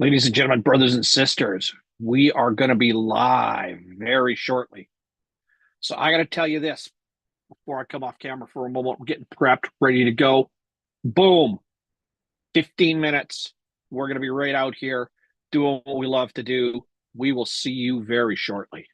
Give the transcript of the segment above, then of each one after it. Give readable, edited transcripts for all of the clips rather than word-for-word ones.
Ladies and gentlemen, brothers and sisters, we are going to be live very shortly. So I got to tell you this before I come off camera for a moment. We're getting prepped, ready to go. Boom, 15 minutes. We're going to be right out here doing what we love to do. We will see you very shortly.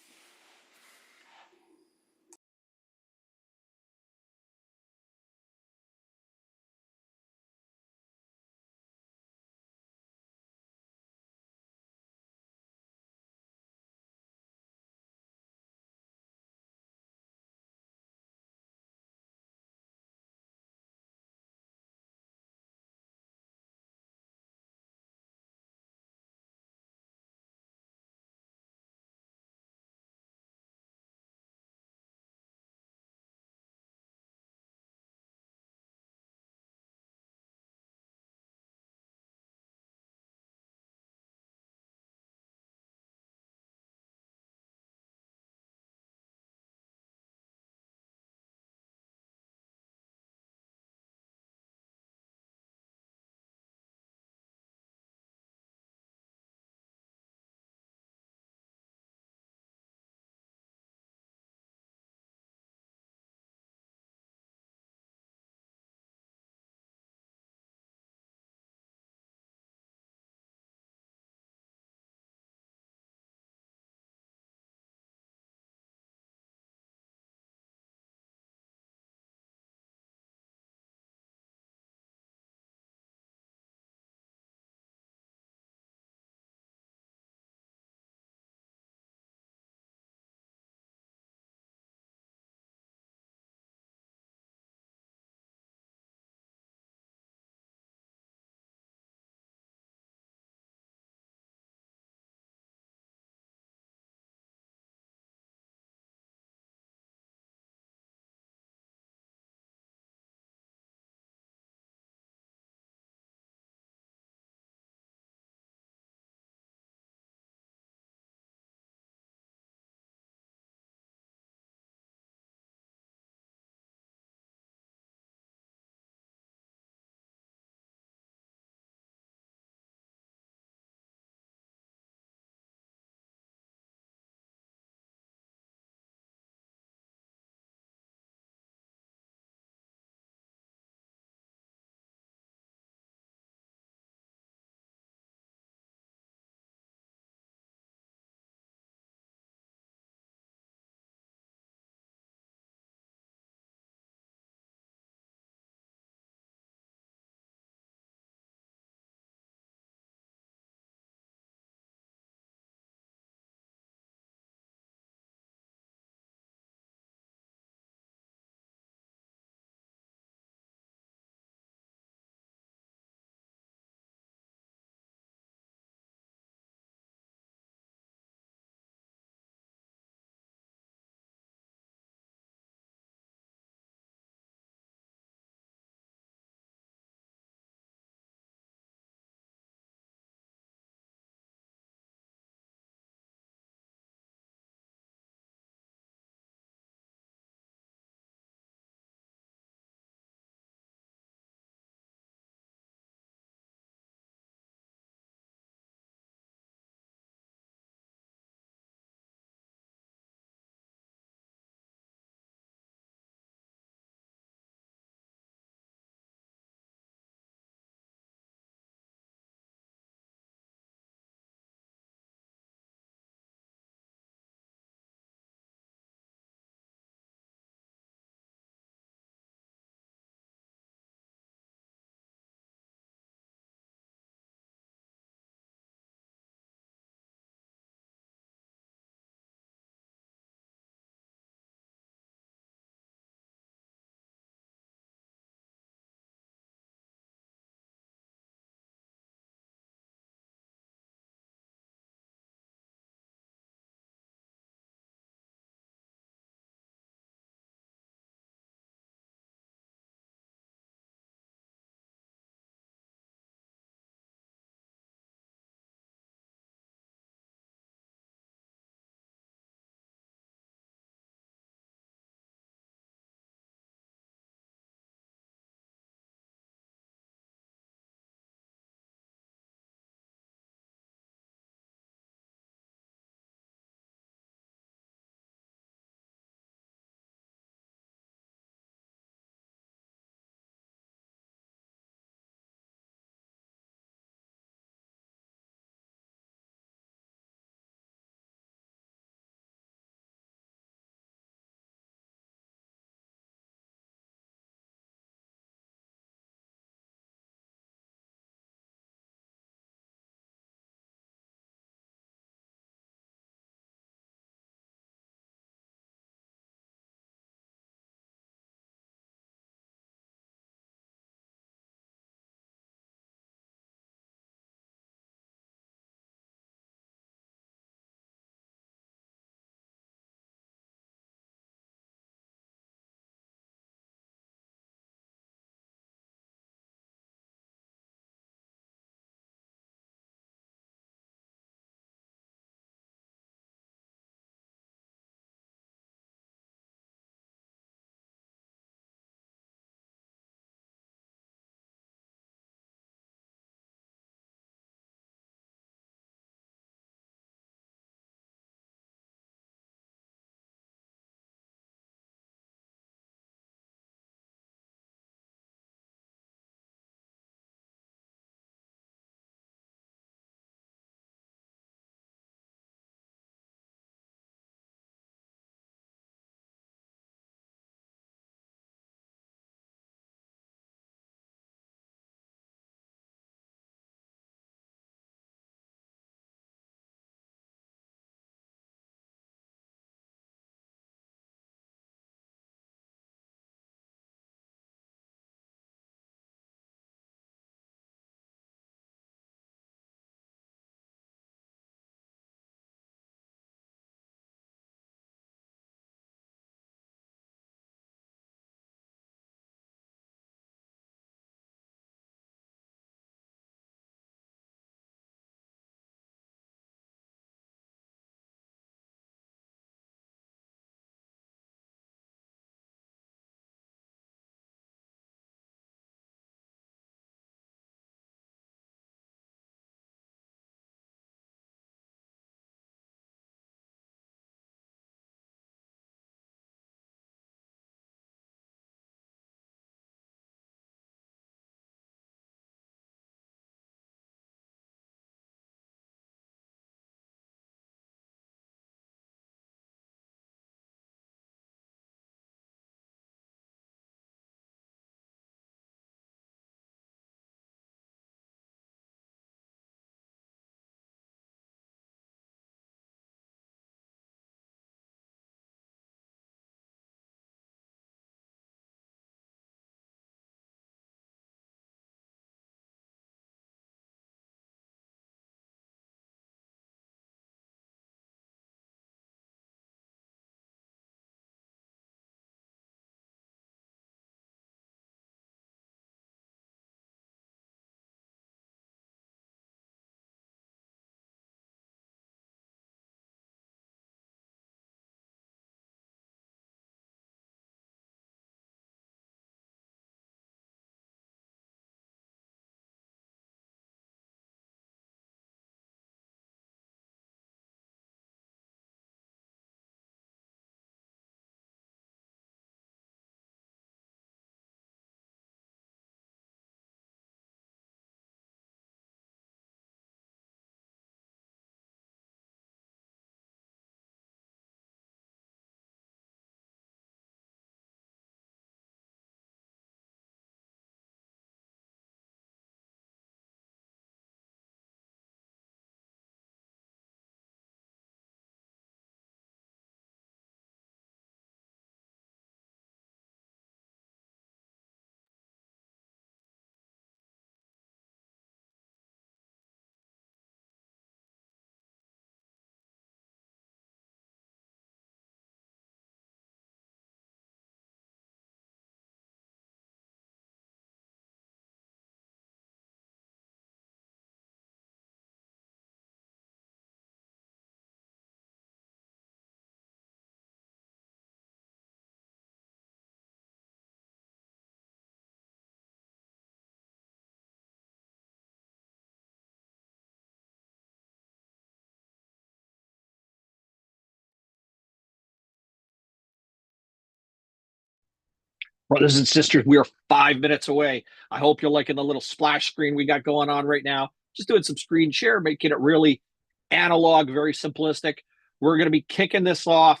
Brothers and sisters, we are 5 minutes away. I hope you're liking the little splash screen we got going on right now. Just doing some screen share, making it really analog, very simplistic. We're going to be kicking this off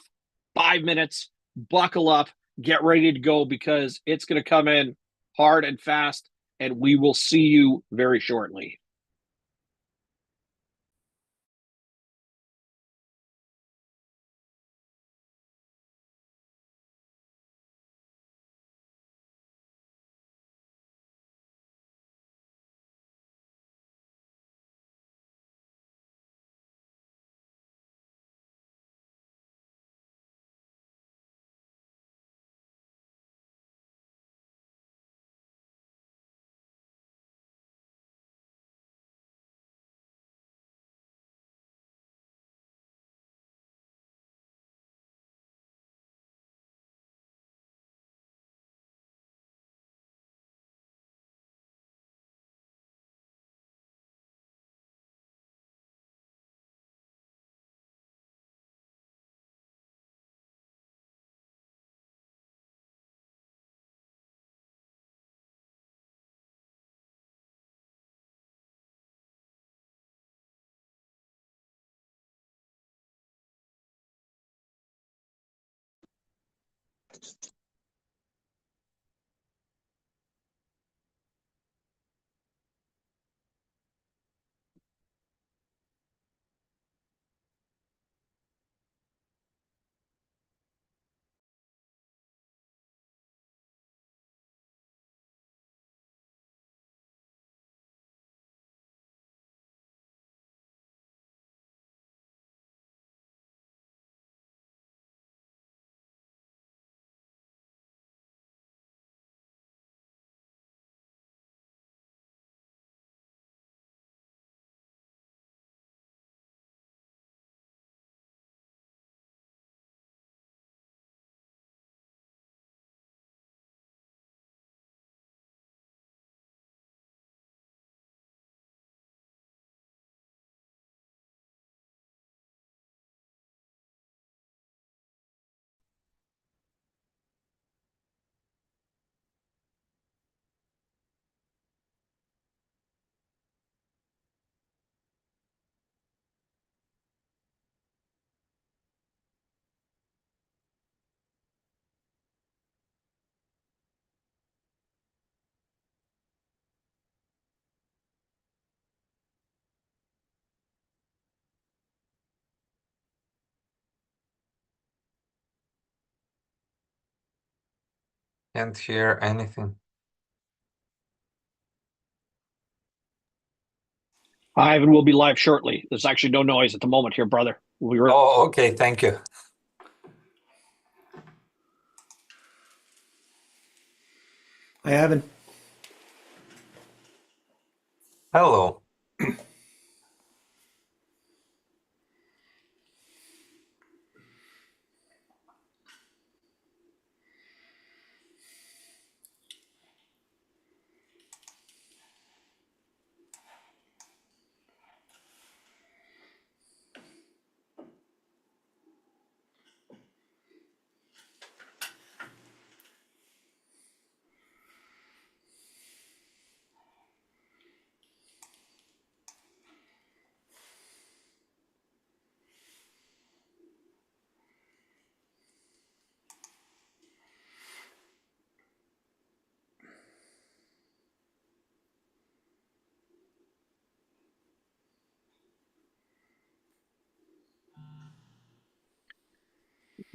5 minutes. Buckle up, get ready to go because it's going to come in hard and fast, and we will see you very shortly. Can't hear anything. Ivan will be live shortly. There's actually no noise at the moment here, brother. We'll be right. Oh, okay. Thank you. Hi, Ivan. Hello.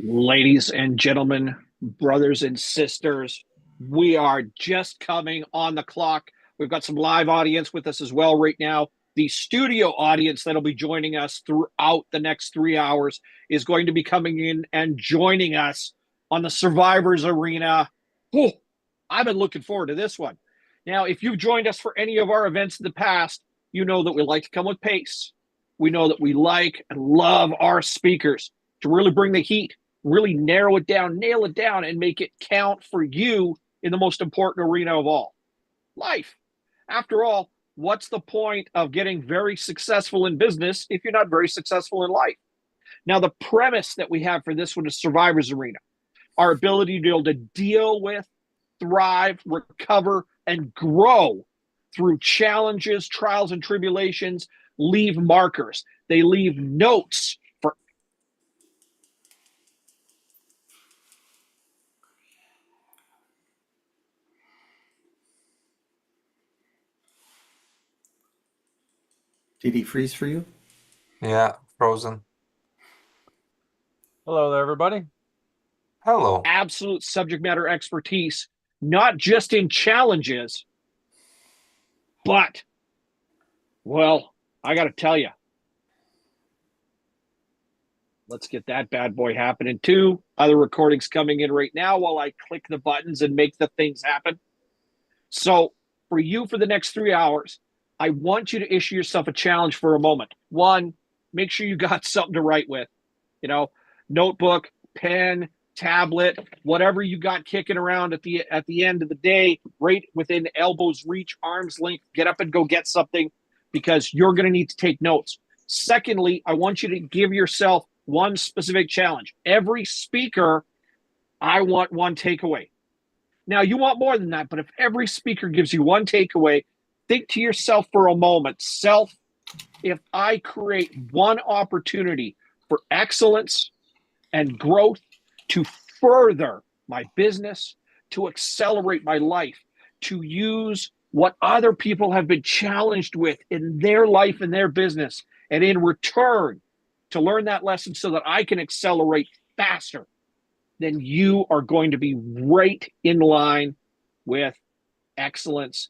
Ladies and gentlemen, brothers and sisters, we are just coming on the clock. We've got some live audience with us as well right now. The studio audience that'll be joining us throughout the next 3 hours is going to be coming in and joining us on the Survivors Arena. Oh, I've been looking forward to this one. Now, if you've joined us for any of our events in the past, you know that we like to come with pace. We know that we like and love our speakers to really bring the heat, really narrow it down, nail it down, and make it count for you in the most important arena of all, life. After all, what's the point of getting very successful in business if you're not very successful in life? Now, the premise that we have for this one is Survivor's Arena, our ability to be able to deal with thrive, recover, and grow through challenges, trials, and tribulations leave markers. They leave notes for. Did he freeze for you? Yeah, frozen. Hello there, everybody. Hello. Absolute subject matter expertise, not just in challenges, but, well, I got to tell you, let's get that bad boy happening too. Other recordings coming in right now while I click the buttons and make the things happen. So for you, for the next 3 hours, I want you to issue yourself a challenge for a moment. One, make sure you got something to write with, notebook, pen, tablet, whatever you got kicking around at the end of the day, right within elbow's reach, arm's length. Get up and go get something, because you're going to need to take notes. Secondly, I want you to give yourself one specific challenge. Every speaker, I want one takeaway. Now, you want more than that, but if every speaker gives you one takeaway, think to yourself for a moment, if I create one opportunity for excellence and growth to further my business, to accelerate my life, to use what other people have been challenged with in their life and their business, and in return to learn that lesson so that I can accelerate faster, then you are going to be right in line with excellence.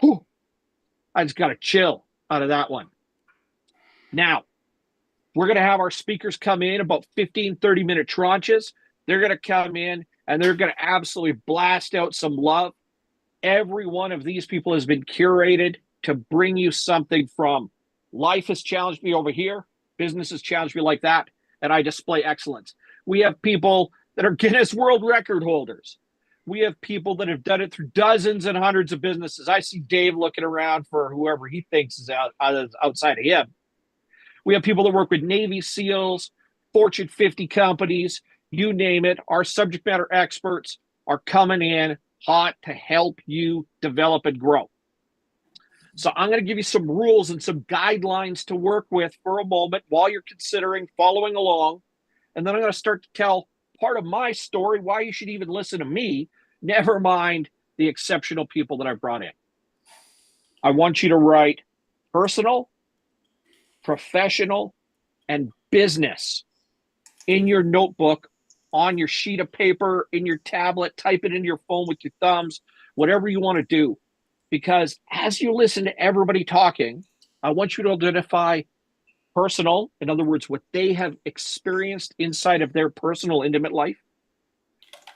Whew. I just got to chill out of that one. Now, we're going to have our speakers come in about 15, 30-minute tranches. They're going to come in and they're going to absolutely blast out some love. Every one of these people has been curated to bring you something from life has challenged me over here, business has challenged me like that, and I display excellence. We have people that are Guinness World Record holders. We have people that have done it through dozens and hundreds of businesses. I see Dave looking around for whoever he thinks is outside of him. We have people that work with Navy SEALs, Fortune 50 companies, you name it. Our subject matter experts are coming in hot to help you develop and grow. So I'm going to give you some rules and some guidelines to work with for a moment while you're considering following along. And then I'm going to start to tell part of my story, why you should even listen to me, never mind the exceptional people that I've brought in. I want you to write personal, professional, and business in your notebook, on your sheet of paper, in your tablet, type it into your phone with your thumbs, whatever you want to do. Because as you listen to everybody talking, I want you to identify personal, in other words, what they have experienced inside of their personal, intimate life.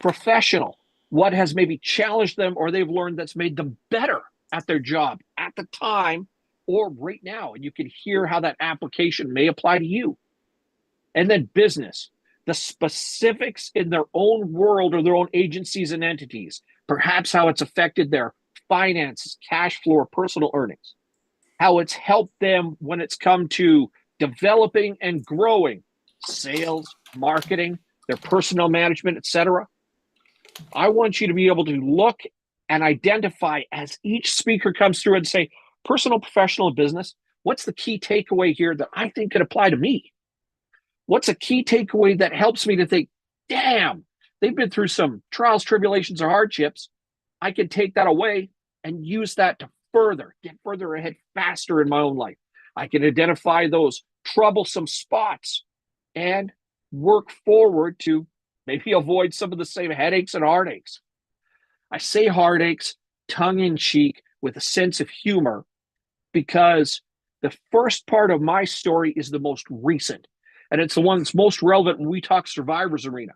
Professional, what has maybe challenged them or they've learned that's made them better at their job at the time or right now. And you can hear how that application may apply to you. And then business, the specifics in their own world or their own agencies and entities, perhaps how it's affected their finances, cash flow, or personal earnings, how it's helped them when it's come to developing and growing sales, marketing, their personnel management, etc. I want you to be able to look and identify as each speaker comes through and say, personal, professional, and business, what's the key takeaway here that I think could apply to me? What's a key takeaway that helps me to think, damn, they've been through some trials, tribulations, or hardships. I can take that away and use that to get further ahead faster in my own life. I can identify those troublesome spots and work forward to maybe avoid some of the same headaches and heartaches. I say heartaches tongue in cheek with a sense of humor because the first part of my story is the most recent, and it's the one that's most relevant when we talk survivors arena.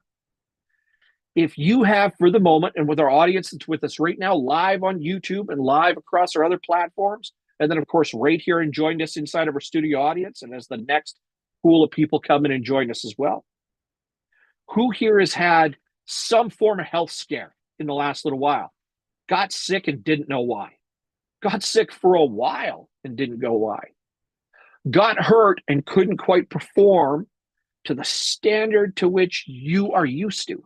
If you have, for the moment, and with our audience that's with us right now, live on YouTube and live across our other platforms, and then, of course, right here and joined us inside of our studio audience, and as the next pool of people come in and join us as well. Who here has had some form of health scare in the last little while? Got sick and didn't know why. Got sick for a while and didn't know why. Got hurt and couldn't quite perform to the standard to which you are used to.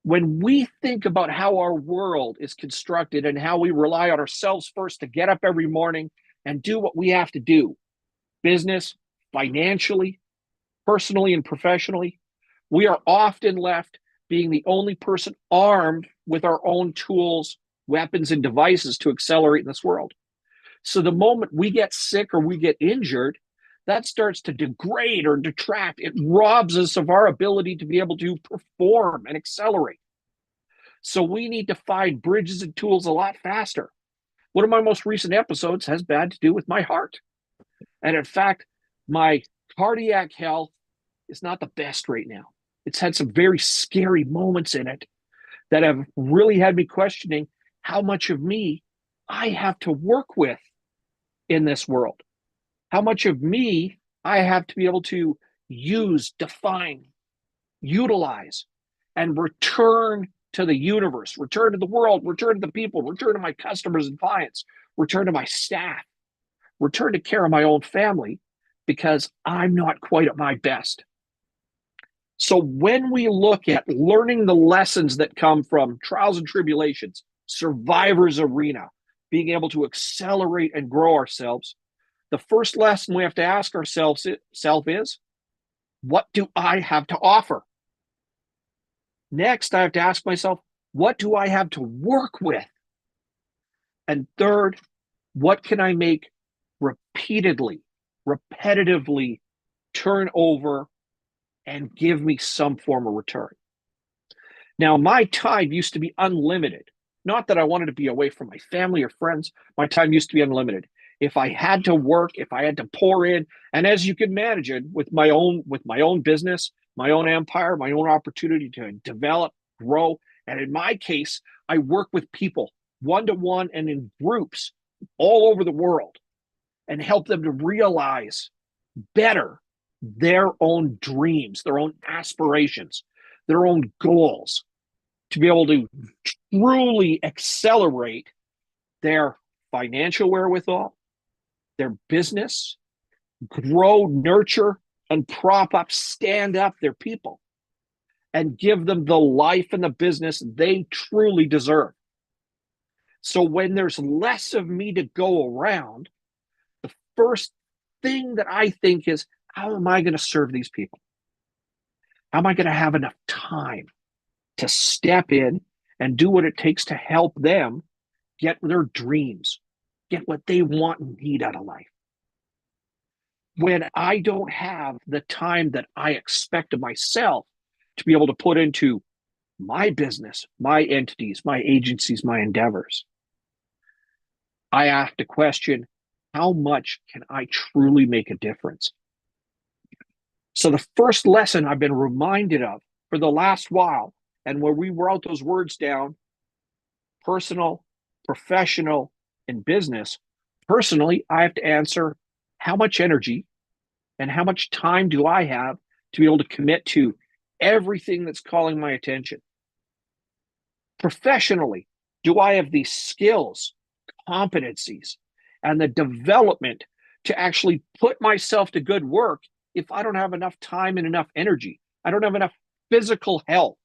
when we think about how our world is constructed and how we rely on ourselves first to get up every morning and do what we have to do, business, financially, personally, and professionally, we are often left being the only person armed with our own tools, weapons, and devices to accelerate in this world. So the moment we get sick or we get injured, that starts to degrade or detract. It robs us of our ability to be able to perform and accelerate. So we need to find bridges and tools a lot faster. One of my most recent episodes has bad to do with my heart. And in fact, my cardiac health is not the best right now. It's had some very scary moments in it that have really had me questioning how much of me I have to work with in this world. How much of me I have to be able to use, define, utilize, and return to the universe, return to the world, return to the people, return to my customers and clients, return to my staff, return to care of my own family, because I'm not quite at my best. So when we look at learning the lessons that come from trials and tribulations, survivor's arena, being able to accelerate and grow ourselves, the first lesson we have to ask ourselves is, what do I have to offer? Next, I have to ask myself, what do I have to work with? And third, what can I make repeatedly, repetitively turn over and give me some form of return? Now, my time used to be unlimited. Not that I wanted to be away from my family or friends. My time used to be unlimited. If I had to work, if I had to pour in, and as you can manage it with my own business, my own empire, my own opportunity to develop, grow. And in my case, I work with people one-to-one and in groups all over the world and help them to realize better their own dreams, their own aspirations, their own goals, to be able to truly accelerate their financial wherewithal, their business, grow, nurture, and prop up, stand up their people, and give them the life and the business they truly deserve. So when there's less of me to go around, the first thing that I think is, how am I going to serve these people? How am I going to have enough time to step in and do what it takes to help them get their dreams, get what they want and need out of life? When I don't have the time that I expect of myself to be able to put into my business, my entities, my agencies, my endeavors, I have to question, how much can I truly make a difference? So the first lesson I've been reminded of for the last while, and where we wrote those words down, personal, professional, and business, personally, I have to answer, how much energy and how much time do I have to be able to commit to everything that's calling my attention? Professionally, do I have the skills, competencies, and the development to actually put myself to good work if I don't have enough time and enough energy? I don't have enough physical health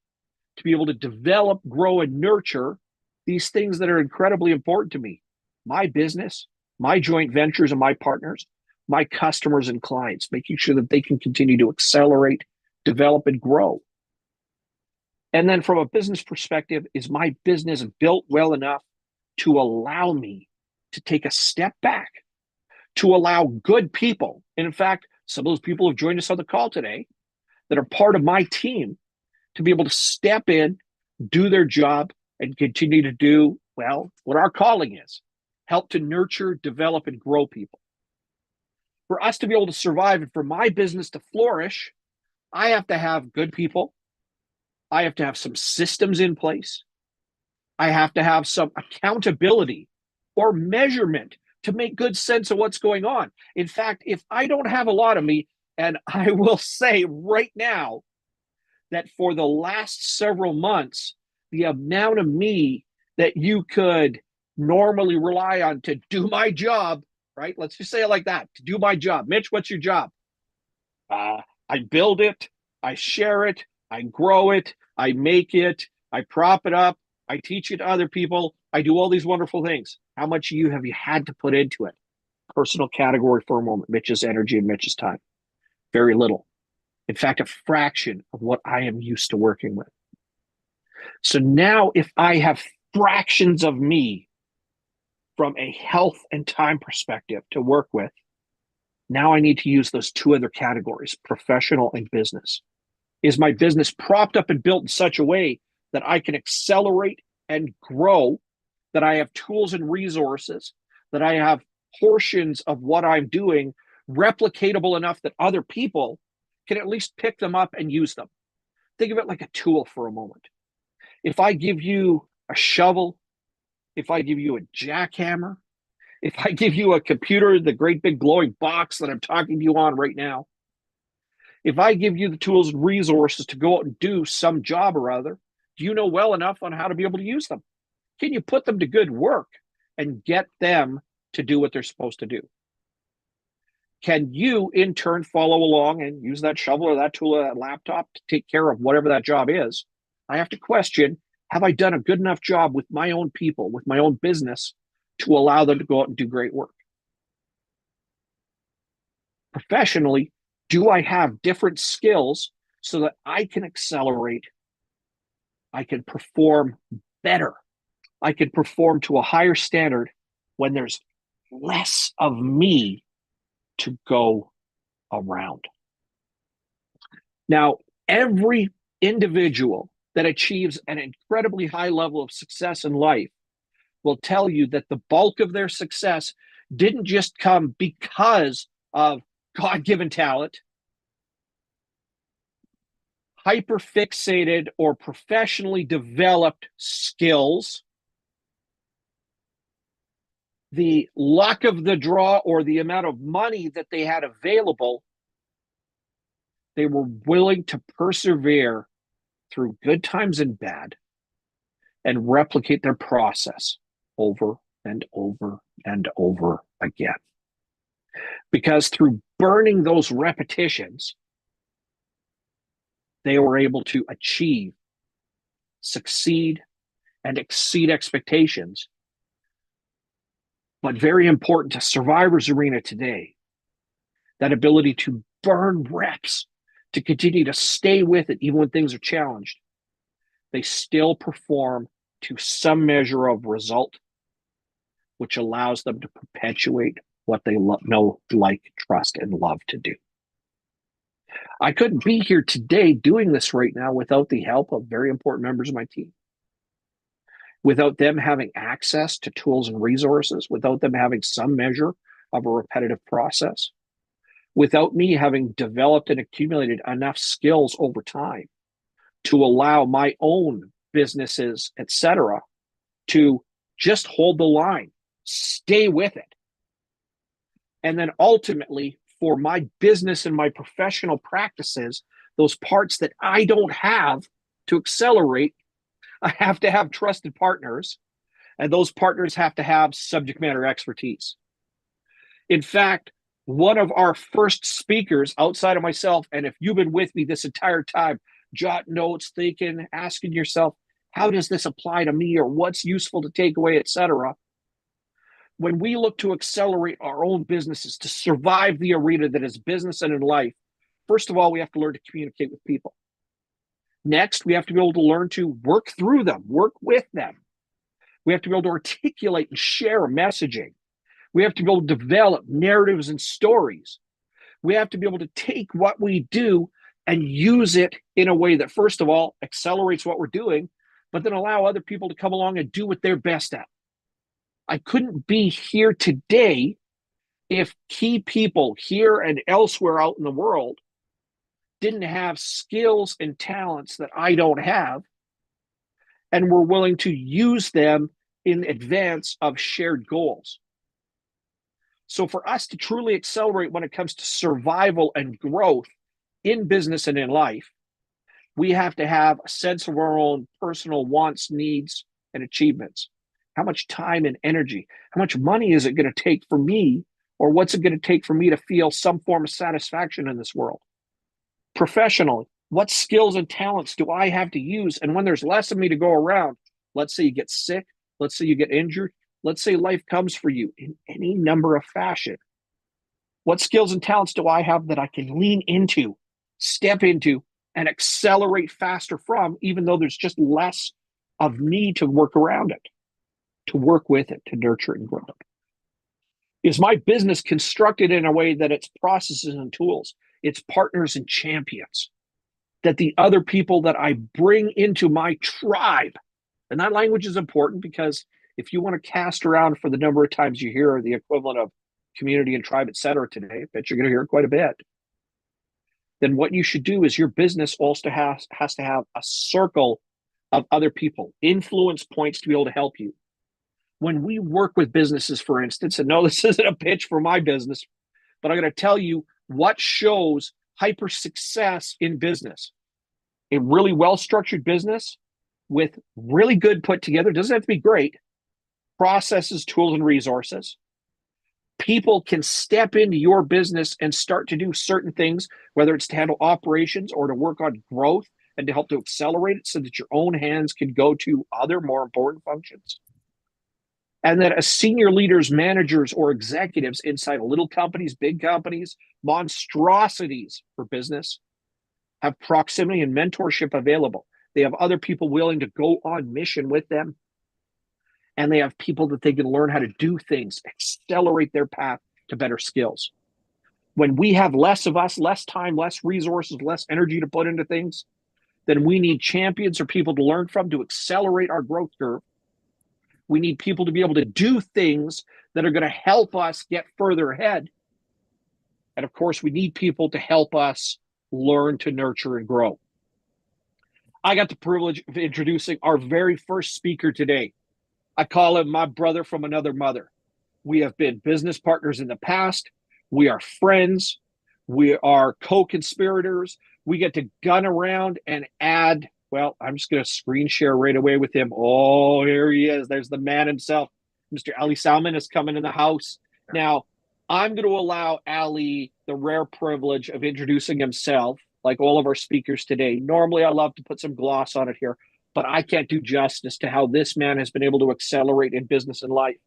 to be able to develop, grow, and nurture these things that are incredibly important to me. My business, my joint ventures and my partners, my customers and clients, making sure that they can continue to accelerate, develop, and grow. And then from a business perspective, is my business built well enough to allow me to take a step back, to allow good people, and in fact, some of those people have joined us on the call today that are part of my team, to be able to step in, do their job, and continue to do, well, what our calling is, help to nurture, develop, and grow people. For us to be able to survive and for my business to flourish, I have to have good people. I have to have some systems in place. I have to have some accountability or measurement to make good sense of what's going on. In fact, if I don't have a lot of me, and I will say right now that for the last several months, the amount of me that you could normally rely on to do my job, right? Let's just say it like that, to do my job. Mitch, what's your job? I build it, I share it, I grow it, I make it, I prop it up. I teach it to other people. I do all these wonderful things. How much have you had to put into it? Personal category for a moment, Mitch's energy and Mitch's time. Very little. In fact, a fraction of what I am used to working with. So now if I have fractions of me from a health and time perspective to work with, now I need to use those two other categories, professional and business. Is my business propped up and built in such a way that I can accelerate and grow, that I have tools and resources, that I have portions of what I'm doing replicatable enough that other people can at least pick them up and use them? Think of it like a tool for a moment. If I give you a shovel, if I give you a jackhammer, if I give you a computer, the great big glowing box that I'm talking to you on right now, if I give you the tools and resources to go out and do some job or other, do you know well enough on how to be able to use them? Can you put them to good work and get them to do what they're supposed to do? Can you, in turn, follow along and use that shovel or that tool or that laptop to take care of whatever that job is? I have to question, have I done a good enough job with my own people, with my own business, to allow them to go out and do great work? Professionally, do I have different skills so that I can accelerate? I can perform better. I can perform to a higher standard when there's less of me to go around. Now, every individual that achieves an incredibly high level of success in life will tell you that the bulk of their success didn't just come because of God-given talent, hyper-fixated or professionally developed skills, the luck of the draw, or the amount of money that they had available. They were willing to persevere through good times and bad and replicate their process over and over and over again. Because through burning those repetitions, they were able to achieve, succeed, and exceed expectations. But very important to survivors arena today, that ability to burn reps, to continue to stay with it even when things are challenged. They still perform to some measure of result, which allows them to perpetuate what they know, like, trust, and love to do. I couldn't be here today doing this right now without the help of very important members of my team. Without them having access to tools and resources, without them having some measure of a repetitive process, without me having developed and accumulated enough skills over time to allow my own businesses, etc., to just hold the line, stay with it. And then ultimately, for my business and my professional practices, those parts that I don't have to accelerate, I have to have trusted partners, and those partners have to have subject matter expertise. In fact, one of our first speakers outside of myself, and if you've been with me this entire time, jotting notes, thinking, asking yourself, how does this apply to me, or what's useful to take away, etc. When we look to accelerate our own businesses to survive the arena that is business and in life, first of all, we have to learn to communicate with people. Next, we have to be able to learn to work through them, work with them. We have to be able to articulate and share messaging. We have to be able to develop narratives and stories. We have to be able to take what we do and use it in a way that, first of all, accelerates what we're doing, but then allow other people to come along and do what they're best at. I couldn't be here today if key people here and elsewhere out in the world didn't have skills and talents that I don't have and were willing to use them in advance of shared goals. So for us to truly accelerate when it comes to survival and growth in business and in life, we have to have a sense of our own personal wants, needs, and achievements. How much time and energy, how much money is it going to take for me, or what's it going to take for me to feel some form of satisfaction in this world? Professionally, What skills and talents do I have to use? And when there's less of me to go around, let's say you get sick, let's say you get injured, let's say life comes for you in any number of fashion. What skills and talents do I have that I can lean into, step into, and accelerate faster from, even though there's just less of me to work around it, to work with it, to nurture and grow it? Is my business constructed in a way that it's processes and tools, it's partners and champions, that the other people that I bring into my tribe, and that language is important because if you want to cast around for the number of times you hear the equivalent of community and tribe, et cetera, today, I bet you're going to hear it quite a bit. Then what you should do is your business also has to have a circle of other people, influence points to be able to help you. When we work with businesses, for instance, and no, this isn't a pitch for my business, but I'm going to tell you what shows hyper success in business. A really well-structured business with really good put together, doesn't have to be great, processes, tools, and resources. People can step into your business and start to do certain things, whether it's to handle operations or to work on growth and to help to accelerate it so that your own hands can go to other more important functions. And that as senior leaders, managers, or executives inside of little companies, big companies, monstrosities for business, have proximity and mentorship available. They have other people willing to go on mission with them. And they have people that they can learn how to do things, accelerate their path to better skills. When we have less of us, less time, less resources, less energy to put into things, then we need champions or people to learn from to accelerate our growth curve. We need people to be able to do things that are going to help us get further ahead. And of course, we need people to help us learn to nurture and grow. I got the privilege of introducing our very first speaker today. I call him my brother from another mother. We have been business partners in the past. We are friends. We are co-conspirators. We get to gun around and add. Well, I'm just going to screen share right away with him. Oh, here he is. There's the man himself. Mr. Ali Salman is coming in the house. Now, I'm going to allow Ali the rare privilege of introducing himself, like all of our speakers today. Normally, I love to put some gloss on it here, but I can't do justice to how this man has been able to accelerate in business and life.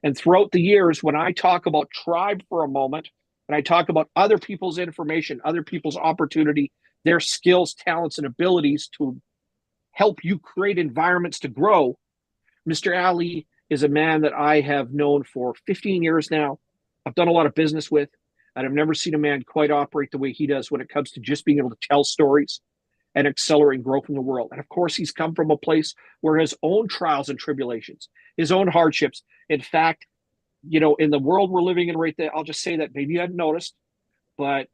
And throughout the years, when I talk about tribe for a moment, and I talk about other people's information, other people's opportunity, their skills, talents, and abilities to help you create environments to grow, Mr. Ali is a man that I have known for 15 years now. I've done a lot of business with, and I've never seen a man quite operate the way he does when it comes to just being able to tell stories and accelerate growth in the world. And of course, he's come from a place where his own trials and tribulations, his own hardships. In fact, you know, in the world we're living in right there, I'll just say that maybe you hadn't noticed, but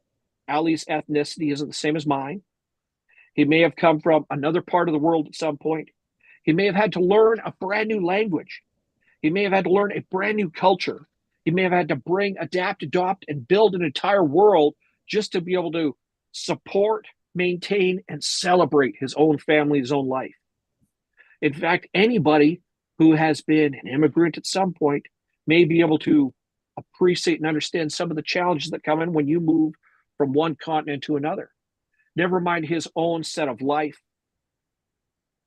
Ali's ethnicity isn't the same as mine. He may have come from another part of the world at some point. He may have had to learn a brand new language. He may have had to learn a brand new culture. He may have had to bring, adapt, adopt, and build an entire world just to be able to support, maintain, and celebrate his own family, his own life. In fact, anybody who has been an immigrant at some point may be able to appreciate and understand some of the challenges that come in when you move from one continent to another. Never mind his own set of life,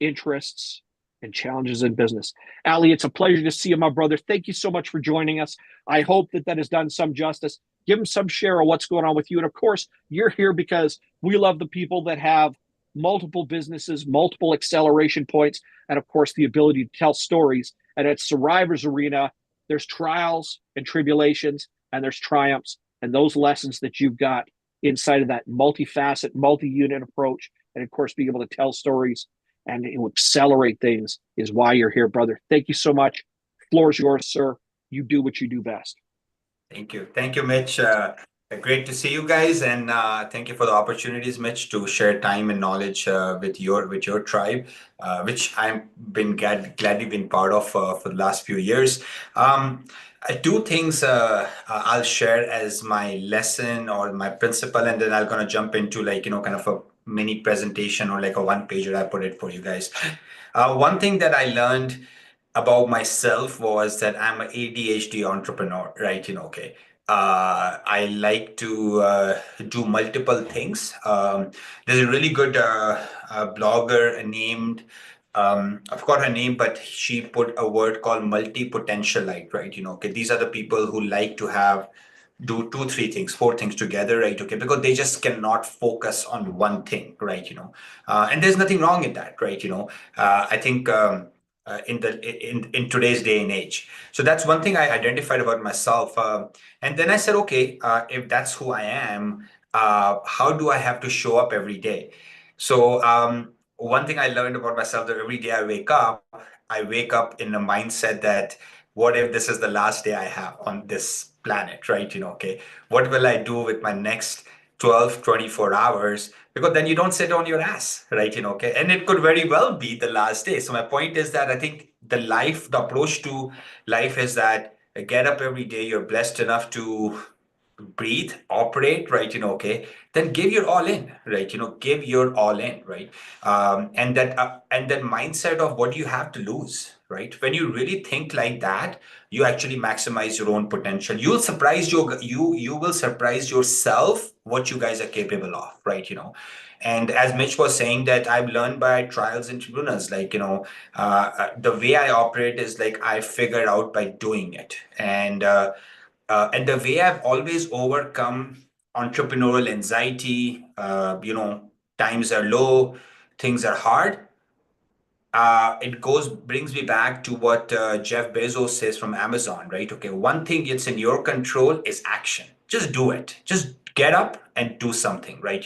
interests, and challenges in business. Ali, it's a pleasure to see you, my brother. Thank you so much for joining us. I hope that that has done some justice. Give him some share of what's going on with you. And of course, you're here because we love the people that have multiple businesses, multiple acceleration points, and of course, the ability to tell stories. And at Survivor's Arena, there's trials and tribulations, and there's triumphs, and those lessons that you've got inside of that multifaceted, multi-unit approach, and of course, being able to tell stories and accelerate things is why you're here, brother. Thank you so much. Floor's yours, sir. You do what you do best. Thank you. Thank you, Mitch. Great to see you guys, and thank you for the opportunities, Mitch, to share time and knowledge with your tribe, which I've been gladly been part of for the last few years. Two things I'll share as my lesson or my principle, and then I'm gonna jump into kind of a mini presentation or like a one pager I put it for you guys. One thing that I learned about myself was that I'm an ADHD entrepreneur, right? Okay. I like to do multiple things. There's a really good blogger named, I forgot her name, but she put a word called multi-potentialite, right? Okay, these are the people who like to have do two, three things, four things together, right? Okay, because they just cannot focus on one thing, right? And there's nothing wrong in that, right? I think in today's day and age. So that's one thing I identified about myself. And then I said, okay, if that's who I am, how do I have to show up every day? So one thing I learned about myself that every day I wake up in a mindset that what if this is the last day I have on this planet, right? Okay, what will I do with my next 12, 24 hours? Because then you don't sit on your ass, right? Okay, and it could very well be the last day. So my point is that I think the approach to life is that get up every day, you're blessed enough to breathe, operate, right? Okay, then give your all in, right? Give your all in, right? And that mindset of what do you have to lose, right? When you really think like that, you actually maximize your own potential. You will surprise yourself what you guys are capable of, right? And as Mitch was saying, that I've learned by trials and tribunals, like the way I operate is like I figure out by doing it, and the way I've always overcome entrepreneurial anxiety, times are low, things are hard. It brings me back to what Jeff Bezos says from Amazon, right? Okay, one thing that's in your control is action. Just do it. Just get up and do something, right?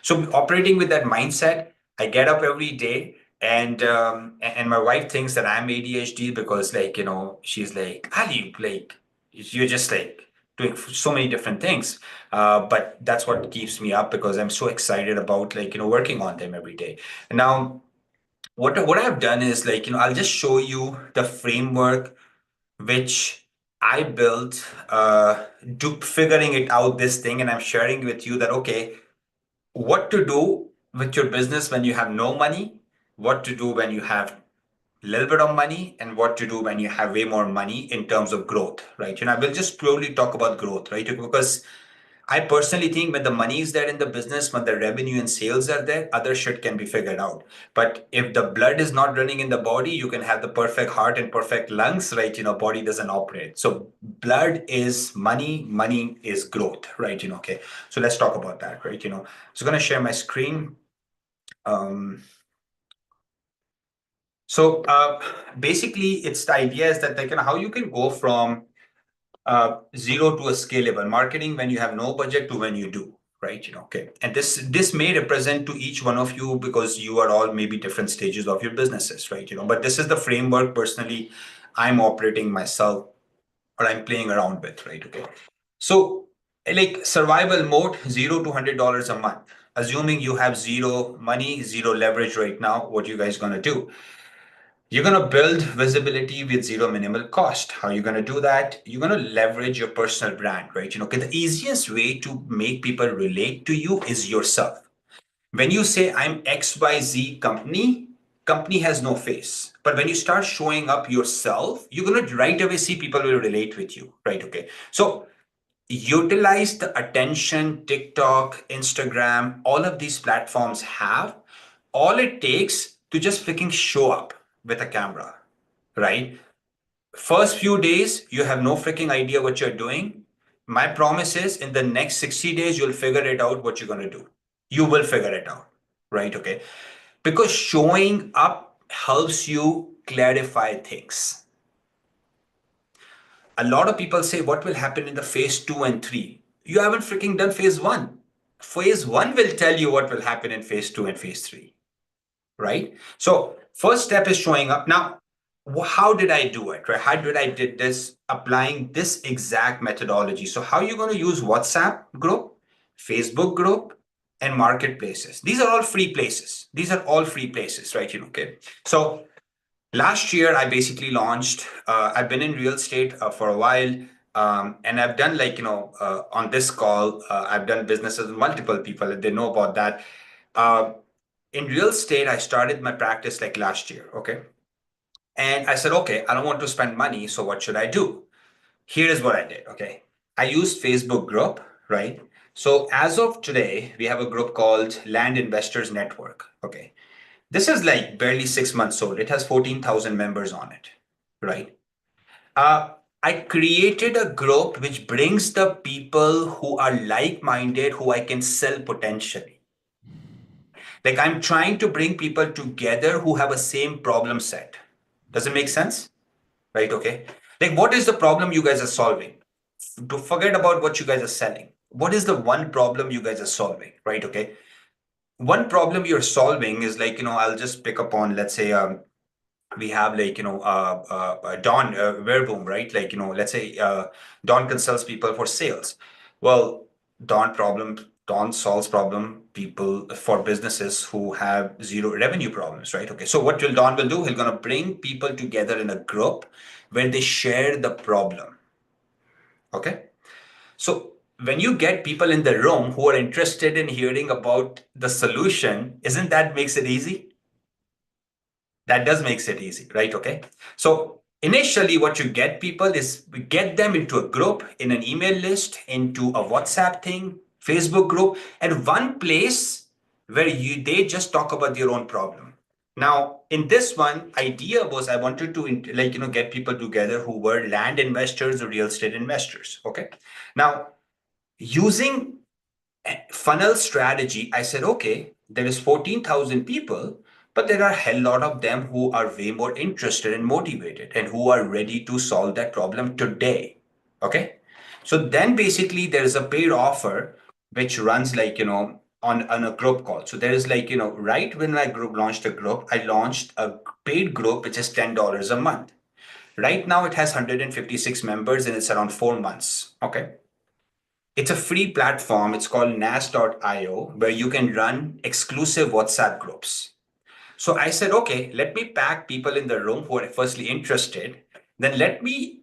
So operating with that mindset, I get up every day, and my wife thinks that I'm ADHD because, like, she's like, Ali, like, you're just like doing so many different things. But that's what keeps me up because I'm so excited about, like, working on them every day. And now what I've done is, like, I'll just show you the framework which I built to figuring it out this thing, and I'm sharing with you that okay, what to do with your business when you have no money, what to do when you have a little bit of money, and what to do when you have way more money in terms of growth, right? I will just purely talk about growth, right? Because I personally think when the money is there in the business, when the revenue and sales are there, other shit can be figured out. But if the blood is not running in the body, you can have the perfect heart and perfect lungs, right? Body doesn't operate. So blood is money, money is growth, right? Okay. So let's talk about that, right? So I'm gonna share my screen. So basically, it's the idea is that, like, how you can go from zero to a scalable marketing when you have no budget to when you do, right? Okay. And this may represent to each one of you because you are all maybe different stages of your businesses, right? But this is the framework personally I'm operating myself, or I'm playing around with, right? Okay. So, like, survival mode, $0 to $100 a month. Assuming you have zero money, zero leverage right now, what you guys gonna do? You're going to build visibility with zero minimal cost. How are you going to do that? You're going to leverage your personal brand, right? Okay, the easiest way to make people relate to you is yourself. When you say I'm XYZ company, company has no face. But when you start showing up yourself, you're going to right away see people will relate with you, right? Okay. So utilize the attention TikTok, Instagram, all of these platforms have. All it takes to just freaking show up with a camera, right? First few days, you have no freaking idea what you're doing. My promise is in the next 60 days, you'll figure it out what you're going to do. You will figure it out, right? Okay. Because showing up helps you clarify things. A lot of people say, what will happen in the phase 2 and 3? You haven't freaking done phase 1. Phase 1 will tell you what will happen in phase 2 and phase 3, right? So first step is showing up. Now, how did I do it, right? How did I did this applying this exact methodology? So how are you going to use WhatsApp group, Facebook group, and marketplaces? These are all free places. These are all free places, right? Okay. So last year, I basically launched, I've been in real estate for a while. And I've done, like, on this call, I've done businesses with multiple people. They know about that. In real estate, I started my practice like last year. Okay. And I said, okay, I don't want to spend money. So what should I do? Here is what I did. Okay. I use Facebook group, right? So as of today, we have a group called Land Investors Network. Okay. This is like barely 6 months old. It has 14,000 members on it, right? Uh, I created a group which brings the people who are like-minded, who I can sell potentially. Like I'm trying to bring people together who have a same problem set. Does it make sense? Right? Okay. Like what is the problem you guys are solving? To forget about what you guys are selling. What is the one problem you guys are solving? Right? Okay. One problem you're solving is like, I'll just pick up on, let's say, we have like, Don Verboom, right? Like, let's say Don consults people for sales. Well, Don solves problem people for businesses who have zero revenue problems, right? Okay. So what will Don will do? He's going to bring people together in a group where they share the problem. Okay. So when you get people in the room who are interested in hearing about the solution, isn't that makes it easy? That does makes it easy, right? Okay. So initially what you get people is we get them into a group, in an email list, into a WhatsApp thing, Facebook group, and one place where they just talk about their own problem. Now, in this one, idea was I wanted to get people together who were land investors or real estate investors. Okay. Now, using funnel strategy, I said, okay, there is 14,000 people, but there are a hell lot of them who are way more interested and motivated and who are ready to solve that problem today. Okay. So then basically there is a paid offer which runs like, on a group call. So there is like, right when my group launched a group, I launched a paid group, which is $10 a month. Right now it has 156 members and it's around 4 months. Okay. It's a free platform. It's called nas.io, where you can run exclusive WhatsApp groups. So I said, okay, let me pack people in the room who are firstly interested. Then let me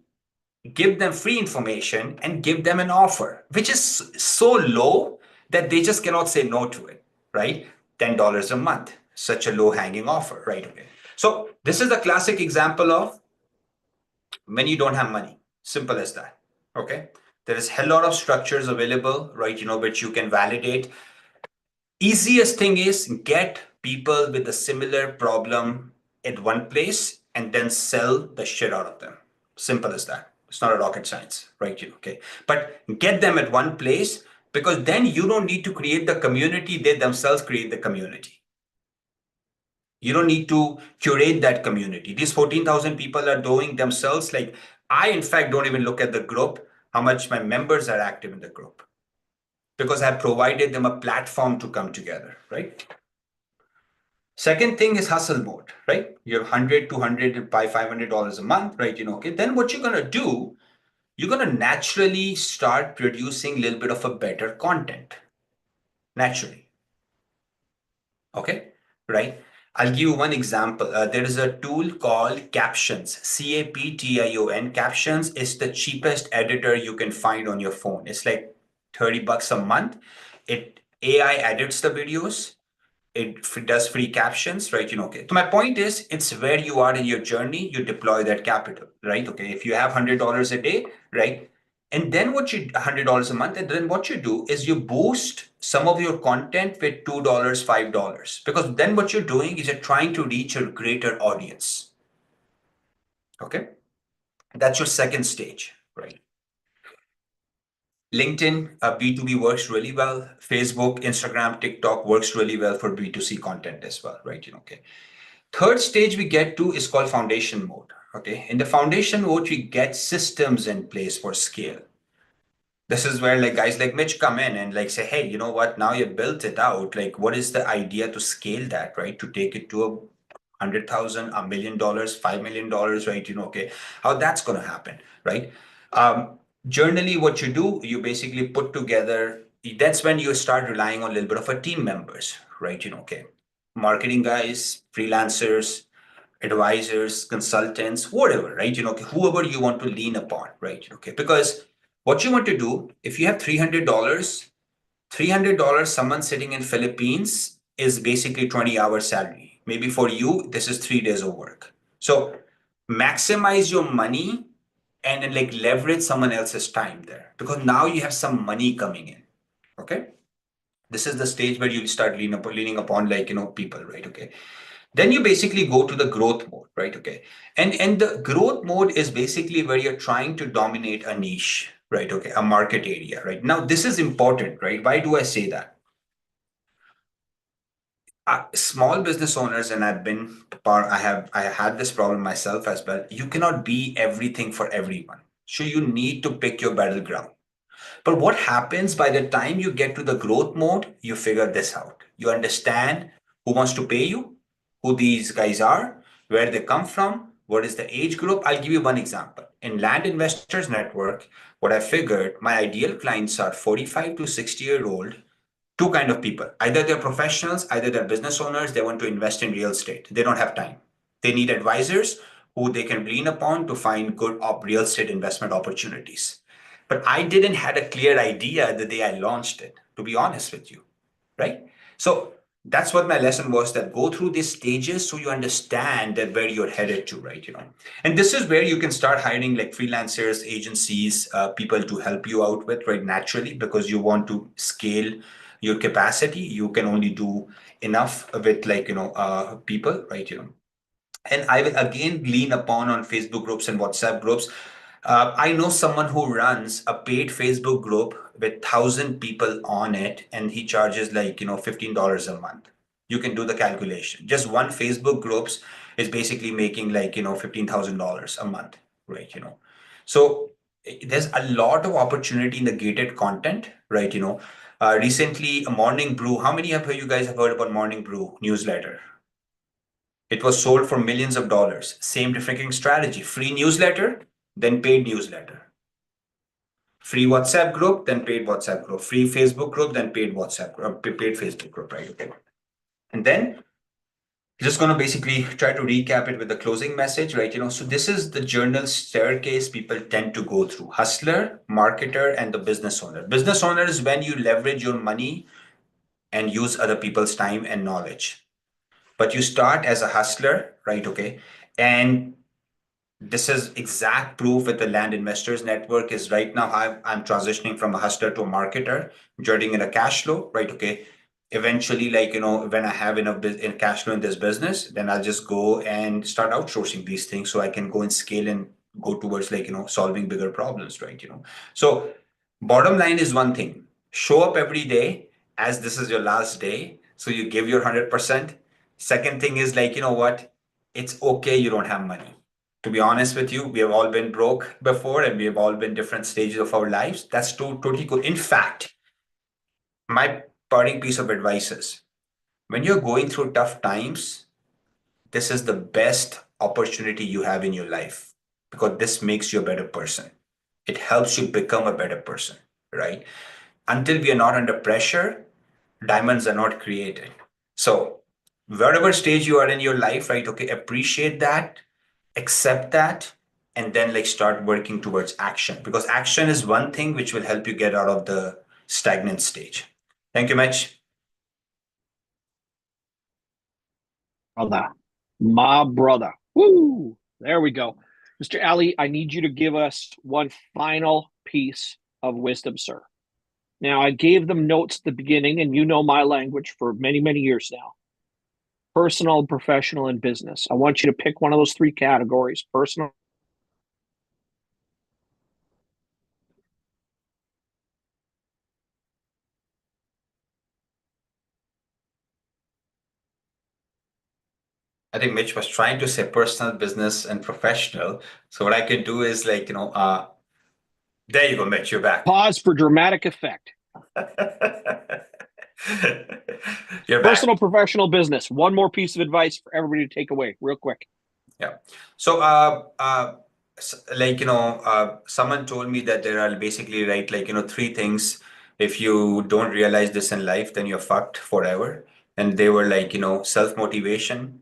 give them free information and give them an offer, which is so low that they just cannot say no to it, right? $10 a month, such a low hanging offer, right? Okay. So this is a classic example of when you don't have money. Simple as that. Okay. There is a hell lot of structures available, right? Which you can validate. Easiest thing is get people with a similar problem at one place and then sell the shit out of them. Simple as that. It's not a rocket science, right? Okay. But get them at one place because then you don't need to create the community. They themselves create the community. You don't need to curate that community. These 14,000 people are doing themselves. Like I, in fact, don't even look at the group, how much my members are active in the group, because I provided them a platform to come together, right? Second thing is hustle mode, right? You have 100, 200, buy $500 a month, right? Okay. Then what you're going to do, you're going to naturally start producing a little bit of a better content. Naturally. Okay. Right. I'll give you one example. There is a tool called Captions, Caption. Captions is the cheapest editor you can find on your phone. It's like $30 a month. It AI edits the videos. It does free captions, right? Okay. So my point is, it's where you are in your journey, you deploy that capital, right? Okay. If you have $100 a day, right? And then $100 a month, and then what you do is you boost some of your content with $2, $5, because then what you're doing is you're trying to reach a greater audience. Okay. That's your second stage, right? LinkedIn, B2B works really well. Facebook, Instagram, TikTok works really well for B2C content as well, right? Okay. Third stage we get to is called foundation mode. Okay. In the foundation mode, we get systems in place for scale. This is where like guys like Mitch come in and like say, hey, you know what? Now you built it out. Like, what is the idea to scale that, right? To take it to 100,000, $1 million, $5 million, right? Okay, how that's going to happen, right? Generally, what you do, you basically put together. That's when you start relying on a little bit of a team members, right? Okay, marketing guys, freelancers, advisors, consultants, whatever, right? Okay, whoever you want to lean upon, right? Okay, because what you want to do, if you have $300, someone sitting in Philippines is basically 20-hour salary. Maybe for you, this is 3 days of work. So maximize your money and then like leverage someone else's time there, because now you have some money coming in. Okay. This is the stage where you start leaning upon like, people, right? Okay. Then you basically go to the growth mode, right? Okay. And the growth mode is basically where you're trying to dominate a niche, right? Okay. A market area, right? Now, this is important, right? Why do I say that? Small business owners, and I had this problem myself as well. You cannot be everything for everyone. So you need to pick your battleground. But what happens by the time you get to the growth mode, you figure this out. You understand who wants to pay you, who these guys are, where they come from, what is the age group. I'll give you one example. In Land Investors Network, what I figured, my ideal clients are 45 to 60-year-old, two kind of people. Either they're professionals, either they're business owners, they want to invest in real estate. They don't have time. They need advisors who they can lean upon to find good real estate investment opportunities. But I didn't had a clear idea the day I launched it, to be honest with you, right? So that's what my lesson was, that go through these stages so you understand that where you're headed to, right? And this is where you can start hiring like freelancers, agencies, people to help you out with, right? Naturally, because you want to scale your capacity. You can only do enough with like, people, right? And I will again lean upon on Facebook groups and WhatsApp groups. I know someone who runs a paid Facebook group with 1,000 people on it, and he charges like, $15 a month. You can do the calculation. Just one Facebook groups is basically making like, $15,000 a month, right? So there's a lot of opportunity in the gated content, right? Recently, a Morning Brew. How many of you guys have heard about Morning Brew newsletter? It was sold for millions of dollars. Same freaking strategy. Free newsletter, then paid newsletter. Free WhatsApp group, then paid WhatsApp group. Free Facebook group, then paid WhatsApp group, paid Facebook group, right? Okay. And then just going to basically try to recap it with the closing message, right? So this is the journal staircase people tend to go through: hustler, marketer, and the business owner. Business owner is when you leverage your money and use other people's time and knowledge. But you start as a hustler, right? Okay. And this is exact proof with the Land Investors Network. Is right now I'm transitioning from a hustler to a marketer, generating in a cash flow, right? Okay. Eventually, like, when I have enough in cash flow in this business, then I'll just go and start outsourcing these things so I can go and scale and go towards like, solving bigger problems, right? So bottom line is one thing: show up every day as this is your last day. So you give your 100%. Second thing is like, what? It's okay you don't have money. To be honest with you, we have all been broke before, and we have all been different stages of our lives. That's totally cool. In fact, my parting piece of advice is, when you're going through tough times, this is the best opportunity you have in your life, because this makes you a better person. It helps you become a better person, right? Until we are not under pressure, diamonds are not created. So wherever stage you are in your life, right? Okay, appreciate that, accept that, and then like start working towards action, because action is one thing which will help you get out of the stagnant stage. Thank you, Mitch. My brother. Woo! There we go. Mr. Ali, I need you to give us one final piece of wisdom, sir. Now, I gave them notes at the beginning, and you know my language for many, many years now. Personal, professional, and business. I want you to pick one of those three categories: personal. I think Mitch was trying to say personal, business, and professional. So what I could do is like, there you go, Mitch, you're back. Pause for dramatic effect. You're back. Personal, professional, business. One more piece of advice for everybody to take away real quick. Yeah. So, like, someone told me that there are basically, right, like, three things. If you don't realize this in life, then you're fucked forever. And they were like, self-motivation,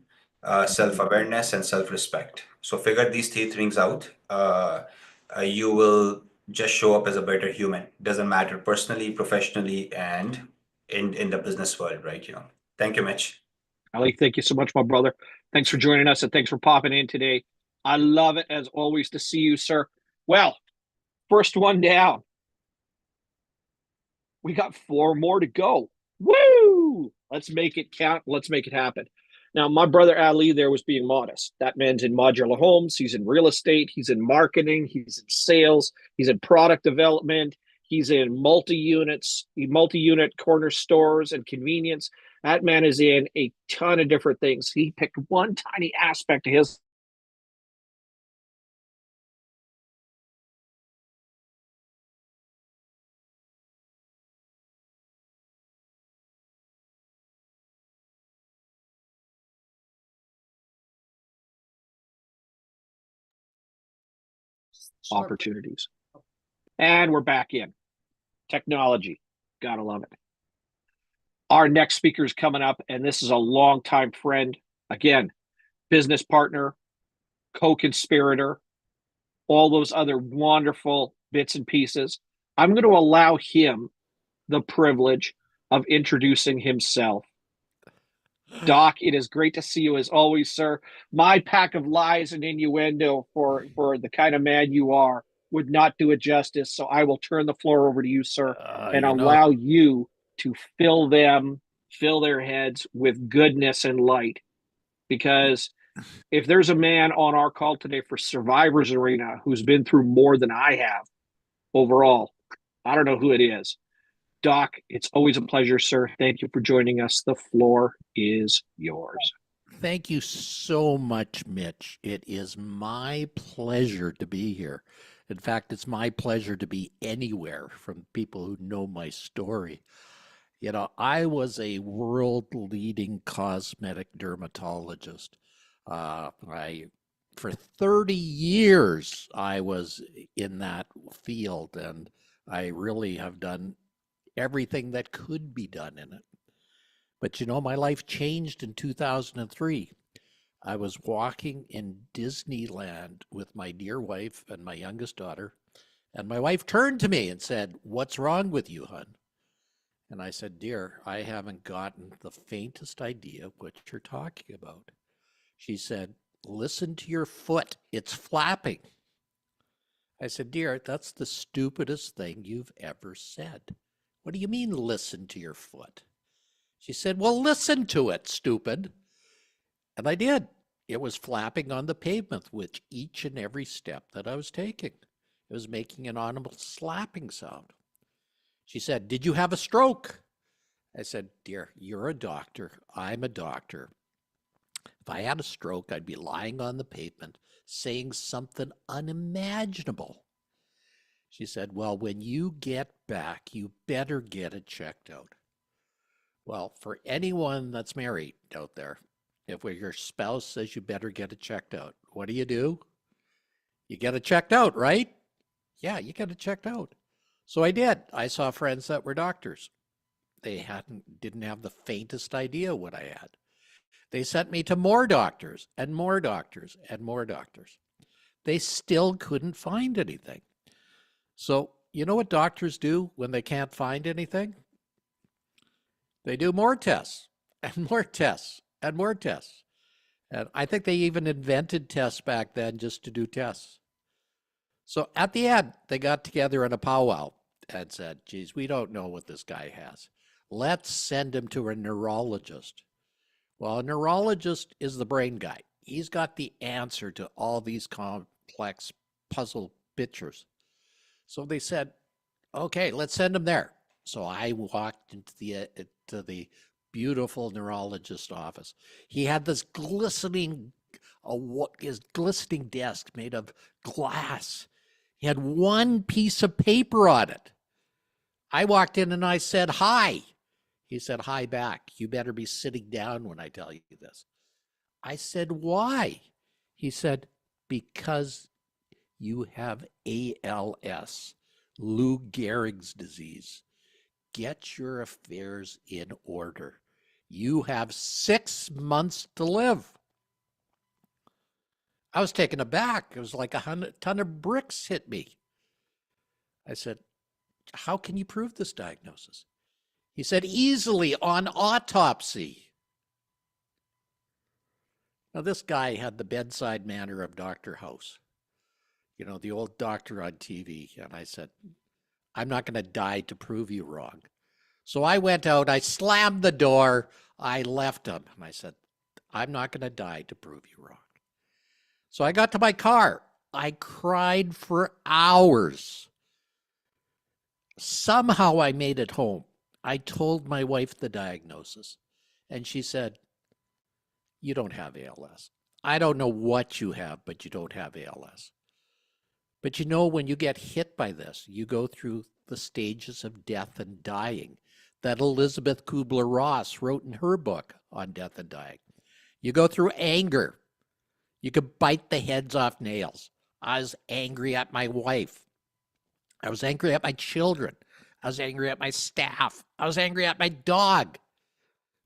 self-awareness, and self-respect. So figure these three things out. You will just show up as a better human. Doesn't matter personally, professionally, and in the business world, right? Thank you, Mitch. Ali, thank you so much, my brother. Thanks for joining us, and thanks for popping in today. I love it, as always, to see you, sir. Well, first one down. We got 4 more to go. Woo! Let's make it count. Let's make it happen. Now, my brother Ali there was being modest. That man's in modular homes. He's in real estate. He's in marketing. He's in sales. He's in product development. He's in multi-unit corner stores and convenience. That man is in a ton of different things. He picked one tiny aspect of his opportunities. And we're back in. Technology. Gotta love it. Our next speaker is coming up, and this is a longtime friend. Again, business partner, co-conspirator, all those other wonderful bits and pieces. I'm going to allow him the privilege of introducing himself. Doc, it is great to see you as always, sir. My pack of lies and innuendo for the kind of man you are would not do it justice. So I will turn the floor over to you, sir, and allow you to fill their heads with goodness and light. Because if there's a man on our call today for Survivor's Arena who's been through more than I have overall, I don't know who it is. Doc, it's always a pleasure, sir. Thank you for joining us. The floor is yours. Thank you so much, Mitch. It is my pleasure to be here. In fact, it's my pleasure to be anywhere from people who know my story. You know, I was a world-leading cosmetic dermatologist. For 30 years, I was in that field, and I really have done everything that could be done in it. But you know, my life changed in 2003. I was walking in Disneyland with my dear wife and my youngest daughter, and my wife turned to me and said, "What's wrong with you, hon?" And I said, "Dear, I haven't gotten the faintest idea what you're talking about." She said, "Listen to your foot. It's flapping." I said, "Dear, that's the stupidest thing you've ever said. What do you mean, listen to your foot?" She said, "Well, listen to it, stupid." And I did. It was flapping on the pavement with each and every step that I was taking. It was making an audible slapping sound. She said, "Did you have a stroke?" I said, "Dear, you're a doctor. I'm a doctor. If I had a stroke, I'd be lying on the pavement saying something unimaginable." She said, "Well, when you get back, you better get it checked out." Well, for anyone that's married out there, if your spouse says you better get it checked out, what do? You get it checked out, right? Yeah, you get it checked out. So I did. I saw friends that were doctors. They didn't have the faintest idea what I had. They sent me to more doctors and more doctors and more doctors. They still couldn't find anything. So, you know what doctors do when they can't find anything? They do more tests and more tests and more tests. And I think they even invented tests back then just to do tests. So at the end, they got together in a powwow and said, "Geez, we don't know what this guy has. Let's send him to a neurologist." Well, a neurologist is the brain guy. He's got the answer to all these complex puzzle pictures. So they said, "Okay, let's send him there." So I walked into the beautiful neurologist office. He had this glistening desk made of glass. He had one piece of paper on it. I walked in and I said, "Hi." He said, "Hi back. You better be sitting down when I tell you this." I said, "Why?" He said, "Because you have ALS, Lou Gehrig's disease. Get your affairs in order. You have 6 months to live." I was taken aback. It was like a ton of bricks hit me. I said, "How can you prove this diagnosis?" He said, "Easily on autopsy." Now, this guy had the bedside manner of Dr. House. you know, the old doctor on TV. And I said, I'm not going to die to prove you wrong. So I went out, I slammed the door, I left him, and I said, I'm not going to die to prove you wrong. So I got to my car. I cried for hours. Somehow I made it home. I told my wife the diagnosis, and she said, you don't have ALS. I don't know what you have, but you don't have ALS. But you know, when you get hit by this, you go through the stages of death and dying that Elizabeth Kubler-Ross wrote in her book on death and dying. You go through anger. You could bite the heads off nails. I was angry at my wife. I was angry at my children. I was angry at my staff. I was angry at my dog.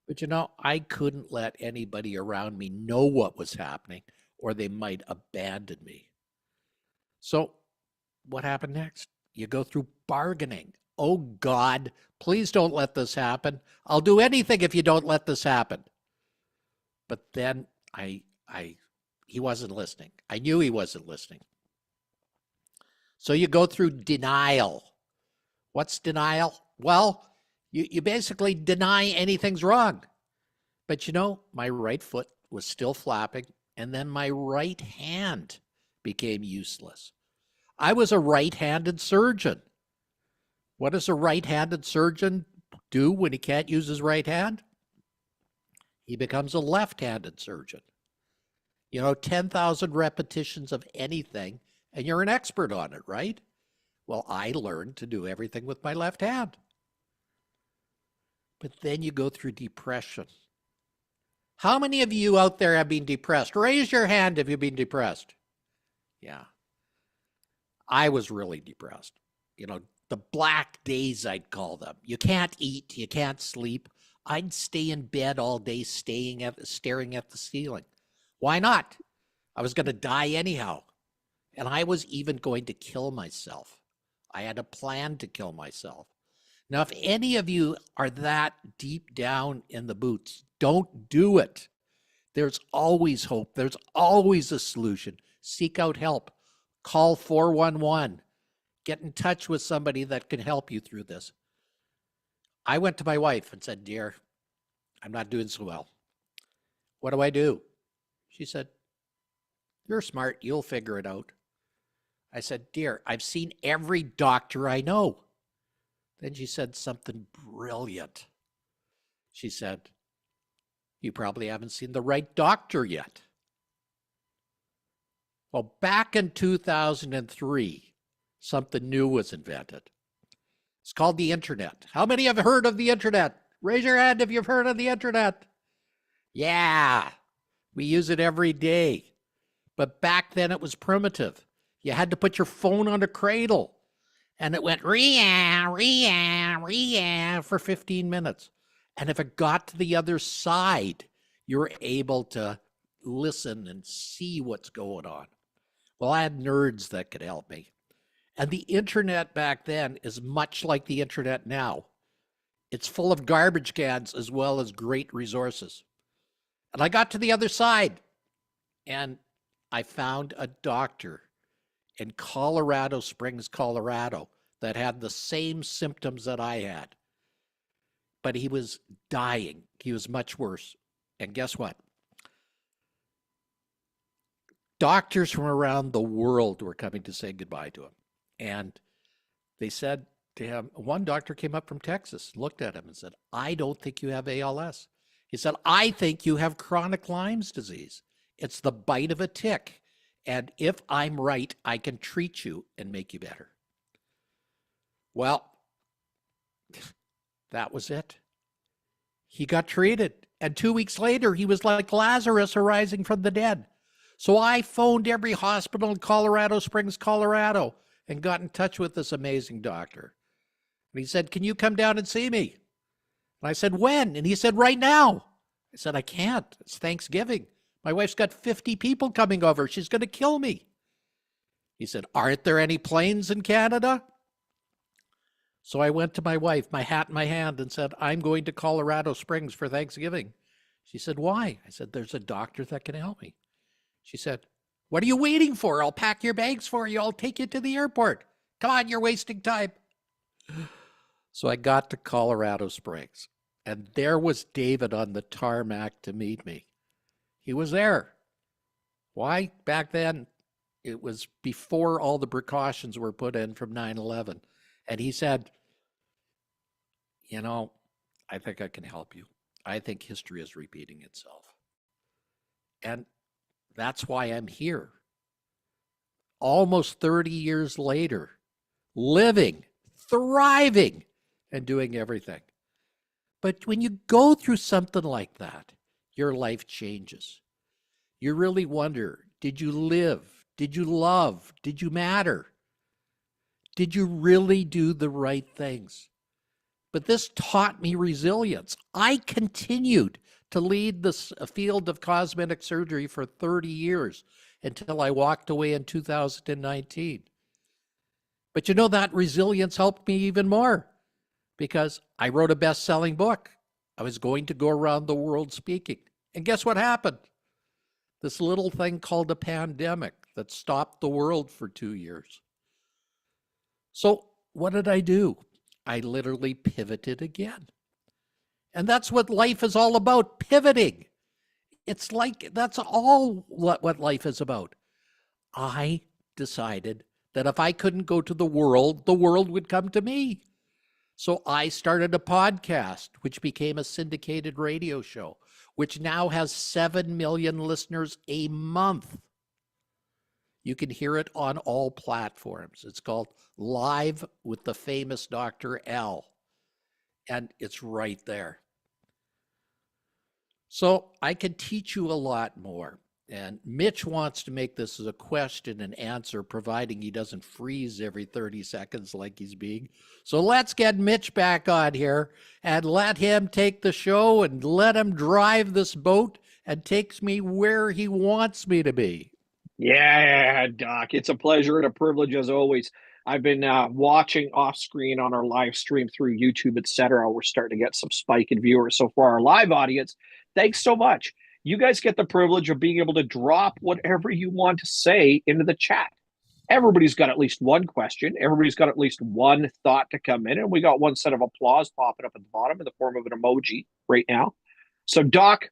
But you know, I couldn't let anybody around me know what was happening, or they might abandon me. So what happened next? You go through bargaining. Oh God, please don't let this happen. I'll do anything if you don't let this happen. But then he wasn't listening. I knew he wasn't listening. So you go through denial. What's denial? Well, you basically deny anything's wrong. But you know, my right foot was still flapping, and then my right hand became useless. I was a right-handed surgeon. What does a right-handed surgeon do when he can't use his right hand? He becomes a left-handed surgeon. You know, 10,000 repetitions of anything, and you're an expert on it, right? Well, I learned to do everything with my left hand. But then you go through depression. How many of you out there have been depressed? Raise your hand if you've been depressed. Yeah. I was really depressed. You know, the black days, I'd call them. You can't eat, you can't sleep. I'd stay in bed all day staring at the ceiling. Why not? I was going to die anyhow. And I was even going to kill myself. I had a plan to kill myself. Now, if any of you are that deep down in the boots, don't do it. There's always hope. There's always a solution. Seek out help. Call 411. Get in touch with somebody that can help you through this. I went to my wife and said, dear, I'm not doing so well. What do I do? She said, you're smart. You'll figure it out. I said, dear, I've seen every doctor I know. Then she said something brilliant. She said, you probably haven't seen the right doctor yet. Well, back in 2003, something new was invented. It's called the internet. How many have heard of the internet? Raise your hand if you've heard of the internet. Yeah, we use it every day. But back then it was primitive. You had to put your phone on a cradle. And it went ria, ria, ria for 15 minutes. And if it got to the other side, you were able to listen and see what's going on. Well, I had nerds that could help me. And the internet back then is much like the internet now. It's full of garbage cans as well as great resources. And I got to the other side, and I found a doctor in Colorado Springs, Colorado, that had the same symptoms that I had. But he was dying. He was much worse. And guess what? Doctors from around the world were coming to say goodbye to him. And they said to him, one doctor came up from Texas, looked at him and said, I don't think you have ALS. He said, I think you have chronic Lyme's disease. It's the bite of a tick. And if I'm right, I can treat you and make you better. Well, that was it. He got treated. And 2 weeks later, he was like Lazarus arising from the dead. So I phoned every hospital in Colorado Springs, Colorado, and got in touch with this amazing doctor. And he said, can you come down and see me? And I said, when? And he said, right now. I said, I can't. It's Thanksgiving. My wife's got 50 people coming over. She's going to kill me. He said, aren't there any planes in Canada? So I went to my wife, my hat in my hand, and said, I'm going to Colorado Springs for Thanksgiving. She said, why? I said, there's a doctor that can help me. She said, What are you waiting for? I'll pack your bags for you. I'll take you to the airport. Come on, you're wasting time. So I got to Colorado Springs, and there was David on the tarmac to meet me. He was there. Why? Back then, it was before all the precautions were put in from 9/11. And he said, you know, I think I can help you. I think history is repeating itself. And that's why I'm here. Almost 30 years later, living, thriving, and doing everything. But when you go through something like that, your life changes. You really wonder, did you live? Did you love? Did you matter? Did you really do the right things? But this taught me resilience. I continued to lead this field of cosmetic surgery for 30 years until I walked away in 2019. But you know, that resilience helped me even more because I wrote a best-selling book. I was going to go around the world speaking. And guess what happened? This little thing called a pandemic that stopped the world for 2 years. So what did I do? I literally pivoted again. And that's what life is all about, pivoting. It's like, that's all what life is about. I decided that if I couldn't go to the world would come to me. So I started a podcast, which became a syndicated radio show, which now has 7 million listeners a month. You can hear it on all platforms. It's called Live with the Famous Dr. L. And it's right there. So I could teach you a lot more. And Mitch wants to make this as a question and answer, providing he doesn't freeze every 30 seconds like he's being. So let's get Mitch back on here and let him take the show and let him drive this boat and takes me where he wants me to be. Yeah, Doc, it's a pleasure and a privilege as always. I've been watching off screen on our live stream through YouTube, etc. We're starting to get some spike in viewers. So for our live audience, thanks so much. You guys get the privilege of being able to drop whatever you want to say into the chat. Everybody's got at least one question. Everybody's got at least one thought to come in. And we got one set of applause popping up at the bottom in the form of an emoji right now. So, Doc,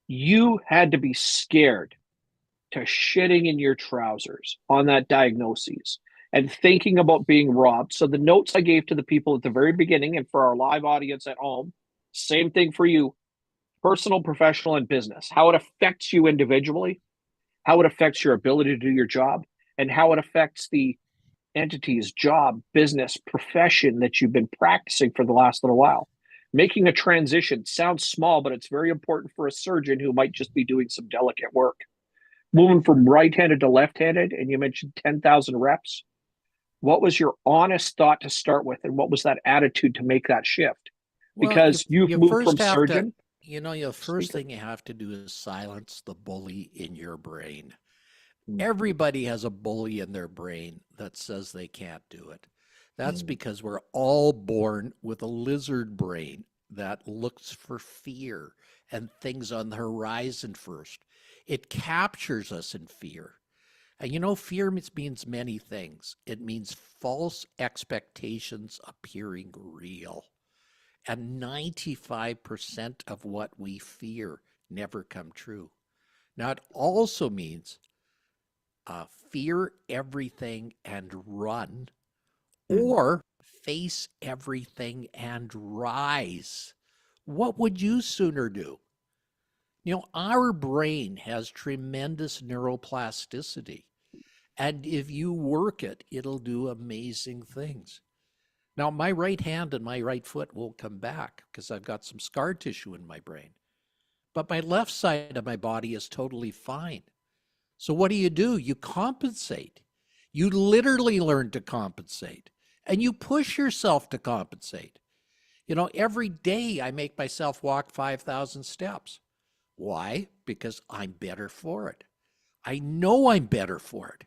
you had to be scared to shitting in your trousers on that diagnosis and thinking about being robbed. So the notes I gave to the people at the very beginning and for our live audience at home, same thing for you, personal, professional, and business, how it affects you individually, how it affects your ability to do your job, and how it affects the entity's job, business, profession that you've been practicing for the last little while. Making a transition sounds small, but it's very important for a surgeon who might just be doing some delicate work. Moving from right-handed to left-handed, and you mentioned 10,000 reps. What was your honest thought to start with, and what was that attitude to make that shift? Because Well, you've moved from surgeon. The first thing you have to do is silence the bully in your brain. Everybody has a bully in their brain that says they can't do it. That's because we're all born with a lizard brain that looks for fear and things on the horizon first. It captures us in fear. And fear means many things. It means false expectations appearing real. And 95% of what we fear never come true. Now, it also means fear everything and run, or face everything and rise. What would you sooner do? Our brain has tremendous neuroplasticity. And if you work it, it'll do amazing things. Now, my right hand and my right foot will come back because I've got some scar tissue in my brain. But my left side of my body is totally fine. So what do? You compensate. You literally learn to compensate. And you push yourself to compensate. Every day I make myself walk 5,000 steps. Why? Because I'm better for it. I know I'm better for it.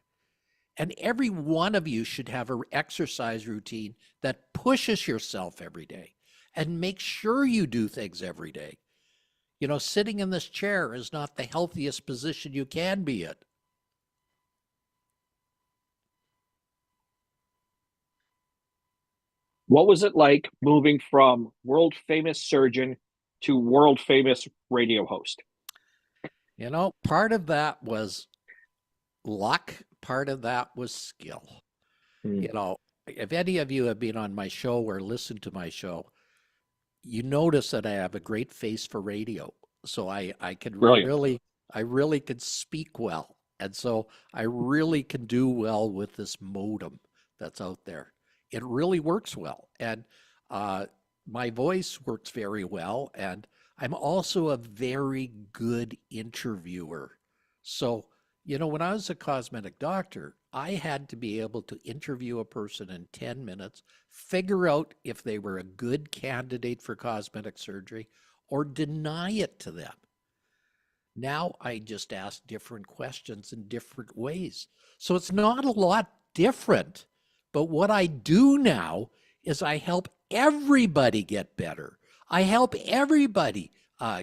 And every one of you should have an exercise routine that pushes yourself every day and make sure you do things every day. Sitting in this chair is not the healthiest position you can be in. What was it like moving from world famous surgeon to world famous radio host? You know, part of that was luck, part of that was skill. You know, if any of you have been on my show or listened to my show, you notice that I have a great face for radio. So I can Brilliant. I really can speak well. And so I really can do well with this modem that's out there. It really works well. And my voice works very well. And I'm also a very good interviewer. So, you know, when I was a cosmetic doctor, I had to be able to interview a person in 10 minutes, figure out if they were a good candidate for cosmetic surgery or deny it to them. Now I just ask different questions in different ways. So it's not a lot different. But what I do now is I help everybody get better. I help everybody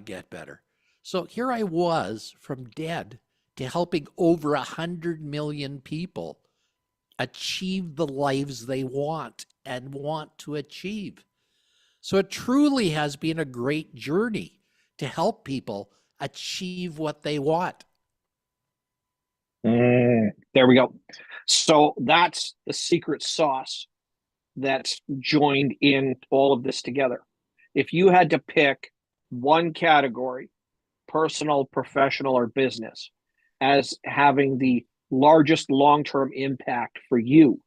get better. So here I was from dead to helping over 100 million people achieve the lives they want and want to achieve. So it truly has been a great journey to help people achieve what they want. There we go. So that's the secret sauce that's joined in all of this together. If you had to pick one category, personal, professional, or business, as having the largest long-term impact for you,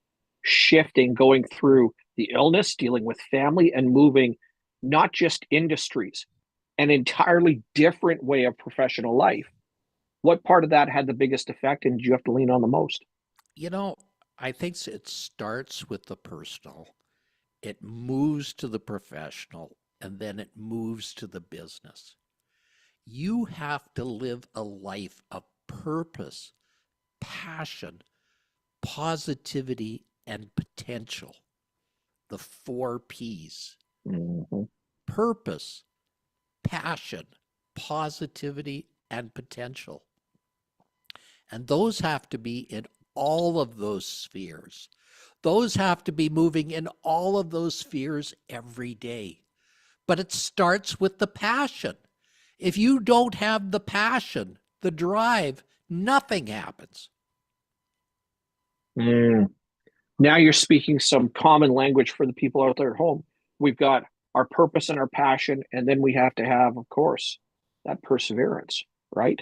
shifting, going through the illness, dealing with family, and moving not just industries, an entirely different way of professional life. What part of that had the biggest effect and did you have to lean on the most? You know, I think it starts with the personal, it moves to the professional, and then it moves to the business. You have to live a life of purpose, passion, positivity, and potential. The 4 P's. Mm-hmm. Purpose, passion, positivity, and potential. And those have to be in all of those spheres. Those have to be moving in all of those spheres every day. But it starts with the passion. If you don't have the passion, the drive, nothing happens. Now you're speaking some common language for the people out there at home. We've got our purpose and our passion, and then we have to have, of course, that perseverance, right?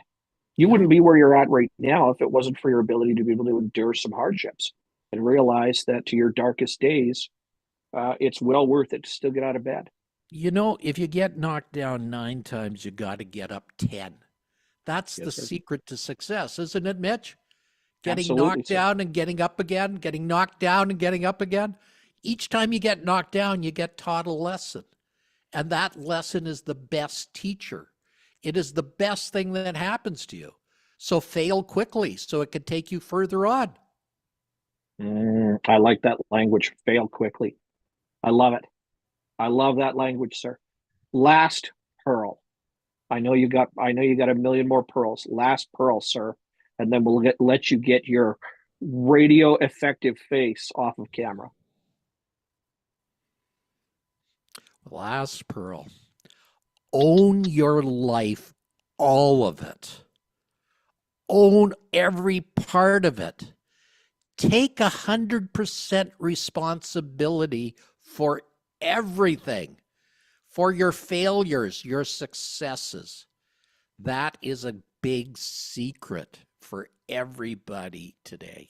You wouldn't be where you're at right now if it wasn't for your ability to be able to endure some hardships and realize that to your darkest days, it's well worth it to still get out of bed. You know, if you get knocked down 9 times, you got to get up 10. That's the secret to success, isn't it, Mitch? Getting Absolutely, knocked sir. down and getting up again, getting knocked down and getting up again. Each time you get knocked down, you get taught a lesson. And that lesson is the best teacher. It is the best thing that happens to you. So fail quickly so it can take you further on. I like that language, fail quickly. I love it. I love that language, sir. Last pearl. I know you got a million more pearls. Last pearl, sir. And then we'll let you get your radio effective face off of camera. Last pearl. Own your life, all of it. Own every part of it. Take 100% responsibility for everything, for your failures, your successes. That is a big secret for everybody today.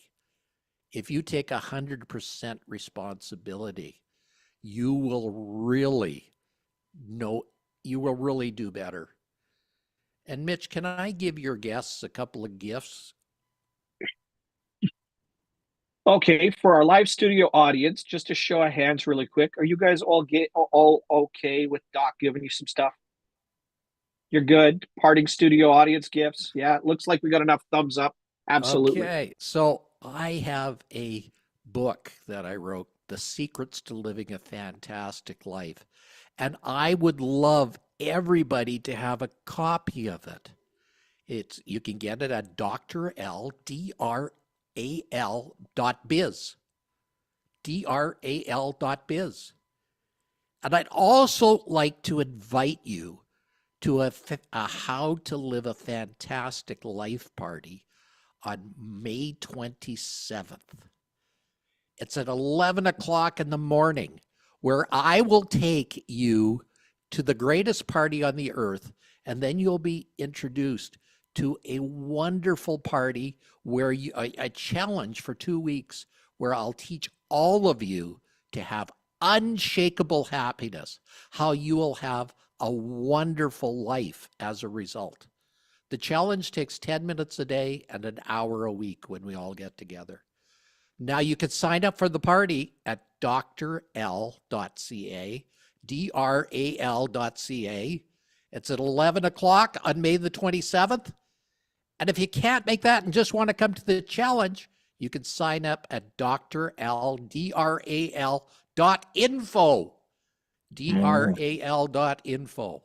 If you take 100% responsibility, you will really do better. And Mitch, can I give your guests a couple of gifts? Okay, for our live studio audience, just a show of hands really quick. Are you guys all okay with Doc giving you some stuff? You're good. Parting studio audience gifts. Yeah, it looks like we got enough thumbs up. Absolutely. Okay, so I have a book that I wrote, The Secrets to Living a Fantastic Life. And I would love everybody to have a copy of it. You can get it at DRAL.biz. DRAL.biz. And I'd also like to invite you to a How to Live a Fantastic Life party on May 27th. It's at 11 o'clock in the morning, where I will take you to the greatest party on the earth, and then you'll be introduced to a wonderful party where a challenge for 2 weeks, where I'll teach all of you to have unshakable happiness, how you will have a wonderful life as a result. The challenge takes 10 minutes a day and an hour a week when we all get together. Now you can sign up for the party at drl.ca, DRAL.ca. It's at 11 o'clock on May the 27th. And if you can't make that and just want to come to the challenge, you can sign up at drl.info. DRAL.info.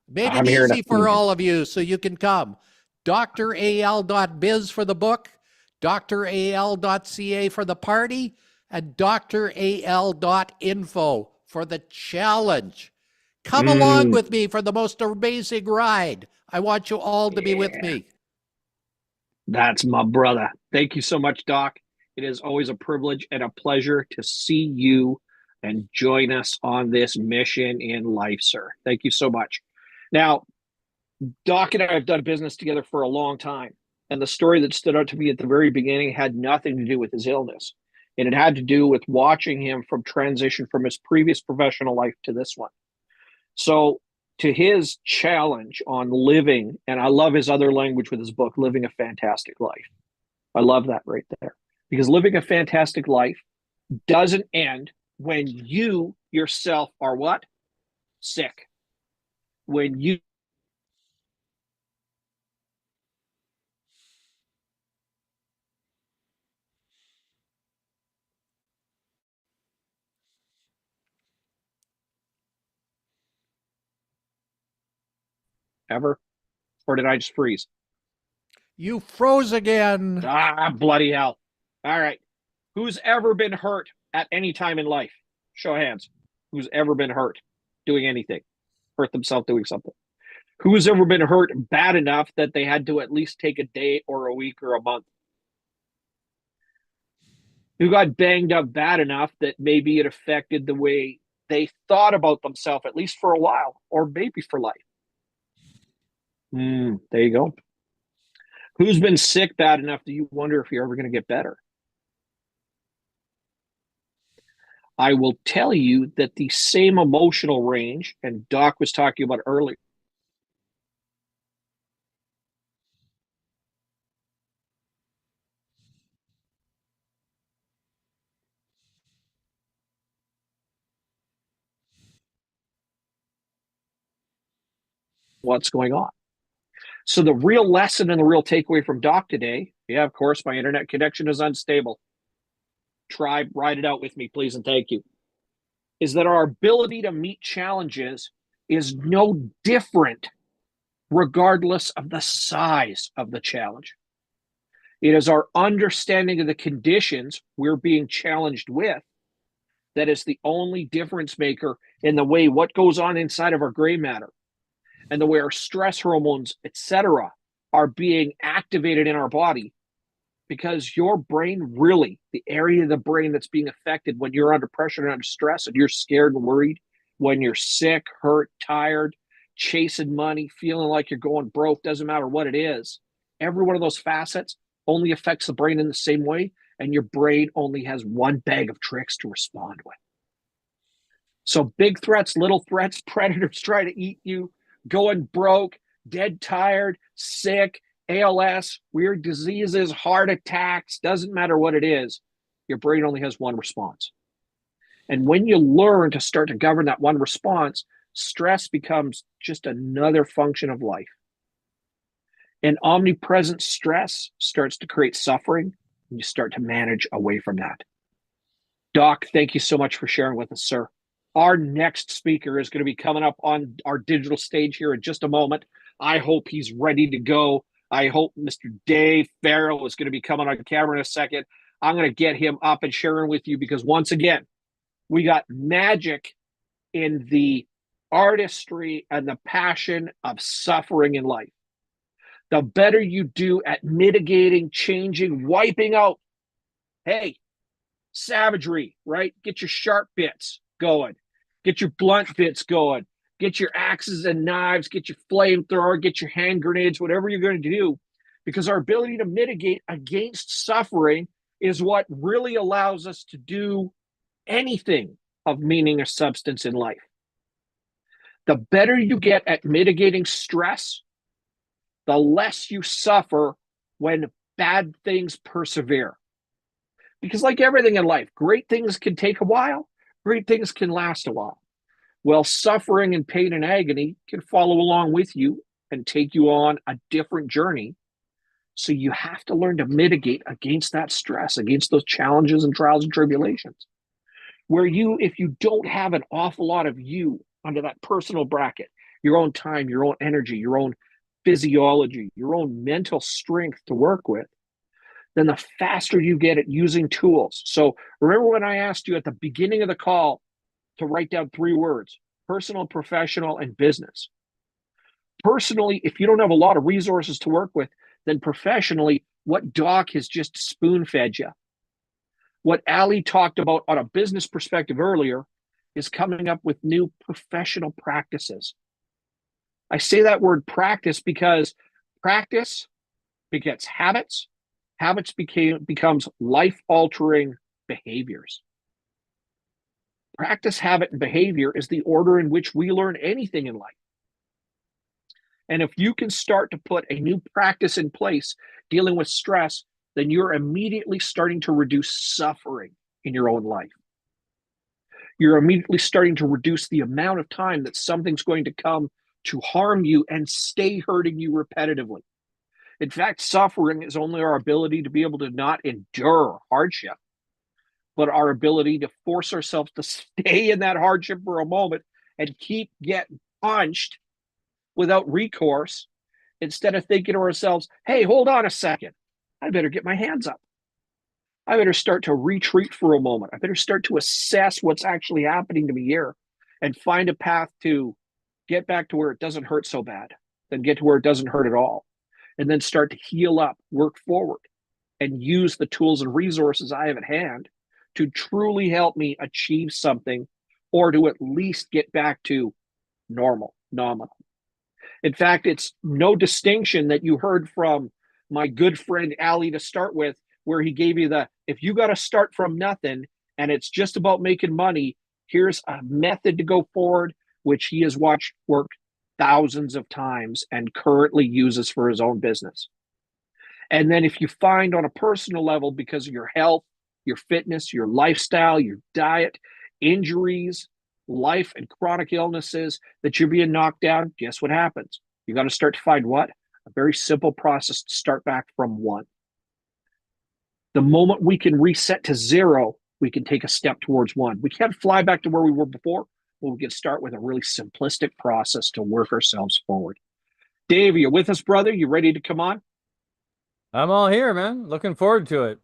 Made I'm it here to- easy for all of you so you can come. DrAL.biz for the book, DrAL.ca for the party, and DrAL.info for the challenge. Come along with me for the most amazing ride. I want you all to be with me. That's my brother. Thank you so much, Doc. It is always a privilege and a pleasure to see you and join us on this mission in life, sir. Thank you so much. Now, Doc and I have done business together for a long time. And the story that stood out to me at the very beginning had nothing to do with his illness. And it had to do with watching him from transition from his previous professional life to this one. So to his challenge on living, and I love his other language with his book, Living a Fantastic Life. I love that right there. Because living a fantastic life doesn't end when you yourself are what? Sick. When you ever, or did I just freeze? You froze again. Ah, bloody hell. All right. Who's ever been hurt at any time in life? Show of hands. Who's ever been hurt doing anything? Hurt themselves doing something? Who's ever been hurt bad enough that they had to at least take a day or a week or a month? Who got banged up bad enough that maybe it affected the way they thought about themselves, at least for a while, or maybe for life? There you go. Who's been sick bad enough that you wonder if you're ever going to get better? I will tell you that the same emotional range, and Doc was talking about earlier, what's going on. So the real lesson and the real takeaway from Doc today, yeah, of course, my internet connection is unstable. Try, ride it out with me, please, and thank you. Is that our ability to meet challenges is no different regardless of the size of the challenge. It is our understanding of the conditions we're being challenged with that is the only difference maker in the way what goes on inside of our gray matter and the way our stress hormones, etc., are being activated in our body. Because your brain, really, the area of the brain that's being affected when you're under pressure and under stress and you're scared and worried, when you're sick, hurt, tired, chasing money, feeling like you're going broke, doesn't matter what it is. Every one of those facets only affects the brain in the same way, and your brain only has one bag of tricks to respond with. So big threats, little threats, predators try to eat you, going broke, dead tired, sick, ALS, weird diseases, heart attacks, doesn't matter what it is, your brain only has one response. And when you learn to start to govern that one response, stress becomes just another function of life. And omnipresent stress starts to create suffering, and you start to manage away from that. Doc, thank you so much for sharing with us, sir. Our next speaker is going to be coming up on our digital stage here in just a moment. I hope he's ready to go. I hope Mr. Dave Farrow is going to be coming on camera in a second. I'm going to get him up and sharing with you because once again, we got magic in the artistry and the passion of suffering in life. The better you do at mitigating, changing, wiping out, hey, savagery, right? Get your sharp bits going, get your blunt bits going, get your axes and knives, get your flamethrower, get your hand grenades, whatever you're going to do, because our ability to mitigate against suffering is what really allows us to do anything of meaning or substance in life. The better you get at mitigating stress, the less you suffer when bad things persevere. Because like everything in life, great things can take a while, great things can last a while. Well, suffering and pain and agony can follow along with you and take you on a different journey. So you have to learn to mitigate against that stress, against those challenges and trials and tribulations. Where if you don't have an awful lot of you under that personal bracket, your own time, your own energy, your own physiology, your own mental strength to work with, then the faster you get at using tools. So remember when I asked you at the beginning of the call to write down 3 words: personal, professional, and business. Personally, if you don't have a lot of resources to work with, then professionally, what Doc has just spoon-fed you. What Ali talked about on a business perspective earlier is coming up with new professional practices. I say that word practice because practice begets habits. Habits becomes life-altering behaviors. Practice, habit, and behavior is the order in which we learn anything in life. And if you can start to put a new practice in place dealing with stress, then you're immediately starting to reduce suffering in your own life. You're immediately starting to reduce the amount of time that something's going to come to harm you and stay hurting you repetitively. In fact, suffering is only our ability to be able to not endure hardship, but our ability to force ourselves to stay in that hardship for a moment and keep getting punched without recourse, instead of thinking to ourselves, hey, hold on a second, I better get my hands up. I better start to retreat for a moment. I better start to assess what's actually happening to me here and find a path to get back to where it doesn't hurt so bad, then get to where it doesn't hurt at all, and then start to heal up, work forward, and use the tools and resources I have at hand to truly help me achieve something, or to at least get back to normal, nominal. In fact, it's no distinction that you heard from my good friend Ali to start with, where he gave you if you got to start from nothing and it's just about making money, here's a method to go forward, which he has watched work thousands of times and currently uses for his own business. And then if you find on a personal level, because of your health, your fitness, your lifestyle, your diet, injuries, life and chronic illnesses, that you're being knocked down, guess what happens? You got to start to find what? A very simple process to start back from 1. The moment we can reset to 0, we can take a step towards 1. We can't fly back to where we were before, but we can start with a really simplistic process to work ourselves forward. Dave, you with us, brother? You ready to come on? I'm all here, man. Looking forward to it.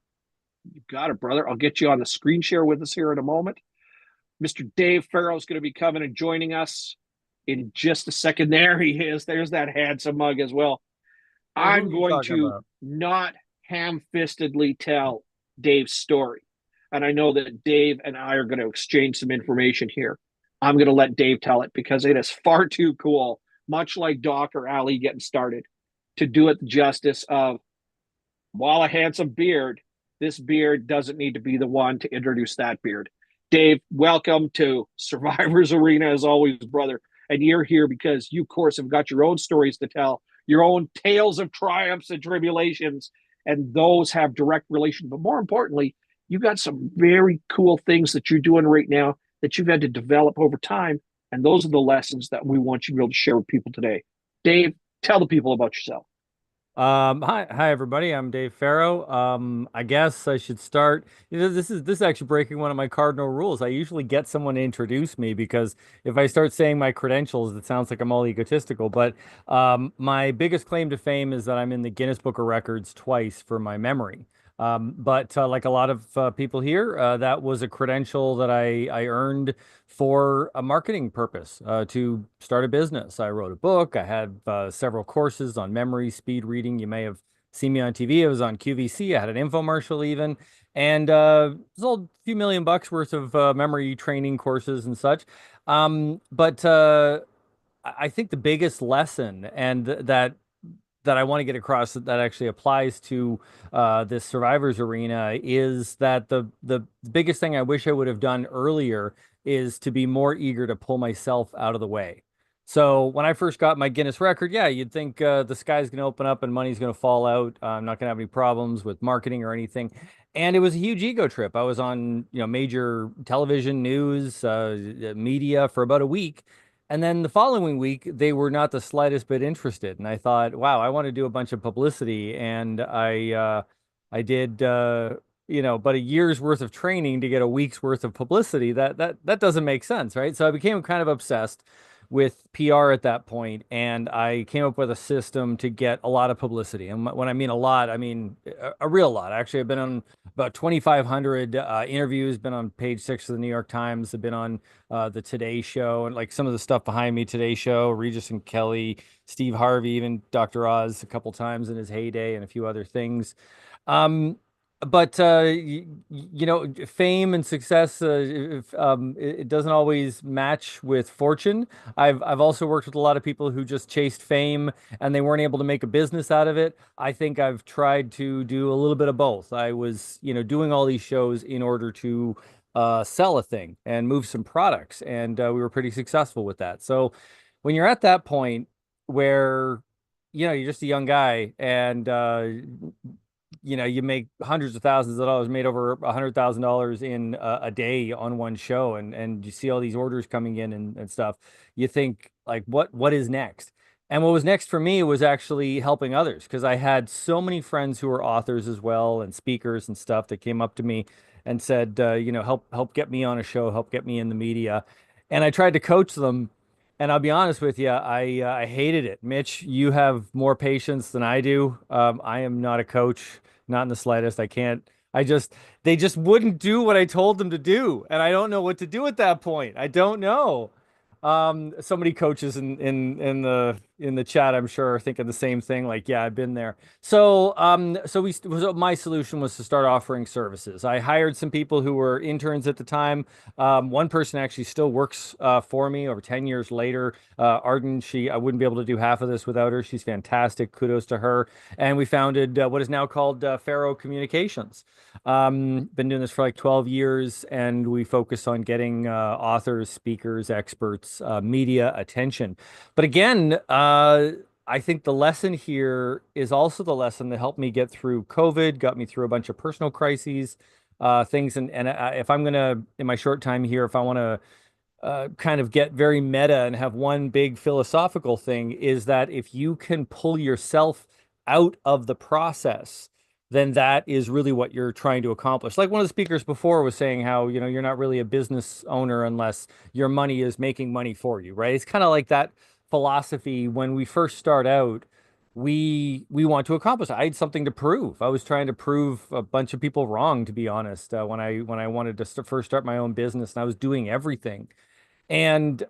You got it, brother. I'll get you on the screen share with us here in a moment. Mr. Dave Farrow is going to be coming and joining us in just a second. There he is. There's that handsome mug as well. I'm going to not ham-fistedly tell Dave's story. And I know that Dave and I are going to exchange some information here. I'm going to let Dave tell it because it is far too cool, much like Doc or Ali getting started, to do it the justice of, while a handsome beard, this beard doesn't need to be the one to introduce that beard. Dave, welcome to Survivor's Arena as always, brother. And you're here because you, of course, have got your own stories to tell, your own tales of triumphs and tribulations, and those have direct relation. But more importantly, you got some very cool things that you're doing right now that you've had to develop over time. And those are the lessons that we want you to be able to share with people today. Dave, tell the people about yourself. Hi everybody. I'm Dave Farrow. I guess I should start. This is actually breaking one of my cardinal rules. I usually get someone to introduce me, because if I start saying my credentials, it sounds like I'm all egotistical. But my biggest claim to fame is that I'm in the Guinness Book of Records twice for my memory. But like a lot of people here, that was a credential that I earned for a marketing purpose, to start a business. I wrote a book. I had several courses on memory, speed reading. You may have seen me on TV. I was on QVC. I had an infomercial even, and sold a few $1 million worth of memory training courses and such. But I think the biggest lesson, and that I want to get across, that actually applies to this survivors arena, is that the biggest thing I wish I would have done earlier is to be more eager to pull myself out of the way. So when I first got my Guinness record, yeah, you'd think the sky's going to open up and money's going to fall out. I'm not going to have any problems with marketing or anything. And it was a huge ego trip. I was on, major television, news, media for about a week. And then the following week, they were not the slightest bit interested. And I thought, wow, I want to do a bunch of publicity. And I did, but a year's worth of training to get a week's worth of publicity. That doesn't make sense, right? So I became kind of obsessed with PR at that point, and I came up with a system to get a lot of publicity. And when I mean a lot, I mean a real lot. Actually, I've been on about 2,500 interviews, been on page 6 of the New York Times, have been on the Today Show, and like some of the stuff behind me, Today Show, Regis and Kelly, Steve Harvey, even Dr. Oz a couple times in his heyday, and a few other things. But fame and success, it doesn't always match with fortune. I've also worked with a lot of people who just chased fame and they weren't able to make a business out of it. I think I've tried to do a little bit of both. I was, doing all these shows in order to sell a thing and move some products, and we were pretty successful with that. So when you're at that point where you're just a young guy, and you make hundreds of thousands of dollars, made over $100,000 in a day on one show, and you see all these orders coming in and stuff. You think, like, what is next? And what was next for me was actually helping others, because I had so many friends who were authors as well and speakers and stuff that came up to me and said, help get me on a show, help get me in the media. And I tried to coach them. And I'll be honest with you, I hated it. Mitch, you have more patience than I do. I am not a coach, not in the slightest. I can't. They just wouldn't do what I told them to do, and I don't know what to do at that point. I don't know. So many coaches in the chat, I'm sure, are thinking the same thing. Like, yeah, I've been there. So my solution was to start offering services. I hired some people who were interns at the time. One person actually still works for me over 10 years later. Arden, I wouldn't be able to do half of this without her. She's fantastic. Kudos to her. And we founded what is now called Farrow Communications. Been doing this for like 12 years, and we focus on getting authors, speakers, experts, media attention. But again, I think the lesson here is also the lesson that helped me get through COVID, got me through a bunch of personal crises, things. And if I'm going to, in my short time here, if I want to kind of get very meta and have one big philosophical thing, is that if you can pull yourself out of the process, then that is really what you're trying to accomplish. Like one of the speakers before was saying how, you're not really a business owner unless your money is making money for you, right? It's kind of like that philosophy. When we first start out, we want to accomplish. I had something to prove. I was trying to prove a bunch of people wrong, to be honest, when I wanted to first start my own business, and I was doing everything. And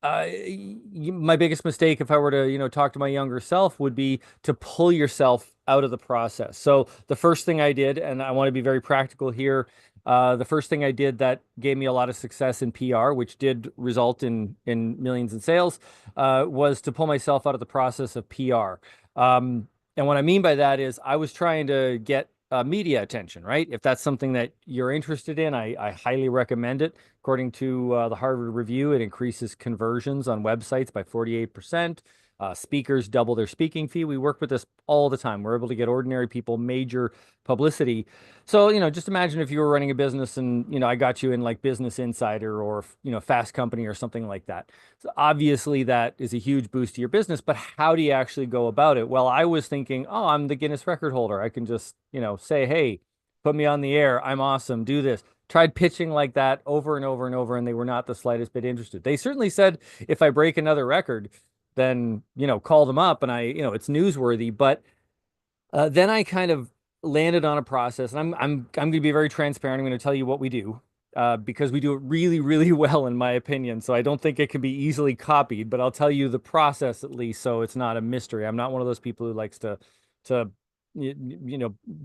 my biggest mistake, if I were to, talk to my younger self, would be to pull yourself out of the process. So the first thing I did, and I want to be very practical here, the first thing I did that gave me a lot of success in PR, which did result in millions in sales, was to pull myself out of the process of PR. And what I mean by that is I was trying to get media attention, right? If that's something that you're interested in, I highly recommend it. According to the Harvard Review, it increases conversions on websites by 48%. Speakers double their speaking fee. We work with this all the time. We're able to get ordinary people major publicity. So, just imagine if you were running a business and, I got you in like Business Insider or, Fast Company or something like that. So obviously that is a huge boost to your business, but how do you actually go about it? Well, I was thinking, oh, I'm the Guinness record holder. I can just, say, hey, put me on the air. I'm awesome. Do this. Tried pitching like that over and over and over, and they were not the slightest bit interested. They certainly said, if I break another record, then, call them up, and it's newsworthy. But then I kind of landed on a process, and I'm going to be very transparent. I'm going to tell you what we do, because we do it really, really well, in my opinion. So I don't think it can be easily copied, but I'll tell you the process at least, so it's not a mystery. I'm not one of those people who likes to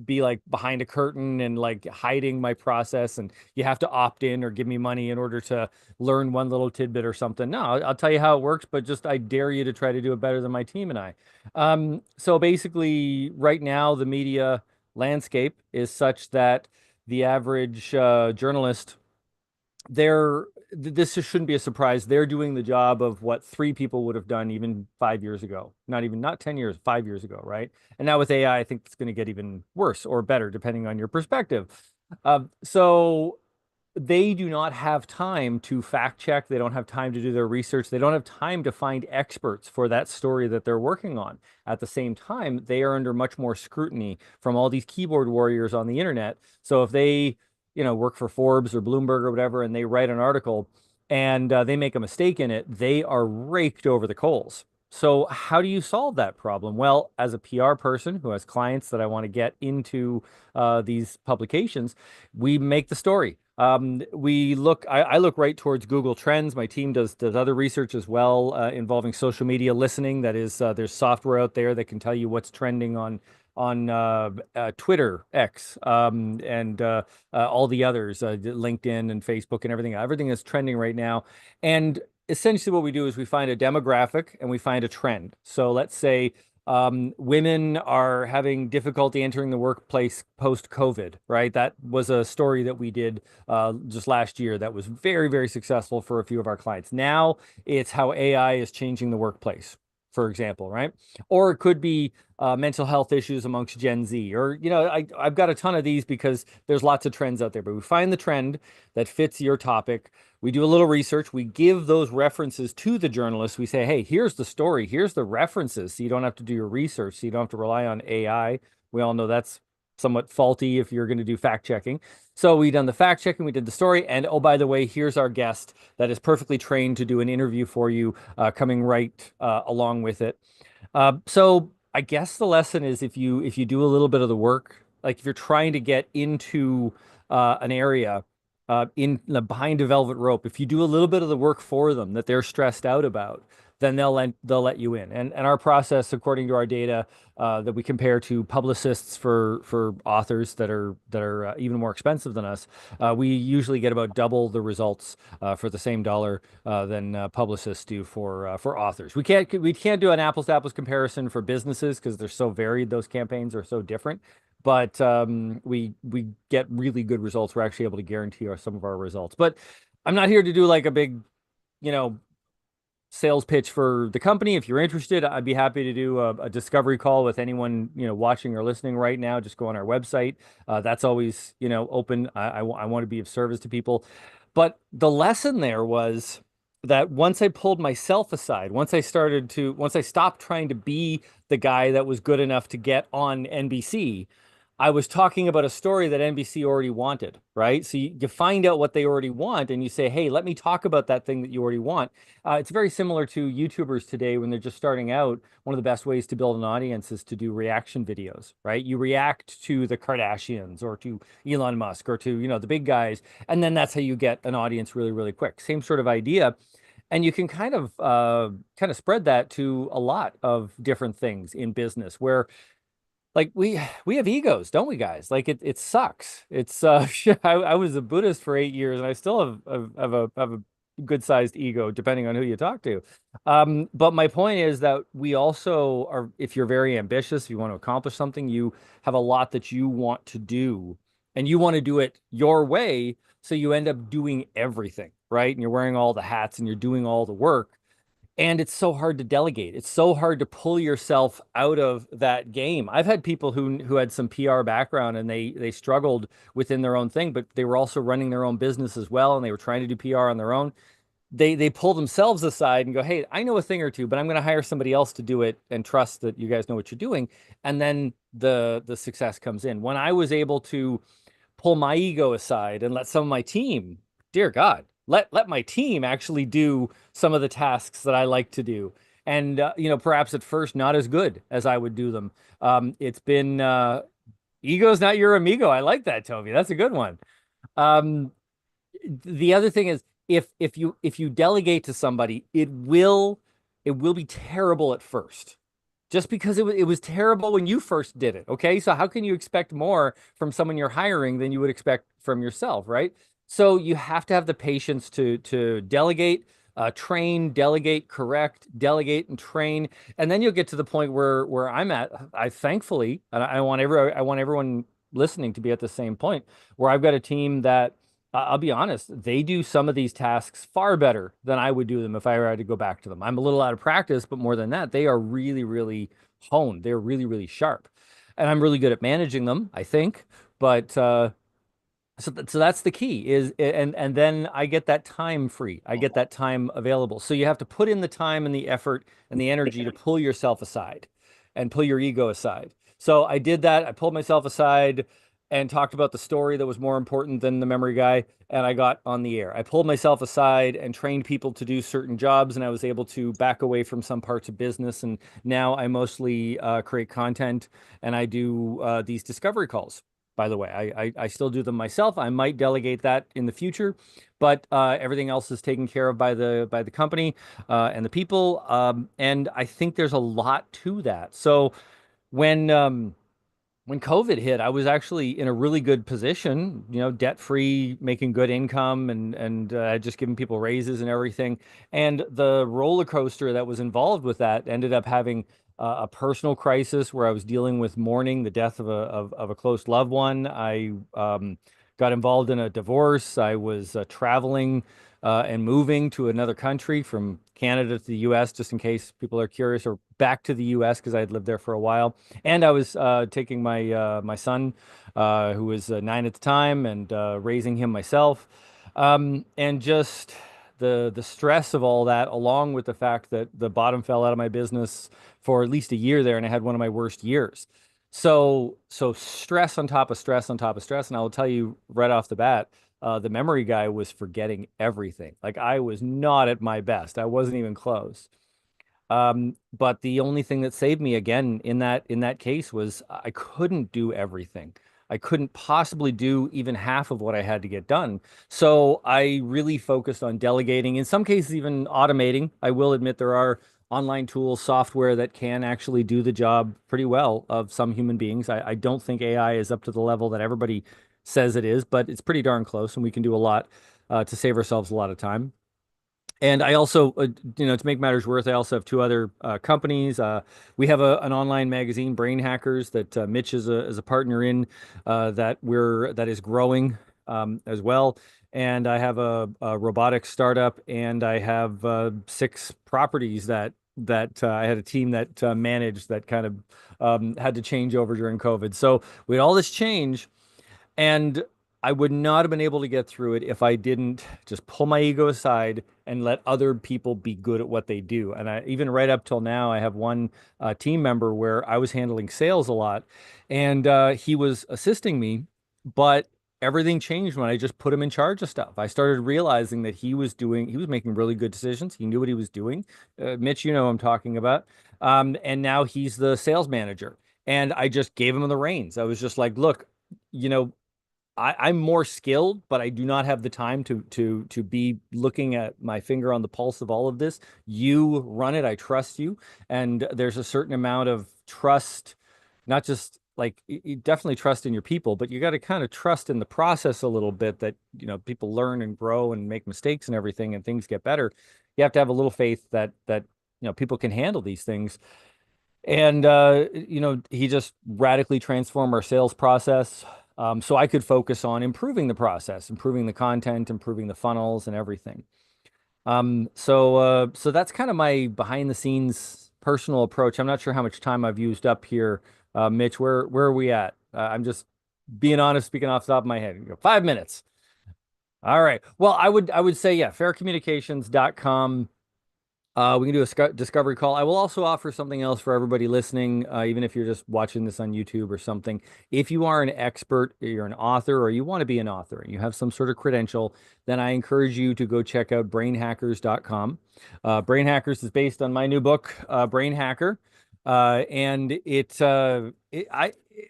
be like behind a curtain and like hiding my process, and you have to opt in or give me money in order to learn one little tidbit or something. No, I'll tell you how it works, but just I dare you to try to do it better than my team and I. So basically, right now the media landscape is such that the average journalist, this shouldn't be a surprise. They're doing the job of what three people would have done even 5 years ago. Not 10 years, 5 years ago, right? And now with AI, I think it's going to get even worse or better, depending on your perspective. So they do not have time to fact check. They don't have time to do their research. They don't have time to find experts for that story that they're working on. At the same time, they are under much more scrutiny from all these keyboard warriors on the internet. So if they, work for Forbes or Bloomberg or whatever, and they write an article and they make a mistake in it, they are raked over the coals. So how do you solve that problem? Well, as a PR person who has clients that I want to get into these publications, we make the story. I look right towards Google Trends. My team does other research as well, involving social media listening. That is, there's software out there that can tell you what's trending on Twitter, X, and all the others, LinkedIn and Facebook and everything. Everything is trending right now. And essentially what we do is we find a demographic and we find a trend. So let's say women are having difficulty entering the workplace post-COVID, right? That was a story that we did just last year that was very, very successful for a few of our clients. Now it's how AI is changing the workplace, for example, right? Or it could be mental health issues amongst Gen Z, or, I've got a ton of these because there's lots of trends out there, but we find the trend that fits your topic. We do a little research. We give those references to the journalists. We say, hey, here's the story. Here's the references. So you don't have to do your research. So you don't have to rely on AI. We all know that's somewhat faulty if you're going to do fact checking. So we done the fact checking, we did the story, and oh, by the way, here's our guest that is perfectly trained to do an interview for you, coming right along with it. So I guess the lesson is, if you do a little bit of the work, like if you're trying to get into an area behind a velvet rope, if you do a little bit of the work for them that they're stressed out about, then they'll let you in. And our process, according to our data that we compare to publicists for authors that are even more expensive than us, we usually get about double the results for the same dollar than publicists do for authors. We can't do an apples to apples comparison for businesses because they're so varied. Those campaigns are so different. But we get really good results. We're actually able to guarantee some of our results. But I'm not here to do like a big, sales pitch for the company. If you're interested, I'd be happy to do a discovery call with anyone, watching or listening right now. Just go on our website. That's always, open. I want to be of service to people. But the lesson there was that once I pulled myself aside, once I stopped trying to be the guy that was good enough to get on NBC, I was talking about a story that NBC already wanted, right? So you find out what they already want and you say, hey, let me talk about that thing that you already want. It's very similar to YouTubers today when they're just starting out. One of the best ways to build an audience is to do reaction videos, right? You react to the Kardashians or to Elon Musk or to, the big guys. And then that's how you get an audience really, really quick. Same sort of idea. And you can kind of spread that to a lot of different things in business where, like, we have egos, don't we, guys? Like it sucks. It's I was a Buddhist for 8 years and I still have a good sized ego depending on who you talk to. But my point is that we also are, if you're very ambitious, if you want to accomplish something, you have a lot that you want to do and you want to do it your way. So you end up doing everything, right? And you're wearing all the hats and you're doing all the work. And it's so hard to delegate. It's so hard to pull yourself out of that game. I've had people who had some PR background and they struggled within their own thing, but they were also running their own business as well, and they were trying to do PR on their own. They pull themselves aside and go, hey, I know a thing or two, but I'm going to hire somebody else to do it and trust that you guys know what you're doing. And then the success comes in. When I was able to pull my ego aside and let some of my team, dear God, let my team actually do some of the tasks that I like to do. And, perhaps at first not as good as I would do them. It's been Ego's not your amigo. I like that, Toby. That's a good one. Um, the other thing is if you delegate to somebody, it will be terrible at first. Just because it was terrible when you first did it. Okay. So how can you expect more from someone you're hiring than you would expect from yourself, right? So you have to have the patience to delegate, train, delegate, correct, delegate, and train, and then you'll get to the point where I'm at. I thankfully, and I want everyone listening to be at the same point where I've got a team that I'll be honest, they do some of these tasks far better than I would do them if I were to go back to them. I'm a little out of practice, but more than that, they are really, really honed. They're really, really sharp. And I'm really good at managing them, I think. But so that's the key is and then I get that time free. I get that time available. So you have to put in the time and the effort and the energy to pull yourself aside and pull your ego aside. So I did that. I pulled myself aside and talked about the story that was more important than the memory guy, and I got on the air. I pulled myself aside and trained people to do certain jobs, and I was able to back away from some parts of business. And now I mostly create content, and I do these discovery calls. By the way, I still do them myself. I might delegate that in the future, but everything else is taken care of by the company and the people. And I think there's a lot to that. So when COVID hit, I was actually in a really good position, debt free, making good income, and just giving people raises and everything. And the roller coaster that was involved with that ended up having a personal crisis where I was dealing with mourning the death of a close loved one. I got involved in a divorce. I was traveling and moving to another country from Canada to the U.S., just in case people are curious, or back to the U.S. because I had lived there for a while. And I was taking my son, who was 9 at the time, and raising him myself. And just the stress of all that, along with the fact that the bottom fell out of my business for at least a year there, and I had one of my worst years. So stress on top of stress on top of stress. And I will tell you right off the bat, the memory guy was forgetting everything. Like I was not at my best. I wasn't even close. But the only thing that saved me again in that case was I couldn't do everything. I couldn't possibly do even half of what I had to get done. So I really focused on delegating, in some cases even automating. I will admit there are online tools, software that can actually do the job pretty well of some human beings. I don't think AI is up to the level that everybody says it is, but it's pretty darn close, and we can do a lot to save ourselves a lot of time. And I also, to make matters worse, I also have two other companies. We have an online magazine, Brain Hackers, that Mitch is a partner in, that is growing as well. And I have a robotics startup, and I have 6 properties that I had a team that managed, that kind of had to change over during COVID. So we had all this change, and I would not have been able to get through it if I didn't just pull my ego aside and let other people be good at what they do. And even right up till now, I have one team member where I was handling sales a lot, and he was assisting me, but everything changed when I just put him in charge of stuff. I started realizing that he was making really good decisions. He knew what he was doing. Mitch, you know what I'm talking about. And now he's the sales manager. And I just gave him the reins. I was just like, look, I'm more skilled, but I do not have the time to be looking at my finger on the pulse of all of this. You run it. I trust you. And there's a certain amount of trust, not just like you definitely trust in your people, but you got to kind of trust in the process a little bit, that, people learn and grow and make mistakes and everything, and things get better. You have to have a little faith that people can handle these things. And he just radically transformed our sales process. So I could focus on improving the process, improving the content, improving the funnels and everything. So that's kind of my behind the scenes personal approach. I'm not sure how much time I've used up here. Mitch, where are we at? I'm just being honest, speaking off the top of my head. 5 minutes. All right. Well, I would say, yeah, faircommunications.com. We can do a discovery call. I will also offer something else for everybody listening, even if you're just watching this on YouTube or something. If you are an expert, you're an author, or you want to be an author, and you have some sort of credential, then I encourage you to go check out brainhackers.com. Brain Hackers is based on my new book, Brain Hacker. And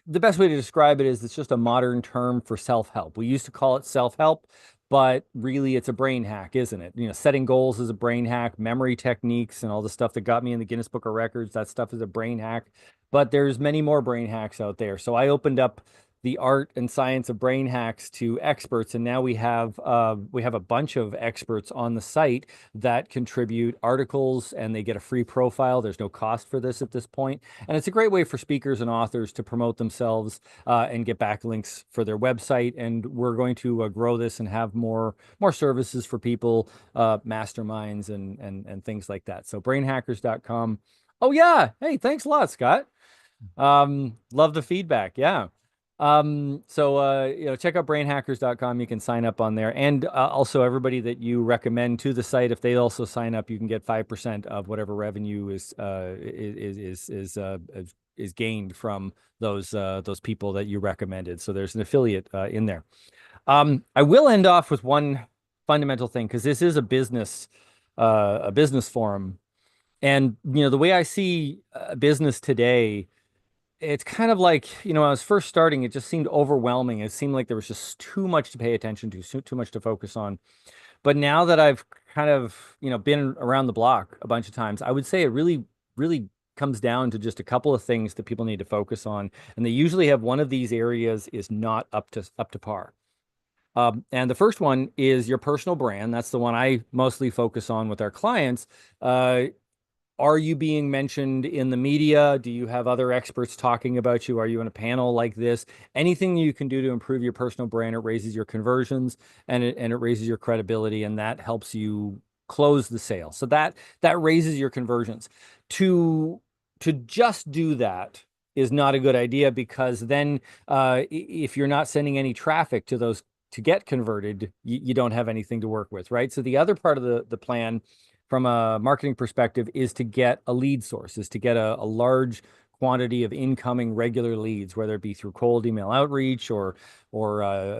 the best way to describe it is it's just a modern term for self-help. We used to call it self-help, but really it's a brain hack, isn't it? You know, setting goals is a brain hack, memory techniques and all the stuff that got me in the Guinness Book of Records, that stuff is a brain hack. But there's many more brain hacks out there. So I opened up the art and science of brain hacks to experts, and now we have a bunch of experts on the site that contribute articles, and they get a free profile. There's no cost for this at this point, and it's a great way for speakers and authors to promote themselves and get backlinks for their website. And we're going to grow this and have more services for people, masterminds and things like that. So brainhackers.com. Oh yeah, hey, thanks a lot, Scott. Love the feedback. Yeah. Check out brainhackers.com. You can sign up on there. And also everybody that you recommend to the site, if they also sign up, you can get 5% of whatever revenue is gained from those people that you recommended. So there's an affiliate in there. I will end off with one fundamental thing, because this is a business forum. And, the way I see business today, it's kind of like, when I was first starting, it just seemed overwhelming. It seemed like there was just too much to pay attention to, too much to focus on. But now that I've kind of, been around the block a bunch of times, I would say it really, really comes down to just a couple of things that people need to focus on. And they usually have one of these areas is not up to par. And the first one is your personal brand. That's the one I mostly focus on with our clients. Are you being mentioned in the media? Do you have other experts talking about you? Are you in a panel like this? Anything you can do to improve your personal brand, it raises your conversions and it raises your credibility, and that helps you close the sale. So that raises your conversions. To just do that is not a good idea, because then if you're not sending any traffic to those to get converted, you don't have anything to work with, right? So the other part of the plan from a marketing perspective is to get a lead source, is to get a large quantity of incoming regular leads, whether it be through cold email outreach or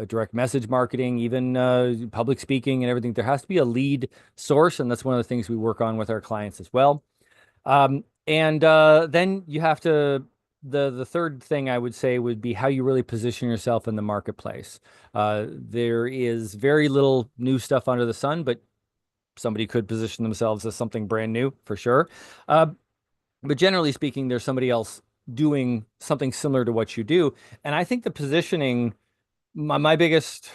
direct message marketing, even public speaking and everything. There has to be a lead source, and that's one of the things we work on with our clients as well. Then you have to, the third thing I would say would be how you really position yourself in the marketplace. There is very little new stuff under the sun, but somebody could position themselves as something brand new for sure. But generally speaking, there's somebody else doing something similar to what you do. And I think the positioning, my biggest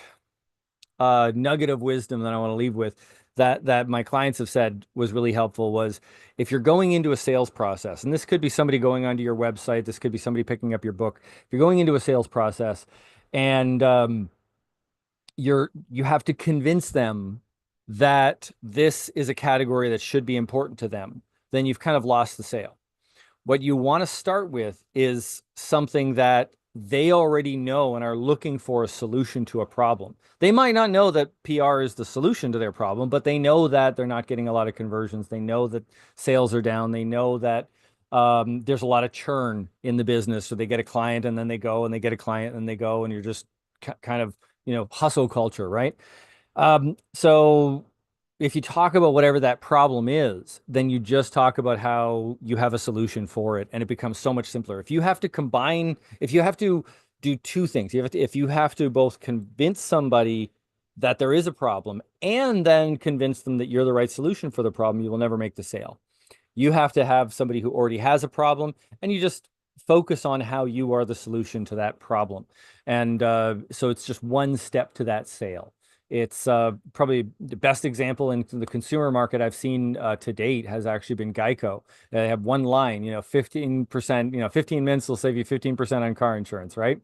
nugget of wisdom that I want to leave with, that my clients have said was really helpful, was if you're going into a sales process, and this could be somebody going onto your website, this could be somebody picking up your book. If you're going into a sales process and you have to convince them that this is a category that should be important to them, then you've kind of lost the sale. What you want to start with is something that they already know and are looking for a solution to a problem. They might not know that PR is the solution to their problem, but they know that they're not getting a lot of conversions. They know that sales are down. They know that there's a lot of churn in the business. So they get a client and then they go, and they get a client and they go, and you're just kind of, hustle culture, right? So if you talk about whatever that problem is, then you just talk about how you have a solution for it, and it becomes so much simpler. If you have to do two things, if you have to both convince somebody that there is a problem and then convince them that you're the right solution for the problem, you will never make the sale. You have to have somebody who already has a problem, and you just focus on how you are the solution to that problem. And so it's just one step to that sale. It's probably the best example in the consumer market I've seen to date has actually been Geico. They have one line, 15%, 15 minutes will save you 15% on car insurance, right?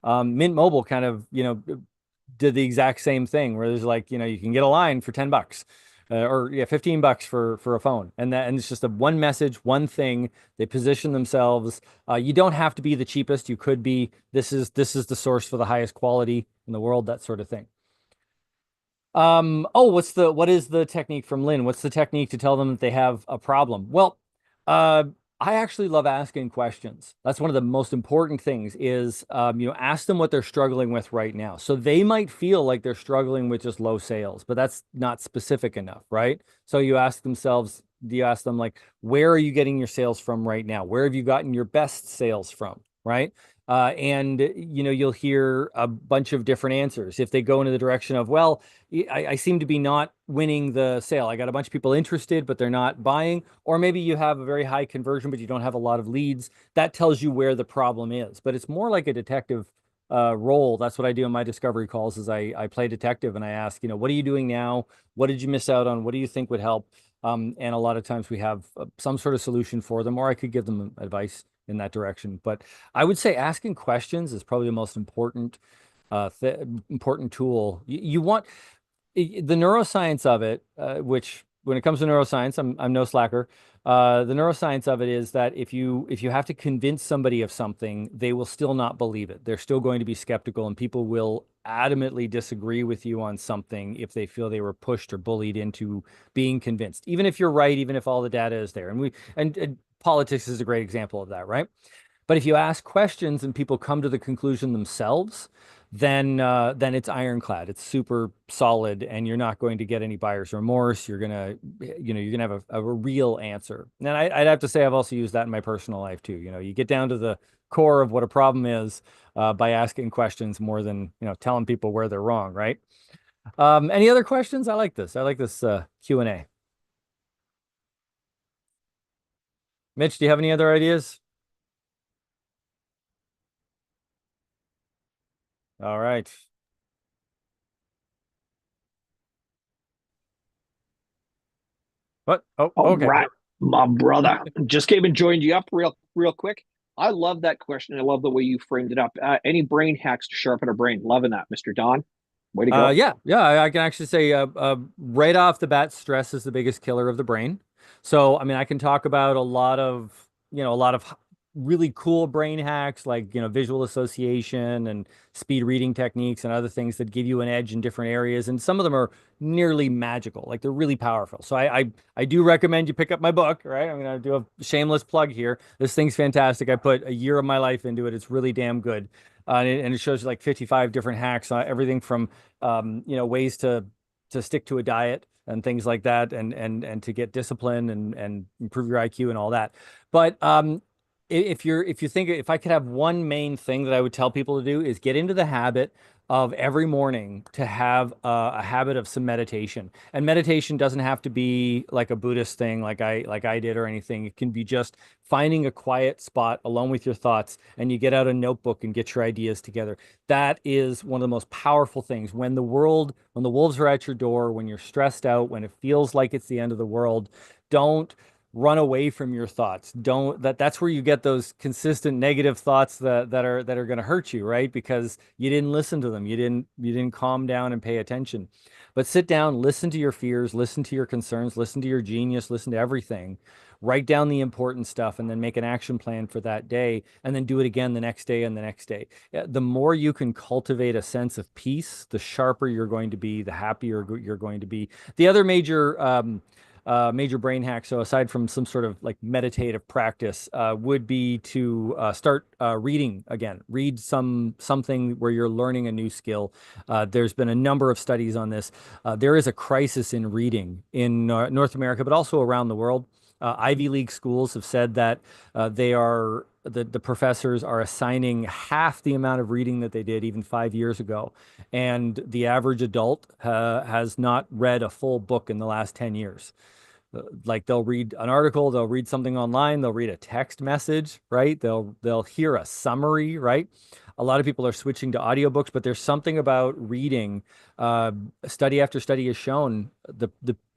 Mint Mobile kind of, did the exact same thing, where there's like, you can get a line for $10 or $15 for a phone. And it's just a one message, one thing. They position themselves. You don't have to be the cheapest. You could be, this is the source for the highest quality in the world, that sort of thing. What is the technique from Lynn? What's the technique to tell them that they have a problem? Well, I actually love asking questions. That's one of the most important things is, ask them what they're struggling with right now. So they might feel like they're struggling with just low sales, but that's not specific enough, right? So you ask them like, where are you getting your sales from right now? Where have you gotten your best sales from, right? And you'll hear a bunch of different answers. If they go into the direction of, well, I seem to be not winning the sale. I got a bunch of people interested, but they're not buying. Or maybe you have a very high conversion, but you don't have a lot of leads. That tells you where the problem is. But it's more like a detective role. That's what I do in my discovery calls is I play detective and I ask, what are you doing now? What did you miss out on? What do you think would help? And a lot of times we have some sort of solution for them, or I could give them advice in that direction. But I would say asking questions is probably the most important important tool. You want the neuroscience of it, which when it comes to neuroscience, I'm no slacker. The neuroscience of it is that if you have to convince somebody of something, they will still not believe it. They're still going to be skeptical, and people will adamantly disagree with you on something if they feel they were pushed or bullied into being convinced. Even if you're right, even if all the data is there, and politics is a great example of that, right? But if you ask questions and people come to the conclusion themselves, then it's ironclad. It's super solid, and you're not going to get any buyer's remorse. You're gonna have a real answer. And I'd have to say I've also used that in my personal life too. You get down to the core of what a problem is by asking questions more than telling people where they're wrong, right? Any other questions? I like this. Q&A. Mitch, do you have any other ideas? All right. What? Oh, All okay. right, my brother. Just came and joined you up real quick. I love that question. I love the way you framed it up. Any brain hacks to sharpen a brain? Loving that, Mr. Don. Way to go. Yeah, I can actually say right off the bat, stress is the biggest killer of the brain. So, I mean, I can talk about a lot of really cool brain hacks like visual association and speed reading techniques and other things that give you an edge in different areas, and some of them are nearly magical, like they're really powerful. So I do recommend you pick up my book, right? I'm gonna do a shameless plug here. This thing's fantastic. I put a year of my life into it. It's really damn good. And it shows you like 55 different hacks, everything from ways to stick to a diet and things like that, and to get discipline and improve your IQ and all that. But if I could have one main thing that I would tell people to do is get into the habit of every morning to have a habit of some meditation. And meditation doesn't have to be like a Buddhist thing like I did or anything. It can be just finding a quiet spot alone with your thoughts, and you get out a notebook and get your ideas together. That is one of the most powerful things. When the wolves are at your door, when you're stressed out, when it feels like it's the end of the world, don't run away from your thoughts. That's where you get those consistent negative thoughts that are going to hurt you, right? Because you didn't listen to them. You didn't calm down and pay attention. But sit down, listen to your fears, listen to your concerns, listen to your genius, listen to everything. Write down the important stuff, and then make an action plan for that day, and then do it again the next day and the next day. The more you can cultivate a sense of peace, the sharper you're going to be, the happier you're going to be. The other major brain hack, so aside from some sort of like meditative practice, would be to start reading again. Read something where you're learning a new skill. There's been a number of studies on this. There is a crisis in reading in North America, but also around the world. Ivy League schools have said that the professors are assigning half the amount of reading that they did even 5 years ago, and the average adult has not read a full book in the last 10 years. Like they'll read an article, they'll read something online, they'll read a text message, right? They'll hear a summary, right? A lot of people are switching to audiobooks, but there's something about reading. Study after study has shown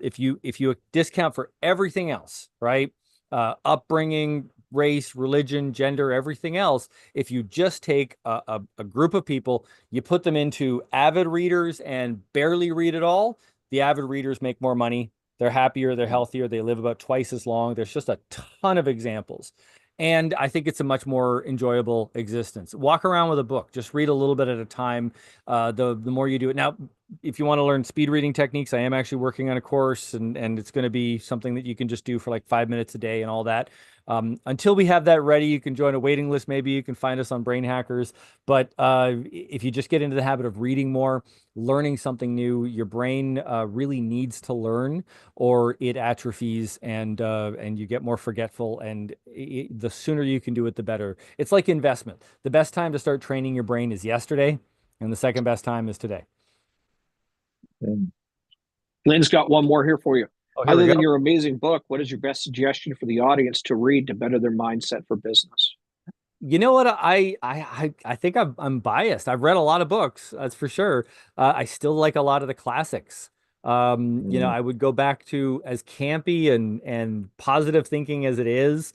if you discount for everything else, right? Upbringing, race, religion, gender, everything else. If you just take a group of people, you put them into avid readers and barely read at all, the avid readers make more money. They're happier, they're healthier, they live about twice as long. There's just a ton of examples. And I think it's a much more enjoyable existence. Walk around with a book, just read a little bit at a time. The more you do it. Now, if you want to learn speed reading techniques, I am actually working on a course, and it's going to be something that you can just do for like 5 minutes a day and all that. Until we have that ready, you can join a waiting list. Maybe you can find us on Brain Hackers. But if you just get into the habit of reading more, learning something new, your brain really needs to learn, or it atrophies, and you get more forgetful. And the sooner you can do it, the better. It's like investment. The best time to start training your brain is yesterday, and the second best time is today. Lynn's got one more here for you. Oh, here Other we than go. your amazing book, what is your best suggestion for the audience to read to better their mindset for business? You know what? I think I'm biased. I've read a lot of books, that's for sure. I still like a lot of the classics. You know, I would go back to, as campy and positive thinking as it is,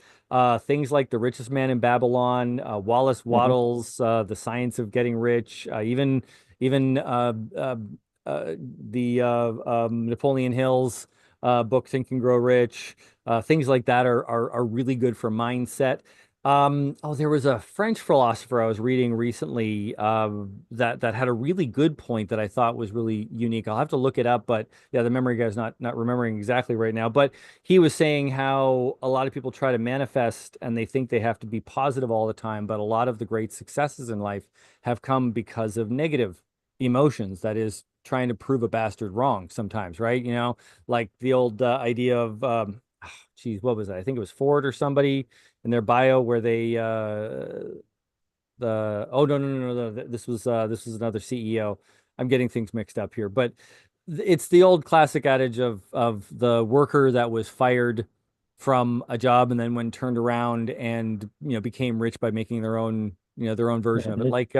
things like The Richest Man in Babylon, Wallace Wattles, The Science of Getting Rich, even the Napoleon Hill's book Think and Grow Rich. Things like that are really good for mindset. Oh, there was a French philosopher I was reading recently that had a really good point that I thought was really unique. I'll have to look it up, but yeah, the memory guy's not remembering exactly right now. But he was saying how a lot of people try to manifest and they think they have to be positive all the time, but a lot of the great successes in life have come because of negative emotions. That is, trying to prove a bastard wrong sometimes, right? You know, like the old idea of geez, what was that? I think it was Ford or somebody in their bio where they oh no, this was another CEO. I'm getting things mixed up here, but it's the old classic adage of the worker that was fired from a job and then when turned around and became rich by making their own version of it, like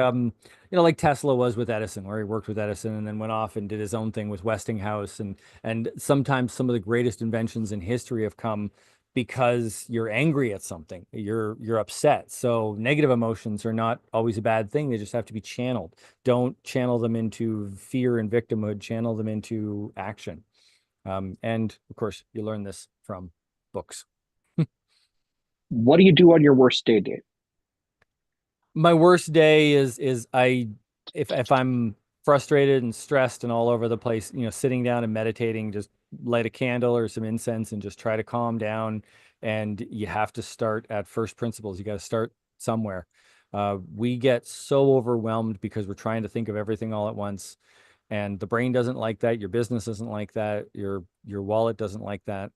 like Tesla was with Edison, where he worked with Edison and then went off and did his own thing with Westinghouse. And sometimes some of the greatest inventions in history have come because you're angry at something, you're upset. So negative emotions are not always a bad thing. They just have to be channeled. Don't channel them into fear and victimhood, channel them into action. And of course, you learn this from books. What do you do on your worst day, Dave? My worst day is if I'm frustrated and stressed and all over the place, sitting down and meditating, just light a candle or some incense and just try to calm down. And you have to start at first principles. You got to start somewhere. We get so overwhelmed because we're trying to think of everything all at once, and the brain doesn't like that. Your business doesn't like that. Your wallet doesn't like that.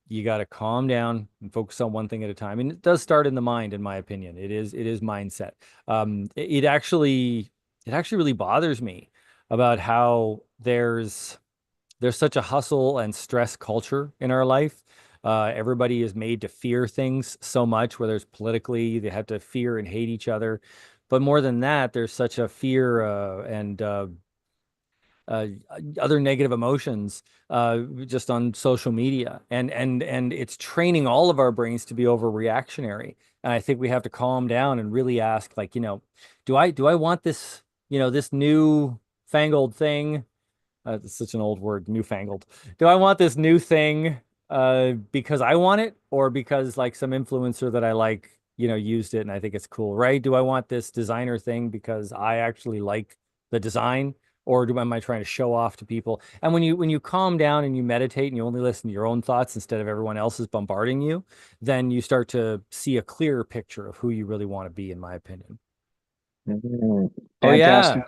You got to calm down and focus on one thing at a time. And it does start in the mind, in my opinion. It is mindset. It actually really bothers me about how there's such a hustle and stress culture in our life. Everybody is made to fear things so much, whether it's politically, they have to fear and hate each other. But more than that, there's such a fear and other negative emotions just on social media, and it's training all of our brains to be overreactionary. And I think we have to calm down and really ask, like, do I want this, this new fangled thing? It's such an old word, newfangled. Do I want this new thing because I want it, or because like some influencer that I like, used it and I think it's cool, right? Do I want this designer thing because I actually like the design, or am I trying to show off to people? And when you calm down and you meditate and you only listen to your own thoughts instead of everyone else's bombarding you, then you start to see a clearer picture of who you really want to be, in my opinion. Oh yeah.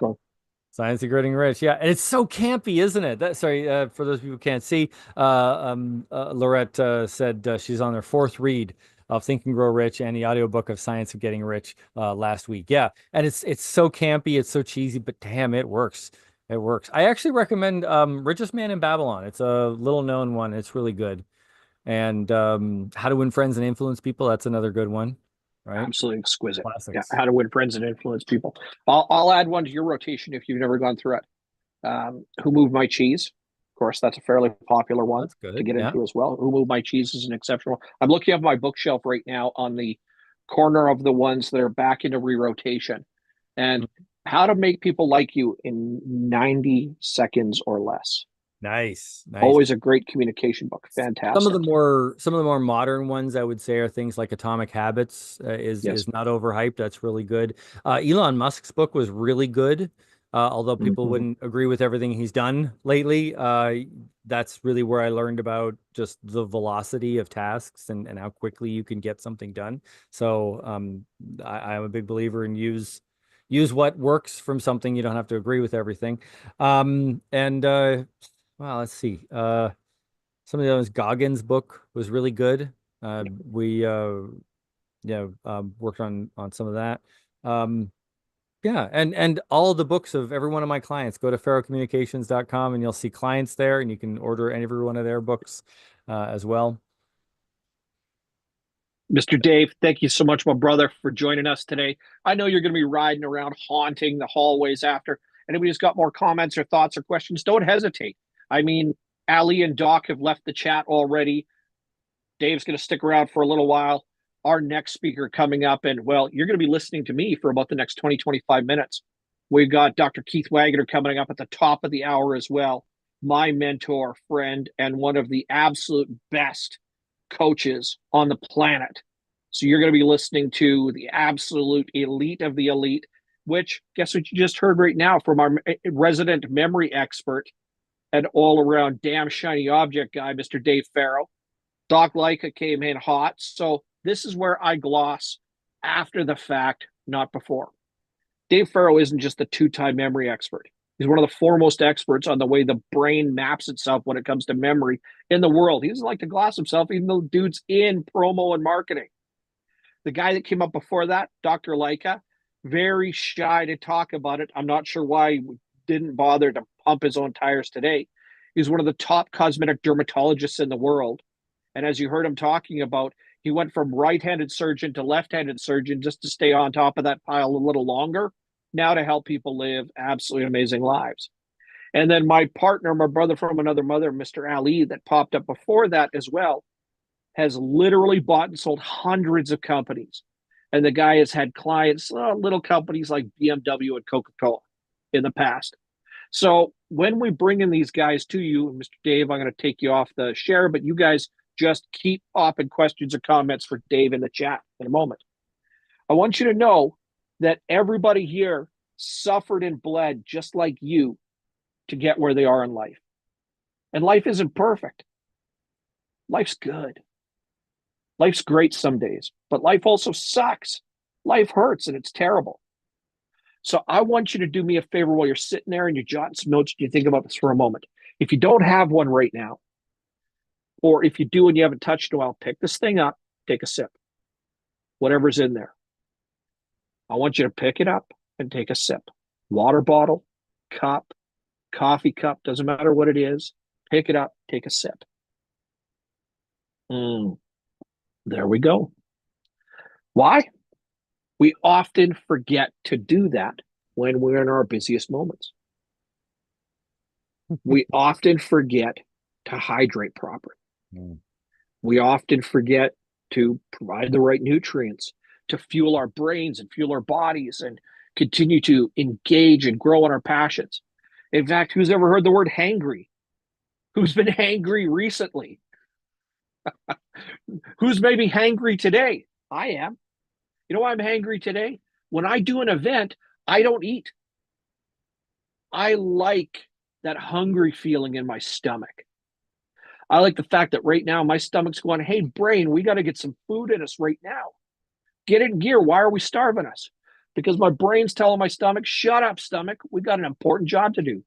Science of Getting Rich. Yeah. And it's so campy, isn't it? Sorry, for those people who can't see, Lorette said she's on her fourth read of Think and Grow Rich and the audiobook of Science of Getting Rich last week. Yeah. And it's so campy, it's so cheesy, but damn, it works. It works. I actually recommend Richest Man in Babylon. It's a little known one. It's really good. And How to Win Friends and Influence People. That's another good one. Right? Absolutely exquisite. Classics. Yeah, How to Win Friends and Influence People. I'll add one to your rotation if you've never gone through it. Who Moved My Cheese? Of course, that's a fairly popular one to get into as well. Who Moved My Cheese is an exceptional. I'm looking at my bookshelf right now on the corner of the ones that are back into re-rotation. And How to Make People Like You in 90 Seconds or Less. Nice. Always a great communication book. Fantastic. Some of the more modern ones, I would say, are things like Atomic Habits is not overhyped. That's really good. Elon Musk's book was really good. Although people Mhm. wouldn't agree with everything he's done lately, that's really where I learned about just the velocity of tasks and how quickly you can get something done. So I'm a big believer in use what works from something. You don't have to agree with everything. Well, let's see. Some of those Goggins book was really good. We worked on some of that. Yeah, and all the books of every one of my clients, go to farrowcommunications.com and you'll see clients there, and you can order every one of their books as well. Mr. Dave, thank you so much, my brother, for joining us today. I know you're going to be riding around haunting the hallways after. Anybody's got more comments or thoughts or questions, don't hesitate. I mean, Ali and Doc have left the chat already. Dave's going to stick around for a little while. Our next speaker coming up, and well, you're going to be listening to me for about the next 20, 25 minutes. We've got Dr. Keith Waggoner coming up at the top of the hour as well. My mentor, friend, and one of the absolute best coaches on the planet. So you're going to be listening to the absolute elite of the elite, which guess what you just heard right now from our resident memory expert and all around damn shiny object guy, Mr. Dave Farrow. Doc Lycka came in hot. So this is where I gloss after the fact, not before. Dave Farrow isn't just a two-time memory expert. He's one of the foremost experts on the way the brain maps itself when it comes to memory in the world. He doesn't like to gloss himself, even though dude's in promo and marketing. The guy that came up before that, Dr. Lycka, very shy to talk about it. I'm not sure why he didn't bother to pump his own tires today. He's one of the top cosmetic dermatologists in the world. And as you heard him talking about, he went from right-handed surgeon to left-handed surgeon just to stay on top of that pile a little longer, now to help people live absolutely amazing lives. And then my partner, my brother from another mother, Mr. Ali, that popped up before that as well, has literally bought and sold hundreds of companies. And the guy has had clients, little companies like BMW and Coca-Cola in the past. So when we bring in these guys to you, Mr. Dave, I'm going to take you off the share, but you guys just keep popping questions or comments for Dave in the chat in a moment. I want you to know that everybody here suffered and bled just like you to get where they are in life. And life isn't perfect. Life's good. Life's great some days, but life also sucks. Life hurts and it's terrible. So I want you to do me a favor while you're sitting there and you're jotting some notes and you think about this for a moment. If you don't have one right now, or if you do and you haven't touched it in a while, pick this thing up, take a sip. Whatever's in there. I want you to pick it up and take a sip. Water bottle, cup, coffee cup, doesn't matter what it is. Pick it up, take a sip. There we go. Why? We often forget to do that when we're in our busiest moments. We often forget to hydrate properly. We often forget to provide the right nutrients to fuel our brains and fuel our bodies and continue to engage and grow on our passions. In fact, who's ever heard the word hangry? Who's been hangry recently? Who's maybe hangry today? I am. You know why I'm hangry today? When I do an event, I don't eat. I like that hungry feeling in my stomach. I like the fact that right now my stomach's going, hey, brain, we got to get some food in us right now. Get in gear. Why are we starving us? Because my brain's telling my stomach, shut up, stomach. We got an important job to do.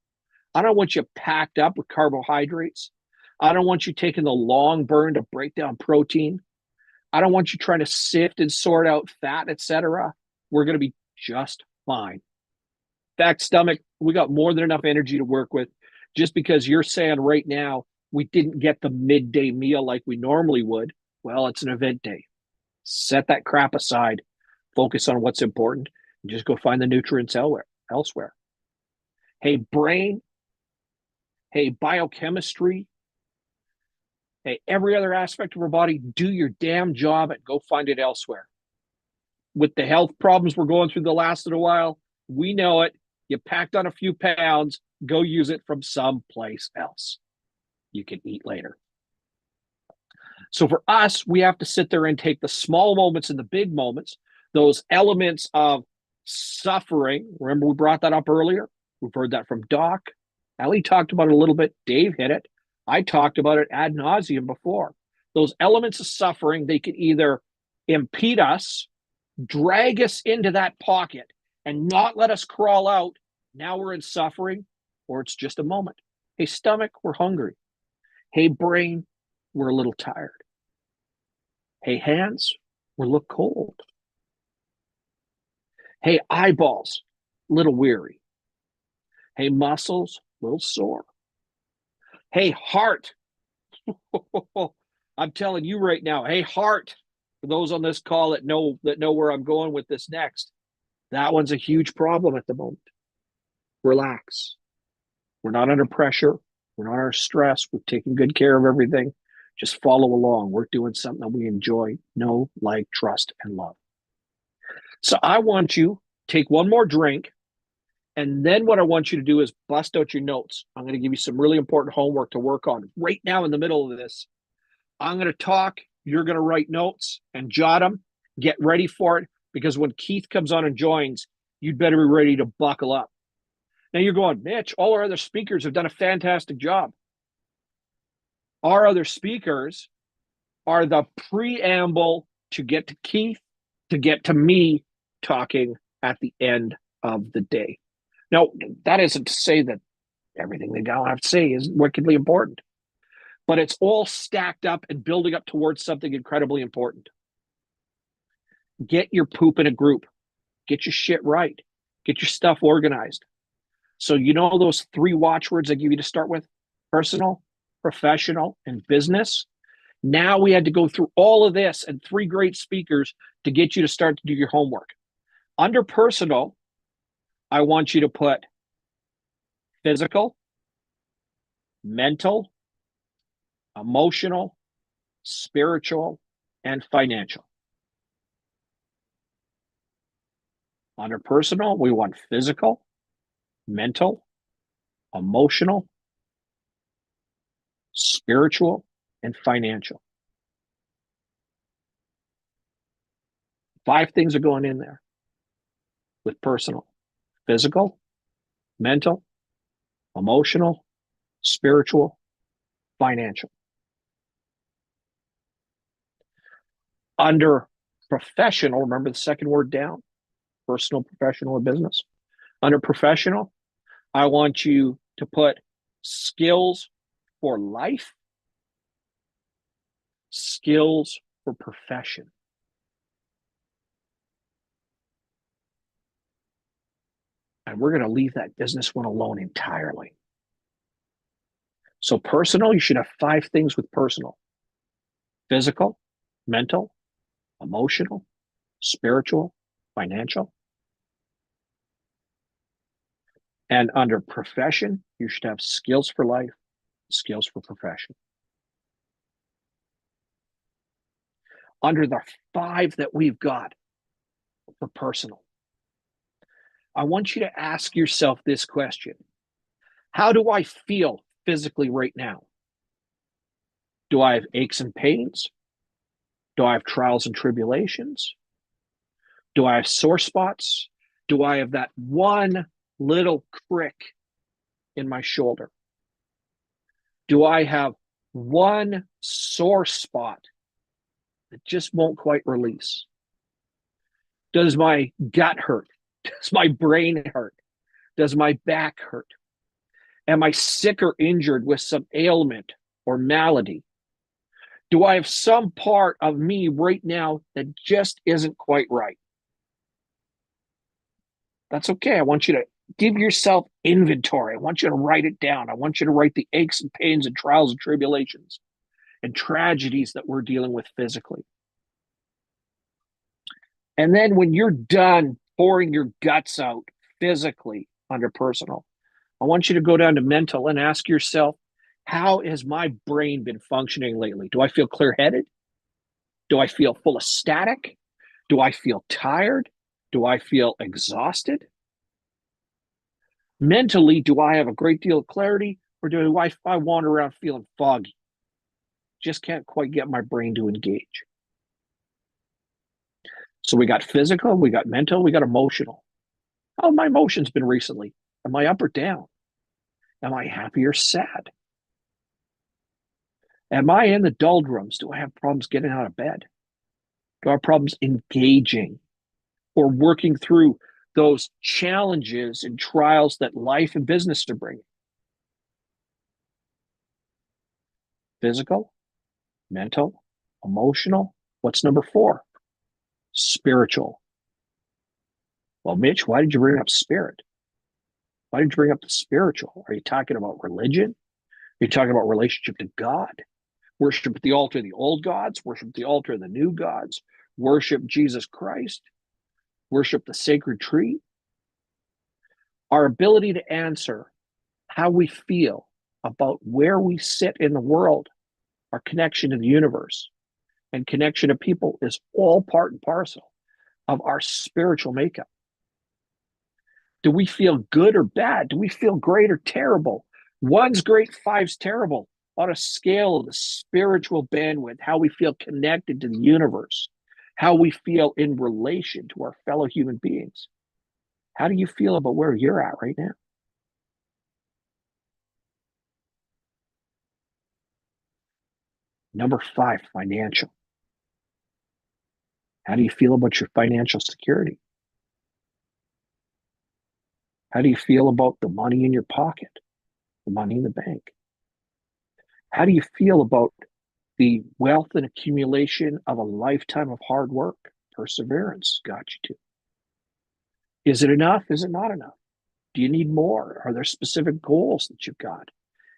I don't want you packed up with carbohydrates. I don't want you taking the long burn to break down protein. I don't want you trying to sift and sort out fat, etc. We're going to be just fine. In fact, stomach, we got more than enough energy to work with. Just because you're saying right now we didn't get the midday meal like we normally would, well, it's an event day. Set that crap aside. Focus on what's important and just go find the nutrients elsewhere. Hey, brain. Hey, biochemistry. Hey, every other aspect of our body, do your damn job and go find it elsewhere. With the health problems we're going through the last little while, we know it. You packed on a few pounds, go use it from someplace else. You can eat later. So for us, we have to sit there and take the small moments and the big moments, those elements of suffering. Remember, we brought that up earlier. We've heard that from Doc. Ellie talked about it a little bit. Dave hit it. I talked about it ad nauseum before. Those elements of suffering, they can either impede us, drag us into that pocket, and not let us crawl out. Now we're in suffering, or it's just a moment. Hey, stomach, we're hungry. Hey, brain, we're a little tired. Hey, hands, we look cold. Hey, eyeballs, a little weary. Hey, muscles, a little sore. Hey, heart. I'm telling you right now, hey, heart, for those on this call that know where I'm going with this next, that one's a huge problem at the moment. Relax. We're not under pressure. We're not under stress. We're taking good care of everything. Just follow along. We're doing something that we enjoy, know, like, trust, and love. So I want you to take one more drink. And then what I want you to do is bust out your notes. I'm going to give you some really important homework to work on right now in the middle of this. I'm going to talk. You're going to write notes and jot them. Get ready for it, because when Keith comes on and joins, you'd better be ready to buckle up. Now you're going, Mitch, all our other speakers have done a fantastic job. Our other speakers are the preamble to get to Keith, to get to me talking at the end of the day. Now, that isn't to say that everything they don't have to say is wickedly important, but it's all stacked up and building up towards something incredibly important. Get your poop in a group. Get your shit right. Get your stuff organized. So you know those 3 watchwords I give you to start with? Personal, professional, and business. Now we had to go through all of this and 3 great speakers to get you to start to do your homework. Under personal, I want you to put physical, mental, emotional, spiritual, and financial. Under personal, we want physical, mental, emotional, spiritual, and financial. 5 things are going in there with personal: physical, mental, emotional, spiritual, financial. Under professional, remember the second word down: personal, professional, or business. Under professional, I want you to put skills for life, skills for profession. And we're going to leave that business one alone entirely. So personal, you should have 5 things with personal: physical, mental, emotional, spiritual, financial. And under profession, you should have skills for life, skills for profession. Under the 5 that we've got for personal, I want you to ask yourself this question: how do I feel physically right now? Do I have aches and pains? Do I have trials and tribulations? Do I have sore spots? Do I have that one little crick in my shoulder? Do I have one sore spot that just won't quite release? Does my gut hurt? Does my brain hurt? Does my back hurt? Am I sick or injured with some ailment or malady? Do I have some part of me right now that just isn't quite right? That's okay. I want you to give yourself inventory. I want you to write it down. I want you to write the aches and pains and trials and tribulations and tragedies that we're dealing with physically. And then when you're done pouring your guts out physically under personal, I want you to go down to mental and ask yourself, how has my brain been functioning lately? Do I feel clear-headed? Do I feel full of static? Do I feel tired? Do I feel exhausted? Mentally, do I have a great deal of clarity, or do I wander around feeling foggy? Just can't quite get my brain to engage. So we got physical, we got mental, we got emotional. How have my emotions been recently? Am I up or down? Am I happy or sad? Am I in the doldrums? Do I have problems getting out of bed? Do I have problems engaging or working through those challenges and trials that life and business are bringing? Physical, mental, emotional. What's number 4? Spiritual. Well, Mitch, why did you bring up spirit? Why did you bring up the spiritual? Are you talking about religion? Are you talking about relationship to God? Worship at the altar of the old gods? Worship at the altar of the new gods? Worship Jesus Christ? Worship the sacred tree? Our ability to answer how we feel about where we sit in the world, our connection to the universe, and connection to people is all part and parcel of our spiritual makeup. Do we feel good or bad? Do we feel great or terrible? 1's great, 5's terrible. On a scale of the spiritual bandwidth, how we feel connected to the universe, how we feel in relation to our fellow human beings. How do you feel about where you're at right now? Number 5, financial. How do you feel about your financial security? How do you feel about the money in your pocket, the money in the bank? How do you feel about the wealth and accumulation of a lifetime of hard work, perseverance got you to? Is it enough? Is it not enough? Do you need more? Are there specific goals that you've got?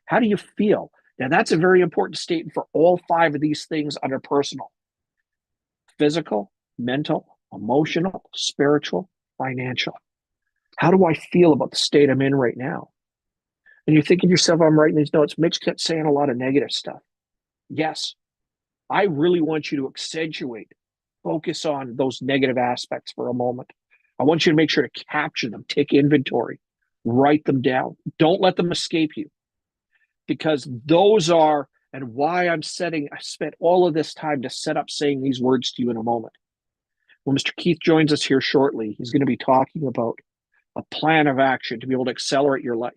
How do you feel? Now, that's a very important statement for all 5 of these things under personal: physical, mental, emotional, spiritual, financial. How do I feel about the state I'm in right now? And you're thinking to yourself, I'm writing these notes. Mitch kept saying a lot of negative stuff. Yes, I really want you to accentuate, focus on those negative aspects for a moment. I want you to make sure to capture them, take inventory, write them down. Don't let them escape you, because those are, and why I spent all of this time to set up saying these words to you in a moment. When Mr. Keith joins us here shortly, he's going to be talking about a plan of action to be able to accelerate your life.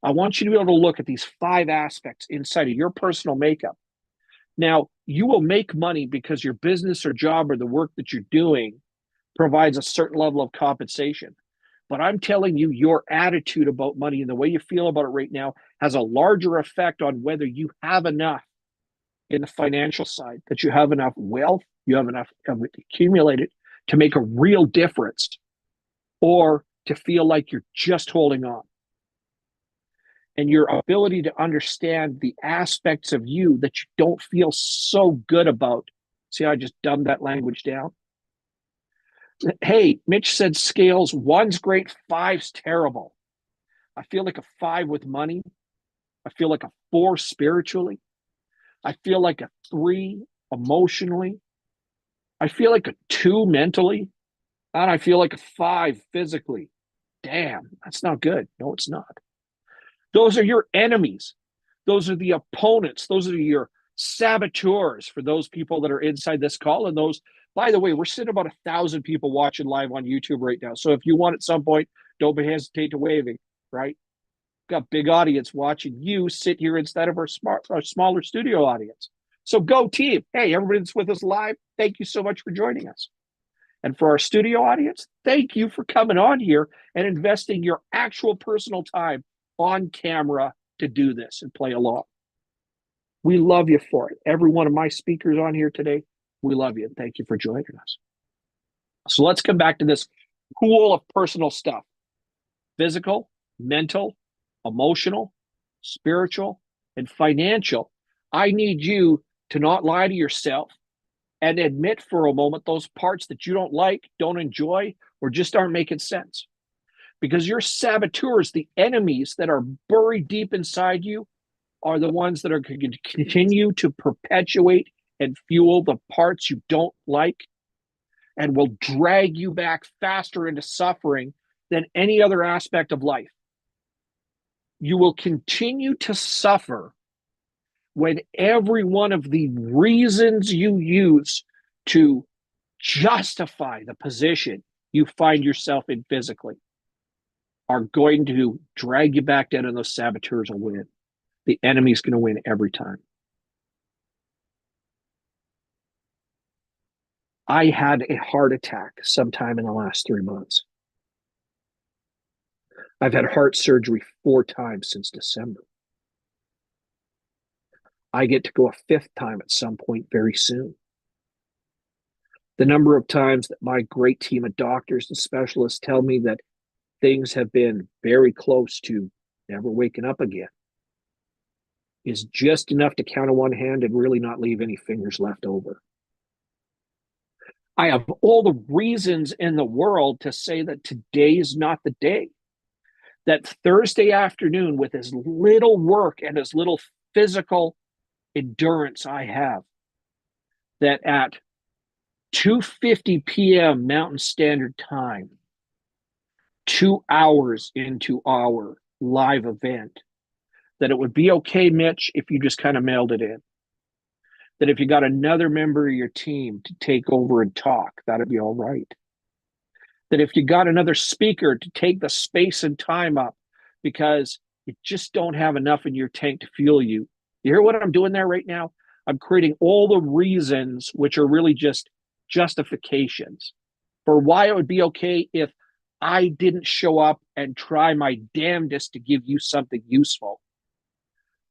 I want you to be able to look at these 5 aspects inside of your personal makeup. Now, you will make money because your business or job or the work that you're doing provides a certain level of compensation. But I'm telling you, your attitude about money and the way you feel about it right now has a larger effect on whether you have enough in the financial side, that you have enough wealth, you have enough of it accumulated to make a real difference, or to feel like you're just holding on. And your ability to understand the aspects of you that you don't feel so good about. See how I just dumbed that language down? Hey, Mitch said scales, 1's great, 5's terrible. I feel like a 5 with money. I feel like a 4 spiritually. I feel like a 3 emotionally. I feel like a 2 mentally. And I feel like a 5 physically. Damn, that's not good. No, it's not. Those are your enemies. Those are the opponents. Those are your saboteurs for those people that are inside this call. And those, by the way, we're sitting about 1,000 people watching live on YouTube right now. So if you want at some point, don't hesitate to waving, right? Got big audience watching you sit here instead of our smaller studio audience. So go team. Hey, everybody that's with us live, thank you so much for joining us. And for our studio audience, thank you for coming on here and investing your actual personal time on camera to do this and play along. We love you for it. Every one of my speakers on here today, we love you and thank you for joining us. So let's come back to this pool of personal stuff: physical, mental, emotional, spiritual, and financial. I need you to not lie to yourself and admit for a moment those parts that you don't like, don't enjoy, or just aren't making sense. Because your saboteurs, the enemies that are buried deep inside you, are the ones that are going to continue to perpetuate and fuel the parts you don't like, and will drag you back faster into suffering than any other aspect of life. You will continue to suffer when every one of the reasons you use to justify the position you find yourself in physically, are going to drag you back down, and those saboteurs will win. The enemy's going to win every time. I had a heart attack sometime in the last 3 months. I've had heart surgery 4 times since December. I get to go a 5th time at some point very soon. The number of times that my great team of doctors and specialists tell me that things have been very close to never waking up again is just enough to count on one hand and really not leave any fingers left over. I have all the reasons in the world to say that today is not the day. That Thursday afternoon, with as little work and as little physical endurance I have, that at 2:50 p.m. Mountain Standard Time, 2 hours into our live event, that it would be okay, Mitch, if you just kind of mailed it in. That if you got another member of your team to take over and talk, that'd be all right. That if you got another speaker to take the space and time up because you just don't have enough in your tank to fuel you. You hear what I'm doing there right now? I'm creating all the reasons, which are really just justifications for why it would be okay if I didn't show up and try my damnedest to give you something useful.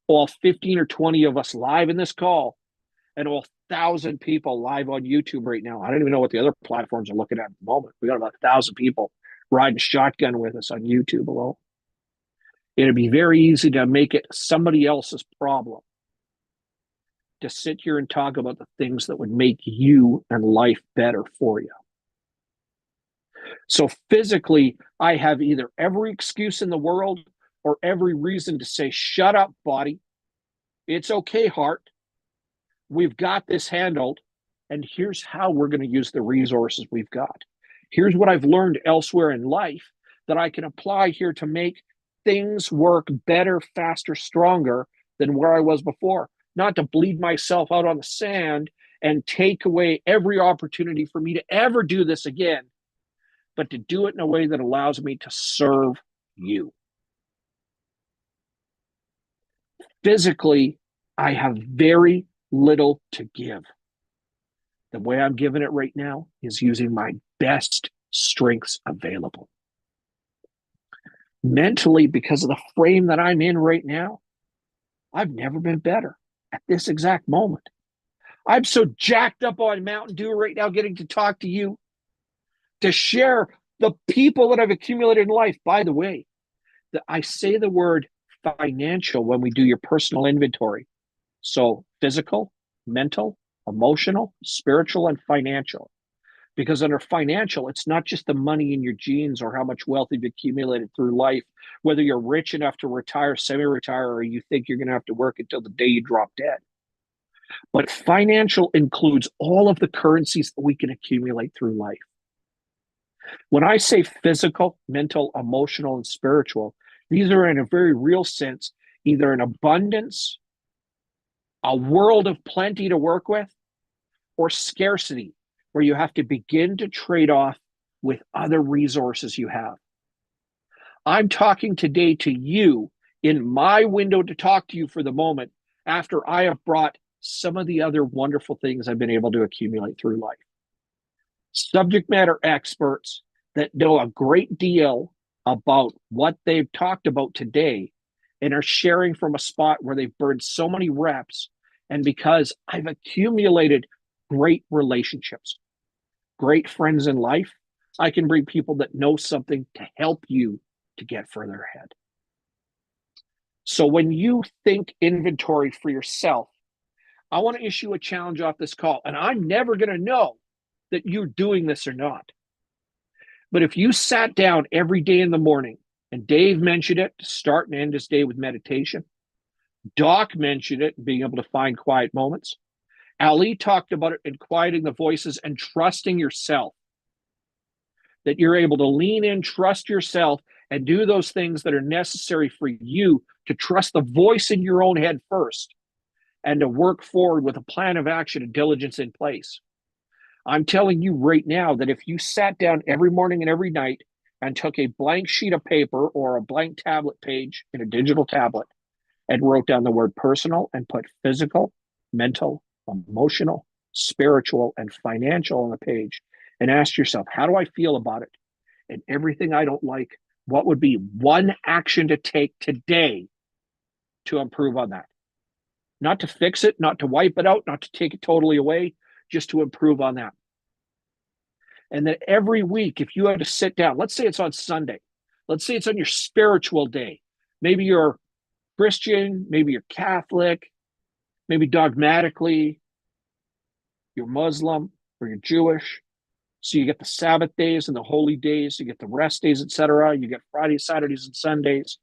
All 15 or 20 of us live in this call, and all 1,000 people live on YouTube right now. I don't even know what the other platforms are looking at the moment. We got about 1,000 people riding shotgun with us on YouTube alone. It'd be very easy to make it somebody else's problem to sit here and talk about the things that would make you and life better for you. So physically, I have either every excuse in the world or every reason to say, shut up, body. It's okay, heart. We've got this handled, and here's how we're going to use the resources we've got. Here's what I've learned elsewhere in life that I can apply here to make things work better, faster, stronger than where I was before. Not to bleed myself out on the sand and take away every opportunity for me to ever do this again, but to do it in a way that allows me to serve you. Physically, I have very little to give. The way I'm giving it right now is using my best strengths available. Mentally, because of the frame that I'm in right now, I've never been better at this exact moment. I'm so jacked up on Mountain Dew right now, getting to talk to you, to share the people that I've accumulated in life. By the way, that I say the word financial when we do your personal inventory. So physical, mental, emotional, spiritual, and financial. Because under financial, it's not just the money in your genes or how much wealth you've accumulated through life, whether you're rich enough to retire, semi-retire, or you think you're going to have to work until the day you drop dead. But financial includes all of the currencies that we can accumulate through life. When I say physical, mental, emotional, and spiritual, these are in a very real sense, either an abundance, a world of plenty to work with, or scarcity, where you have to begin to trade off with other resources you have. I'm talking today to you in my window to talk to you for the moment after I have brought some of the other wonderful things I've been able to accumulate through life. Subject matter experts that know a great deal about what they've talked about today and are sharing from a spot where they've burned so many reps. And because I've accumulated great relationships, great friends in life, I can bring people that know something to help you to get further ahead. So when you think inventory for yourself, I want to issue a challenge off this call, and I'm never going to know that you're doing this or not. But if you sat down every day in the morning, and Dave mentioned it, to start and end his day with meditation. Doc mentioned it, being able to find quiet moments. Ali talked about it in quieting the voices and trusting yourself. That you're able to lean in, trust yourself, and do those things that are necessary for you to trust the voice in your own head first and to work forward with a plan of action and diligence in place. I'm telling you right now that if you sat down every morning and every night and took a blank sheet of paper or a blank tablet page in a digital tablet and wrote down the word personal and put physical, mental, emotional, spiritual, and financial on the page, and asked yourself, how do I feel about it? And everything I don't like, what would be one action to take today to improve on that? Not to fix it, not to wipe it out, not to take it totally away, just to improve on that. And then every week, if you had to sit down, let's say it's on Sunday, let's say it's on your spiritual day. Maybe you're Christian, maybe you're Catholic, maybe dogmatically you're Muslim or you're Jewish. So you get the Sabbath days and the holy days, you get the rest days, etc. You get Fridays, Saturdays, and Sundays.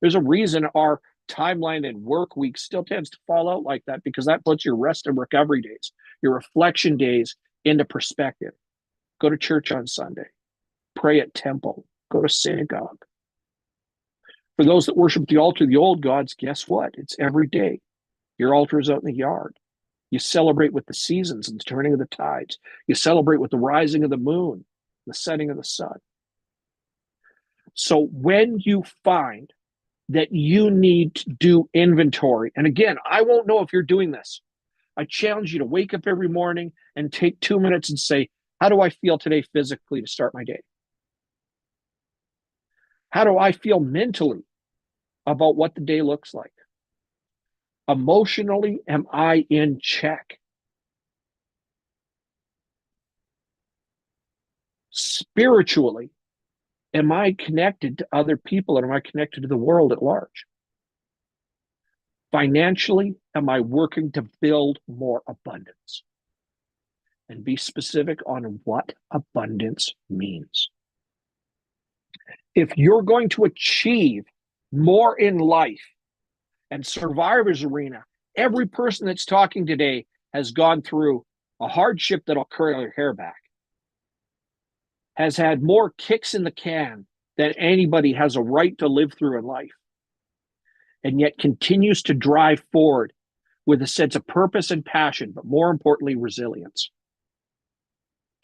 There's a reason our timeline and work week still tends to fall out like that, because that puts your rest and recovery days, your reflection days into perspective. Go to church on Sunday, pray at temple, go to synagogue. For those that worship the altar of the old gods, guess what? It's every day. Your altar is out in the yard. You celebrate with the seasons and the turning of the tides. You celebrate with the rising of the moon, the setting of the sun. So when you find that you need to do inventory, and again, I won't know if you're doing this. I challenge you to wake up every morning and take 2 minutes and say, how do I feel today physically to start my day? How do I feel mentally about what the day looks like? Emotionally, am I in check? Spiritually, am I connected to other people, and am I connected to the world at large? Financially, am I working to build more abundance? And be specific on what abundance means. If you're going to achieve more in life and Survivor's Arena, every person that's talking today has gone through a hardship that'll curl their hair back, has had more kicks in the can than anybody has a right to live through in life, and yet continues to drive forward with a sense of purpose and passion, but more importantly, resilience,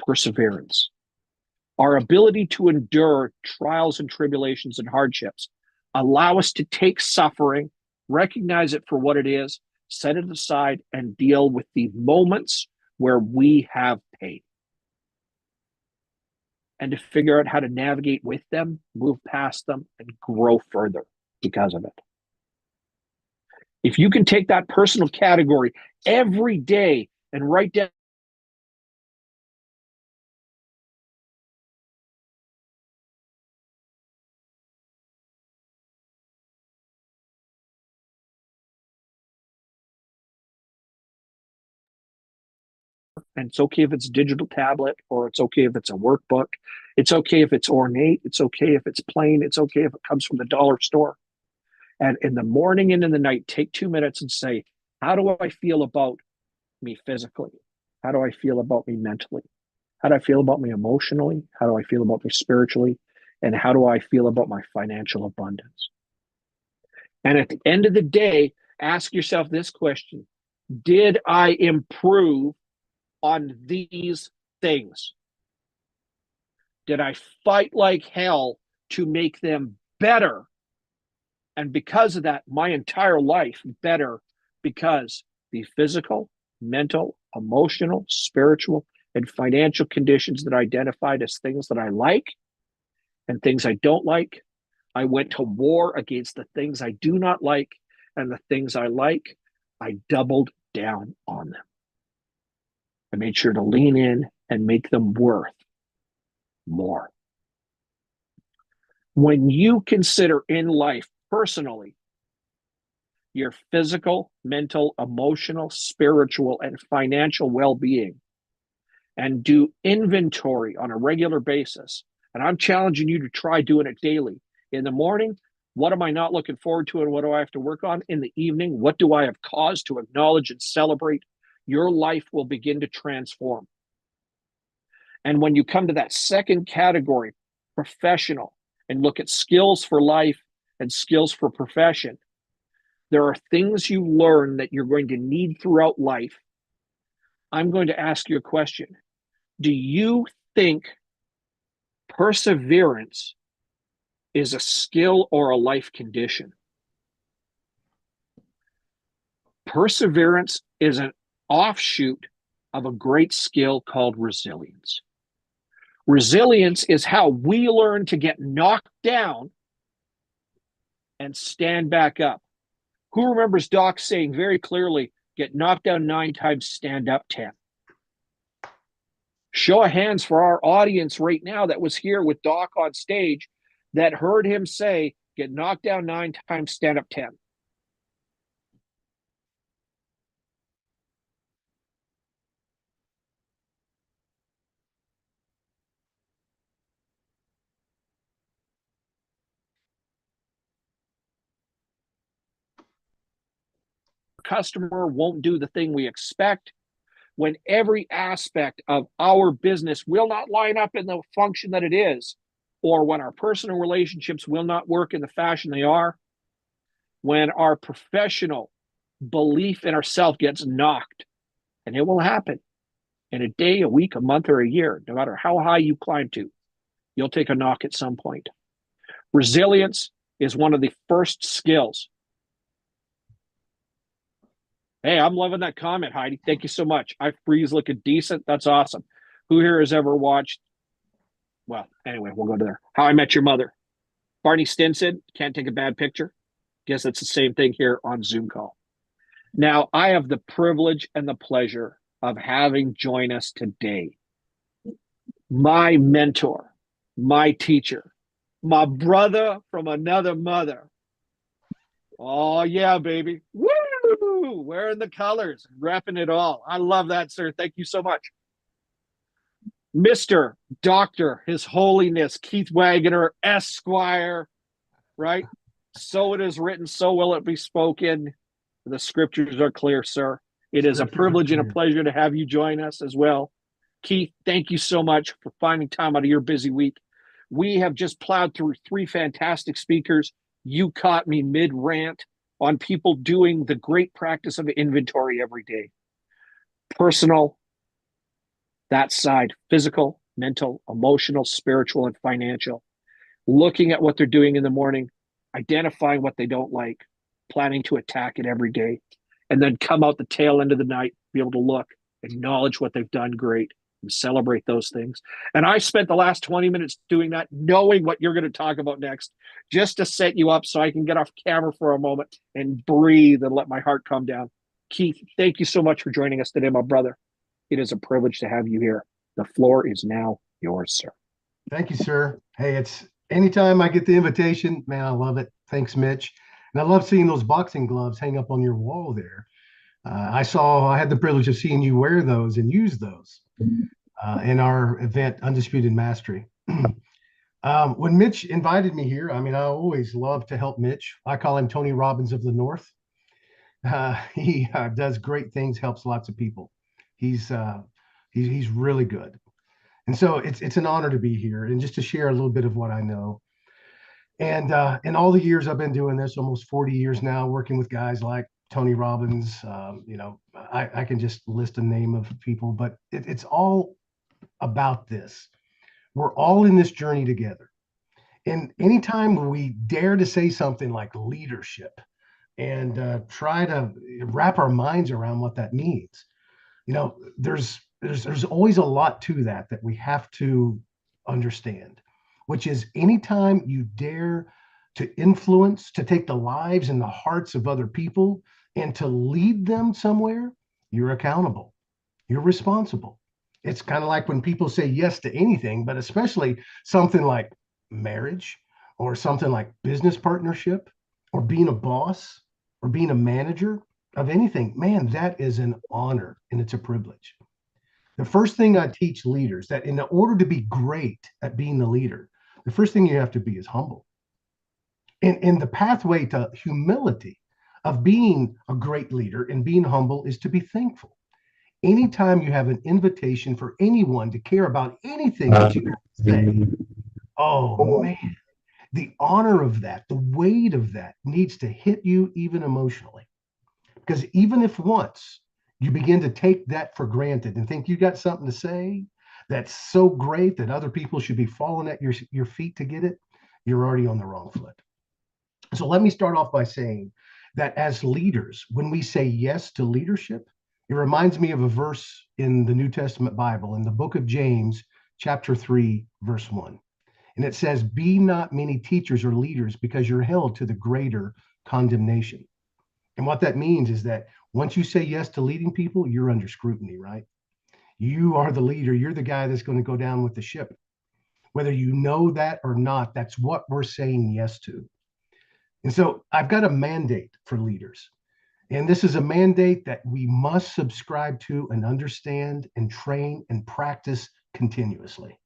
perseverance. Our ability to endure trials and tribulations and hardships allow us to take suffering, recognize it for what it is, set it aside, and deal with the moments where we have pain. And to figure out how to navigate with them, move past them, and grow further because of it. If you can take that personal category every day and write down and it's okay if it's a digital tablet, or it's okay if it's a workbook. It's okay if it's ornate. It's okay if it's plain. It's okay if it comes from the dollar store. And in the morning and in the night, take 2 minutes and say, how do I feel about me physically? How do I feel about me mentally? How do I feel about me emotionally? How do I feel about me spiritually? And how do I feel about my financial abundance? And at the end of the day, ask yourself this question: did I improve on these things? Did I fight like hell to make them better? And because of that, my entire life better, because the physical, mental, emotional, spiritual, and financial conditions that I identified as things that I like and things I don't like, I went to war against the things I do not like, and the things I like, I doubled down on them. I made sure to lean in and make them worth more. When you consider in life personally your physical, mental, emotional, spiritual, and financial well-being, and do inventory on a regular basis, and I'm challenging you to try doing it daily. In the morning, what am I not looking forward to and what do I have to work on? In the evening, what do I have cause to acknowledge and celebrate? Your life will begin to transform. And when you come to that second category, professional, and look at skills for life and skills for profession, there are things you learn that you're going to need throughout life. I'm going to ask you a question. Do you think Perseverance is a skill or a life condition. Perseverance is an offshoot of a great skill called resilience. Resilience is how we learn to get knocked down and stand back up. Who remembers Doc saying very clearly, get knocked down 9 times, stand up 10? Show of hands for our audience right now that was here with Doc on stage that heard him say, get knocked down 9 times, stand up 10. Customer won't do the thing we expect, when every aspect of our business will not line up in the function that it is, or when our personal relationships will not work in the fashion they are, when our professional belief in ourselves gets knocked, and it will happen in a day, a week, a month, or a year, no matter how high you climb to, you'll take a knock at some point. Resilience is one of the first skills. Hey, I'm loving that comment, Heidi. Thank you so much. I freeze looking decent. That's awesome. Who here has ever watched? Well, anyway, we'll go to there. How I Met Your Mother. Barney Stinson, can't take a bad picture. Guess it's the same thing here on Zoom call. Now, I have the privilege and the pleasure of having join us today my mentor, my teacher, my brother from another mother. Oh, yeah, baby. Woo! Wearing the colors, repping it all. I love that, sir. Thank you so much. Mr. Dr. His Holiness Keith Waggoner, Esquire, right? So it is written, so will it be spoken. The scriptures are clear, sir. It is a privilege and a pleasure to have you join us as well. Keith, thank you so much for finding time out of your busy week. We have just plowed through 3 fantastic speakers. You caught me mid-rant on people doing the great practice of inventory every day. Personal, that side, physical, mental, emotional, spiritual, and financial. Looking at what they're doing in the morning, identifying what they don't like, planning to attack it every day, and then come out the tail end of the night, be able to look, acknowledge what they've done great, and celebrate those things. And I spent the last 20 minutes doing that, knowing what you're going to talk about next, just to set you up so I can get off camera for a moment and breathe and let my heart calm down. Keith, thank you so much for joining us today, my brother. It is a privilege to have you here. The floor is now yours, sir. Thank you, sir. Hey, it's anytime I get the invitation, man, I love it. Thanks, Mitch. And I love seeing those boxing gloves hang up on your wall there. I had the privilege of seeing you wear those and use those in our event, Undisputed Mastery. When Mitch invited me here, I mean, I always love to help Mitch. I call him Tony Robbins of the North. He does great things, helps lots of people. He's really good. And so it's an honor to be here and just to share a little bit of what I know. And in all the years I've been doing this, almost 40 years now, working with guys like Tony Robbins, I can just list a name of people, but it's all about this. We're all in this journey together. And anytime we dare to say something like leadership and try to wrap our minds around what that means, there's always a lot to that we have to understand, which is anytime you dare to influence, to take the lives and the hearts of other people and to lead them somewhere, you're accountable. You're responsible. It's kind of like when people say yes to anything, but especially something like marriage or something like business partnership or being a boss or being a manager of anything. Man, that is an honor and it's a privilege. The first thing I teach leaders that in order to be great at being the leader, the first thing you have to be is humble. And the pathway to humility of being a great leader and being humble is to be thankful. Anytime you have an invitation for anyone to care about anything that you have to say, oh man, the honor of that, the weight of that needs to hit you even emotionally. Because even if once you begin to take that for granted and think you got something to say, that's so great that other people should be falling at your feet to get it, you're already on the wrong foot. So let me start off by saying that as leaders, when we say yes to leadership, it reminds me of a verse in the New Testament Bible, in the book of James, chapter 3, verse 1. And it says, be not many teachers or leaders, because you're held to the greater condemnation. And what that means is that once you say yes to leading people, you're under scrutiny, right? You are the leader. You're the guy that's going to go down with the ship. Whether you know that or not, that's what we're saying yes to. And so I've got a mandate for leaders. And this is a mandate that we must subscribe to and understand and train and practice continuously.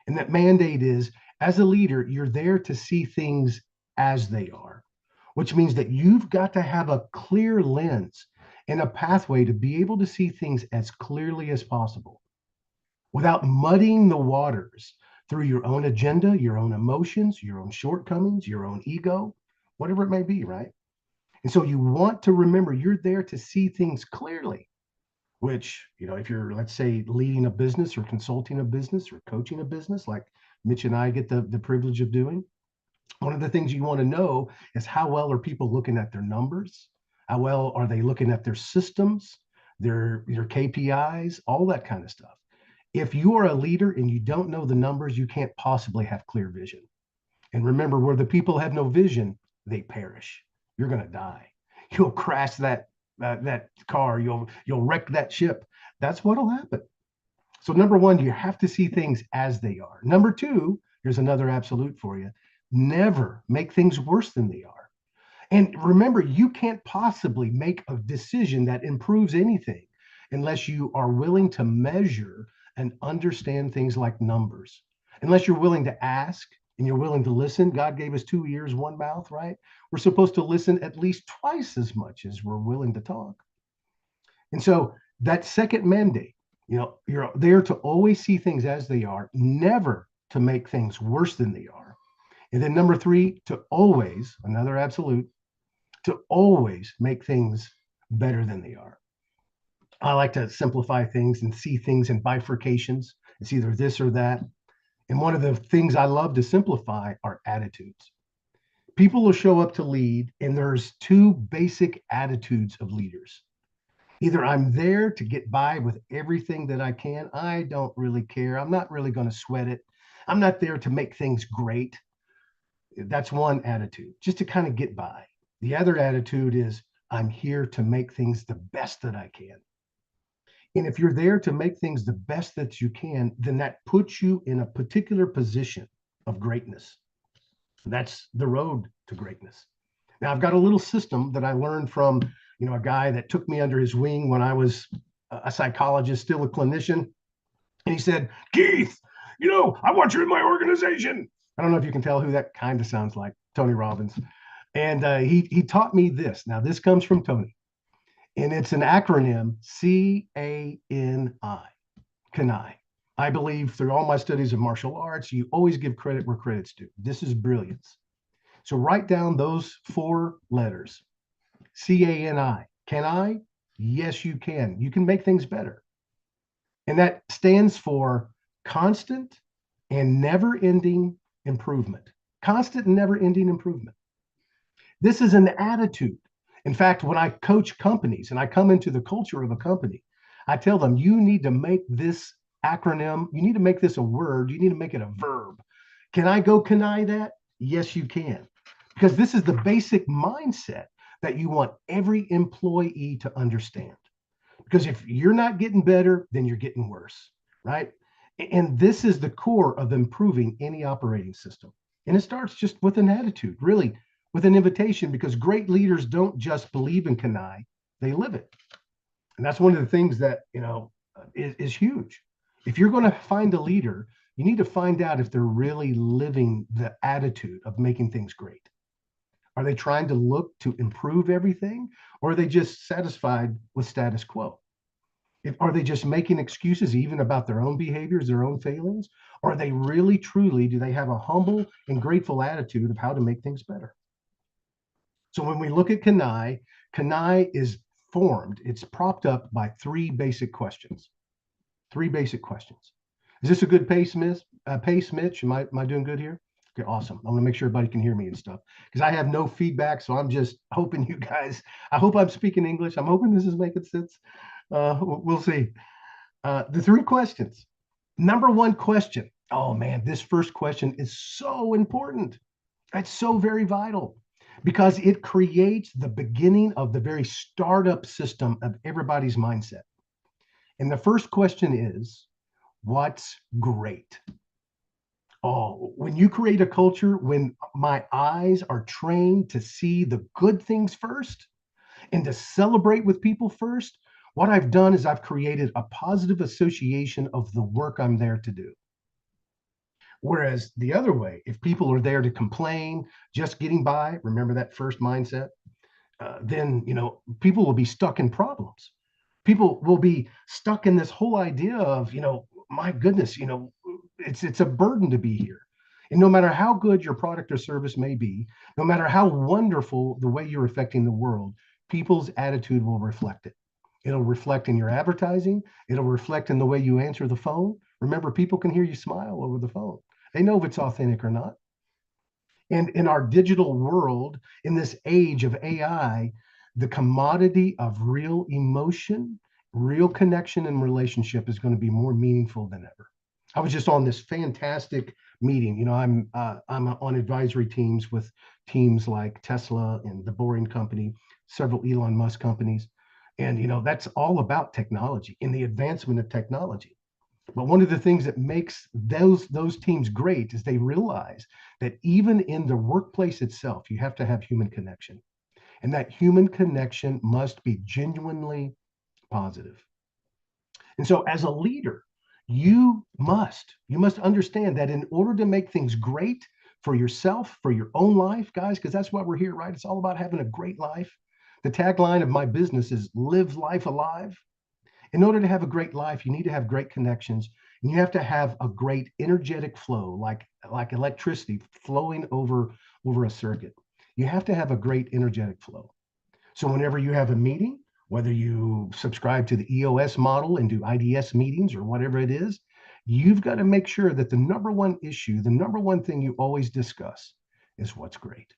And that mandate is, as a leader, you're there to see things as they are, which means that you've got to have a clear lens and a pathway to be able to see things as clearly as possible without muddying the waters through your own agenda, your own emotions, your own shortcomings, your own ego, whatever it may be, right? And so you want to remember you're there to see things clearly, which, if you're, let's say, leading a business or consulting a business or coaching a business, like Mitch and I get the privilege of doing, one of the things you want to know is how well are people looking at their numbers? How well are they looking at their systems, their KPIs, all that kind of stuff. If you are a leader and you don't know the numbers, you can't possibly have clear vision. And remember, where the people have no vision, they perish. You're going to die. You'll crash that car. You'll wreck that ship. That's what'll happen. So number one, you have to see things as they are. Number two, here's another absolute for you. Never make things worse than they are. And remember, you can't possibly make a decision that improves anything unless you are willing to measure and understand things like numbers. Unless you're willing to ask and you're willing to listen. God gave us 2 ears, 1 mouth, right? We're supposed to listen at least twice as much as we're willing to talk. And so that second mandate, you're there to always see things as they are, never to make things worse than they are. And then number three, to always, another absolute, to always make things better than they are. I like to simplify things and see things in bifurcations. It's either this or that. And one of the things I love to simplify are attitudes. People will show up to lead, and there's two basic attitudes of leaders. Either I'm there to get by with everything that I can. I don't really care. I'm not really going to sweat it. I'm not there to make things great. That's one attitude, just to kind of get by. The other attitude is I'm here to make things the best that I can. And if you're there to make things the best that you can, then that puts you in a particular position of greatness. That's the road to greatness. Now, I've got a little system that I learned from, a guy that took me under his wing when I was a psychologist, still a clinician. And he said, Keith, I want you in my organization. I don't know if you can tell who that kind of sounds like, Tony Robbins. And he taught me this. Now, this comes from Tony. And it's an acronym, CANI, CANI. I believe through all my studies of martial arts, you always give credit where credit's due. This is brilliance. So write down those 4 letters, CANI. Can I? Yes, you can. You can make things better. And that stands for constant and never-ending improvement. Constant and never-ending improvement. This is an attitude. In fact, when I coach companies and I come into the culture of a company, I tell them, you need to make this acronym, you need to make this a word, you need to make it a verb. Can I go connive that? Yes, you can. Because this is the basic mindset that you want every employee to understand. Because if you're not getting better, then you're getting worse, right? And this is the core of improving any operating system. And it starts just with an attitude, really, with an invitation, because great leaders don't just believe in Kanai, they live it. And that's one of the things that, is huge. If you're going to find a leader, you need to find out if they're really living the attitude of making things great. Are they trying to look to improve everything, or are they just satisfied with status quo? Are they just making excuses even about their own behaviors, their own failings? Or are they really, truly, do they have a humble and grateful attitude of how to make things better? So when we look at Kanai, Kanai is formed, it's propped up by 3 basic questions. 3 basic questions. Is this a good pace, Mitch? Am I doing good here? Okay, awesome. I want to make sure everybody can hear me and stuff because I have no feedback. So I'm just hoping you guys, I hope I'm speaking English. I'm hoping this is making sense. We'll see. The three questions. Number one question. Oh man, this first question is so important. It's so very vital because it creates the beginning of the very startup system of everybody's mindset. And the first question is, what's great? Oh, when you create a culture, when my eyes are trained to see the good things first and to celebrate with people first, what I've done is I've created a positive association of the work I'm there to do. Whereas the other way, if people are there to complain, just getting by, remember that first mindset, then people will be stuck in problems. People will be stuck in this whole idea of, my goodness, it's a burden to be here. And no matter how good your product or service may be, no matter how wonderful the way you're affecting the world, people's attitude will reflect it. It'll reflect in your advertising. It'll reflect in the way you answer the phone. Remember, people can hear you smile over the phone. They know if it's authentic or not. And in our digital world, in this age of AI, the commodity of real emotion, real connection and relationship is going to be more meaningful than ever. I was just on this fantastic meeting. I'm on advisory teams with teams like Tesla and the Boring Company, several Elon Musk companies. And, that's all about technology and the advancement of technology. But one of the things that makes those teams great is they realize that even in the workplace itself, you have to have human connection. And that human connection must be genuinely positive. And so as a leader, you must understand that in order to make things great for yourself, for your own life, guys, because that's why we're here, right? It's all about having a great life. The tagline of my business is live life alive. In order to have a great life, you need to have great connections, and you have to have a great energetic flow, like electricity flowing over a circuit. You have to have a great energetic flow. So whenever you have a meeting, whether you subscribe to the EOS model and do IDS meetings or whatever it is, you've got to make sure that the number one issue, the number one thing you always discuss is what's great.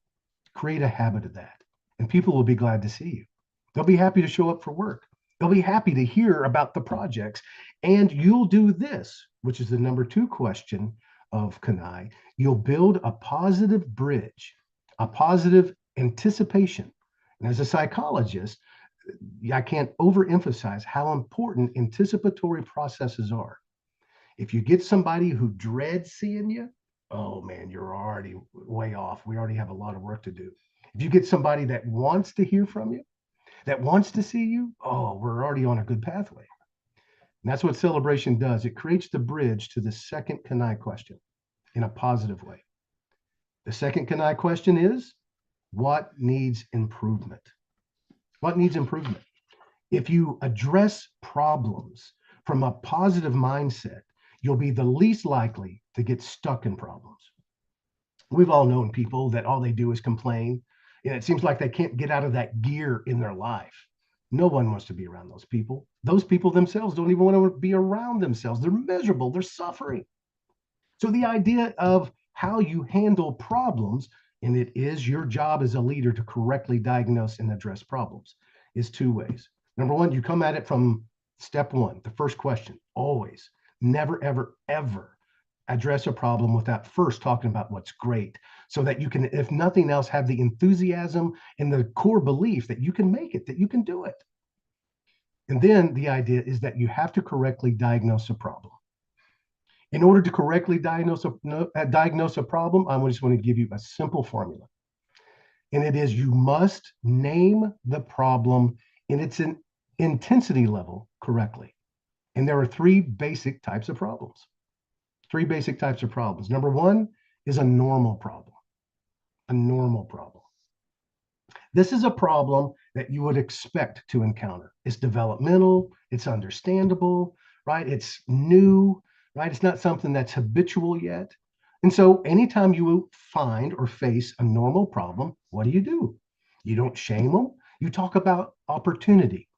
Create a habit of that, and people will be glad to see you. They'll be happy to show up for work. They'll be happy to hear about the projects. And you'll do this, which is the number two question of Kanai. You'll build a positive bridge, a positive anticipation. And as a psychologist, I can't overemphasize how important anticipatory processes are. If you get somebody who dreads seeing you, oh man, you're already way off. We already have a lot of work to do. If you get somebody that wants to hear from you, that wants to see you, oh, we're already on a good pathway. And that's what celebration does. It creates the bridge to the second Kanai question in a positive way. The second Kanai question is, what needs improvement? What needs improvement? If you address problems from a positive mindset, you'll be the least likely to get stuck in problems. We've all known people that all they do is complain, and it seems like they can't get out of that gear in their life. No one wants to be around those people. Those people themselves don't even want to be around themselves. They're miserable. They're suffering. So the idea of how you handle problems, and it is your job as a leader to correctly diagnose and address problems, is two ways. Number one, you come at it from step one, the first question, always, never, ever, ever address a problem without first talking about what's great, so that you can, if nothing else, have the enthusiasm and the core belief that you can make it, that you can do it. And then the idea is that you have to correctly diagnose a problem. In order to correctly diagnose a problem, I just want to give you a simple formula. And it is, you must name the problem in its intensity level correctly. And there are three basic types of problems. Three basic types of problems. Number one is a normal problem. A normal problem. This is a problem that you would expect to encounter. It's developmental, it's understandable, right? It's new, right? It's not something that's habitual yet. And so anytime you find or face a normal problem, what do? You don't shame them. You talk about opportunity.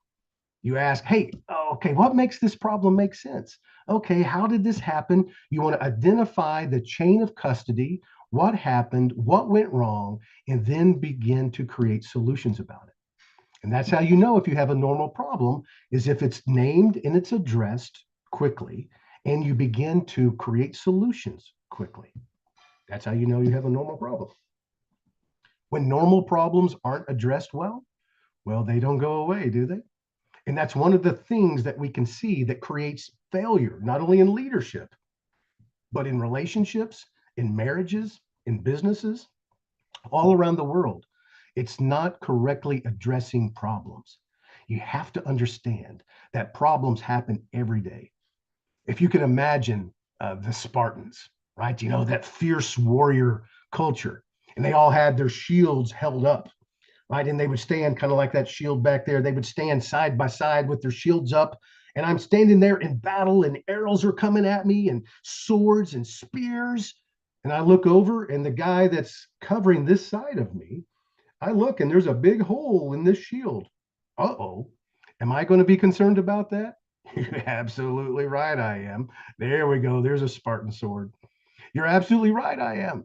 You ask, hey, okay, what makes this problem make sense? Okay, how did this happen? You want to identify the chain of custody, what happened, what went wrong, and then begin to create solutions about it. And that's how you know if you have a normal problem, is if it's named and it's addressed quickly, and you begin to create solutions quickly. That's how you know you have a normal problem. When normal problems aren't addressed well, they don't go away, do they? And that's one of the things that we can see that creates failure, not only in leadership, but in relationships, in marriages, in businesses, all around the world. It's not correctly addressing problems. You have to understand that problems happen every day. If you can imagine the Spartans, right? You know, that fierce warrior culture, and they all had their shields held up, right? And they would stand kind of like that shield back there. They would stand side by side with their shields up. And I'm standing there in battle, and arrows are coming at me, and swords and spears. And I look over, and the guy that's covering this side of me, I look, and there's a big hole in this shield. Uh-oh. Am I going to be concerned about that? You're absolutely right, I am. There we go. There's a Spartan sword. You're absolutely right, I am.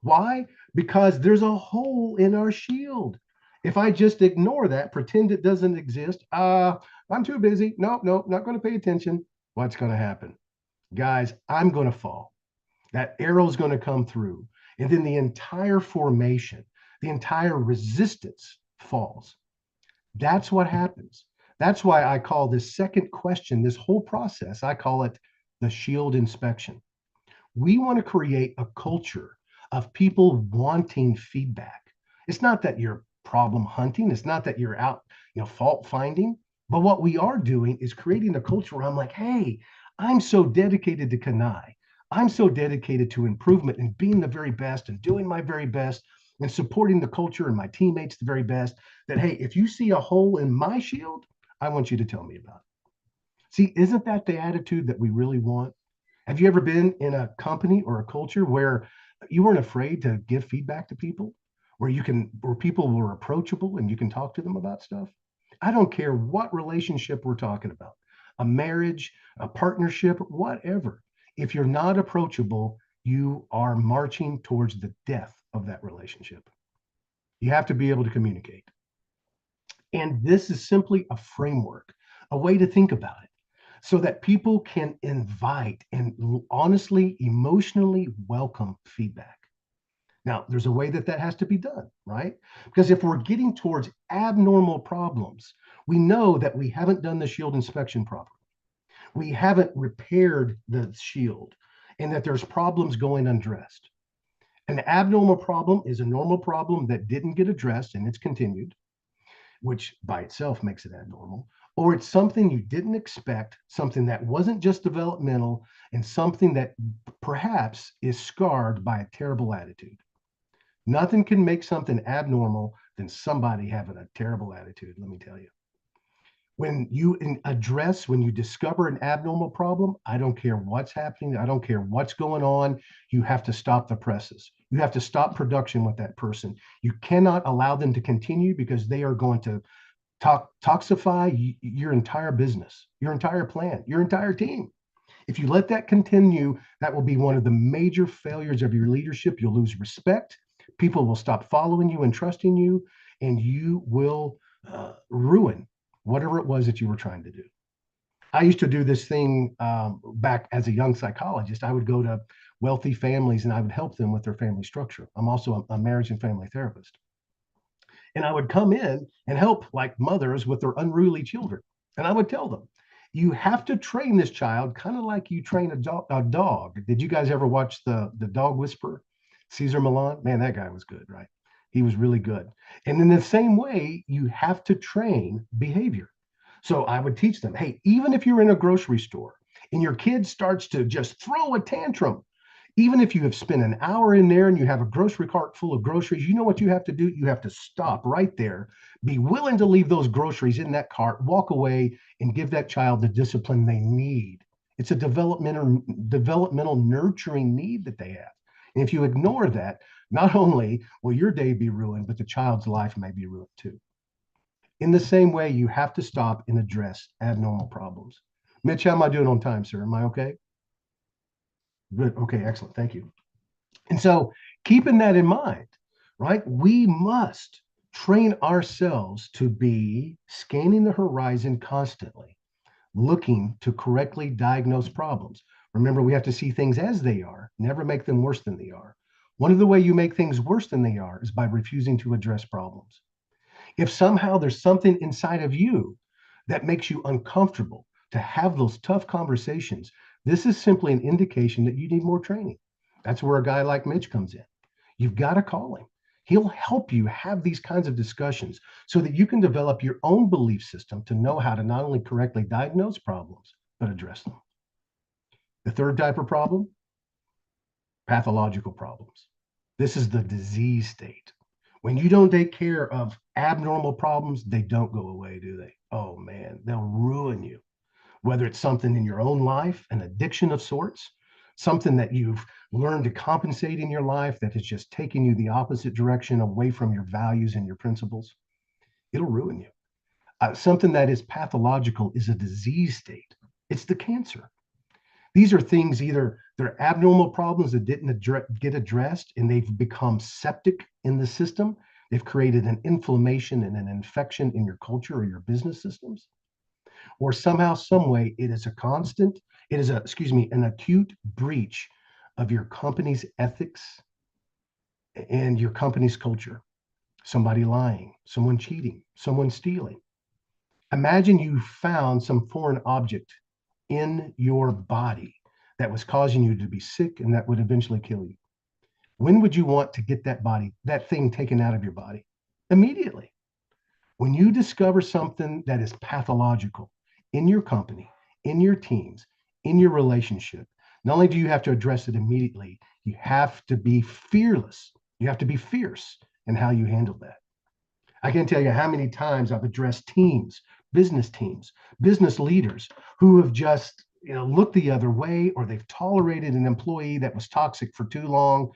Why? Because there's a hole in our shield. If I just ignore that, pretend it doesn't exist, I'm too busy. Nope, not going to pay attention. What's going to happen? Guys, I'm going to fall. That arrow's going to come through. And then the entire formation, the entire resistance falls. That's what happens. That's why I call this second question, this whole process, I call it the shield inspection. We want to create a culture of people wanting feedback. It's not that you're problem hunting. It's not that you're out, fault finding. But what we are doing is creating a culture where I'm like, hey, I'm so dedicated to Kanai. I'm so dedicated to improvement and being the very best and doing my very best and supporting the culture and my teammates the very best, that, hey, if you see a hole in my shield, I want you to tell me about it. See, isn't that the attitude that we really want? Have you ever been in a company or a culture where you weren't afraid to give feedback to people, where people were approachable and you can talk to them about stuff? I don't care what relationship we're talking about, a marriage, a partnership, whatever. If you're not approachable, you are marching towards the death of that relationship. You have to be able to communicate. And this is simply a framework, a way to think about it, so that people can invite and honestly, emotionally welcome feedback. Now, there's a way that has to be done, right? Because if we're getting towards abnormal problems, we know that we haven't done the shield inspection properly. We haven't repaired the shield, and that there's problems going undressed. An abnormal problem is a normal problem that didn't get addressed and it's continued, which by itself makes it abnormal. Or it's something you didn't expect, something that wasn't just developmental, and something that perhaps is scarred by a terrible attitude. Nothing can make something abnormal than somebody having a terrible attitude, let me tell you. When you discover an abnormal problem, I don't care what's happening. I don't care what's going on. You have to stop the presses. You have to stop production with that person. You cannot allow them to continue, because they are going to toxify your entire business, your entire plan, your entire team. If you let that continue, that will be one of the major failures of your leadership. You'll lose respect. People will stop following you and trusting you, and you will ruin whatever it was that you were trying to do. I used to do this thing back as a young psychologist. I would go to wealthy families and I would help them with their family structure. I'm also a marriage and family therapist. And I would come in and help like mothers with their unruly children. And I would tell them, you have to train this child kind of like you train a dog. Did you guys ever watch the Dog Whisperer? Cesar Millan? Man, that guy was good, right? He was really good. And in the same way, you have to train behavior. So I would teach them, hey, even if you're in a grocery store and your kid starts to just throw a tantrum, even if you have spent an hour in there and you have a grocery cart full of groceries, you know what you have to do? You have to stop right there, be willing to leave those groceries in that cart, walk away, and give that child the discipline they need. It's a developmental nurturing need that they have. And if you ignore that, not only will your day be ruined, but the child's life may be ruined too. In the same way, you have to stop and address abnormal problems. Mitch, how am I doing on time, sir? Am I okay? Good. Okay, excellent. Thank you. And so, keeping that in mind, right, we must train ourselves to be scanning the horizon constantly, looking to correctly diagnose problems. Remember, we have to see things as they are, never make them worse than they are. One of the way you make things worse than they are is by refusing to address problems. If somehow there's something inside of you that makes you uncomfortable to have those tough conversations, this is simply an indication that you need more training. That's where a guy like Mitch comes in. You've got to call him. He'll help you have these kinds of discussions so that you can develop your own belief system to know how to not only correctly diagnose problems, but address them. The third type of problem, pathological problems. This is the disease state. When you don't take care of abnormal problems, they don't go away, do they? Oh man, they'll ruin you. Whether it's something in your own life, an addiction of sorts, something that you've learned to compensate in your life that has just taken you the opposite direction away from your values and your principles, it'll ruin you. Something that is pathological is a disease state. It's the cancer. These are things, either they're abnormal problems that didn't get addressed and they've become septic in the system. They've created an inflammation and an infection in your culture or your business systems. Or somehow, some way, it is an acute breach of your company's ethics and your company's culture. Somebody lying, someone cheating, someone stealing. Imagine you found some foreign object in your body that was causing you to be sick and that would eventually kill you. When would you want to get that thing taken out of your body? Immediately. When you discover something that is pathological in your company, in your teams, in your relationship, not only do you have to address it immediately, you have to be fearless. You have to be fierce in how you handle that. I can't tell you how many times I've addressed teams, business leaders who have just looked the other way, or they've tolerated an employee that was toxic for too long.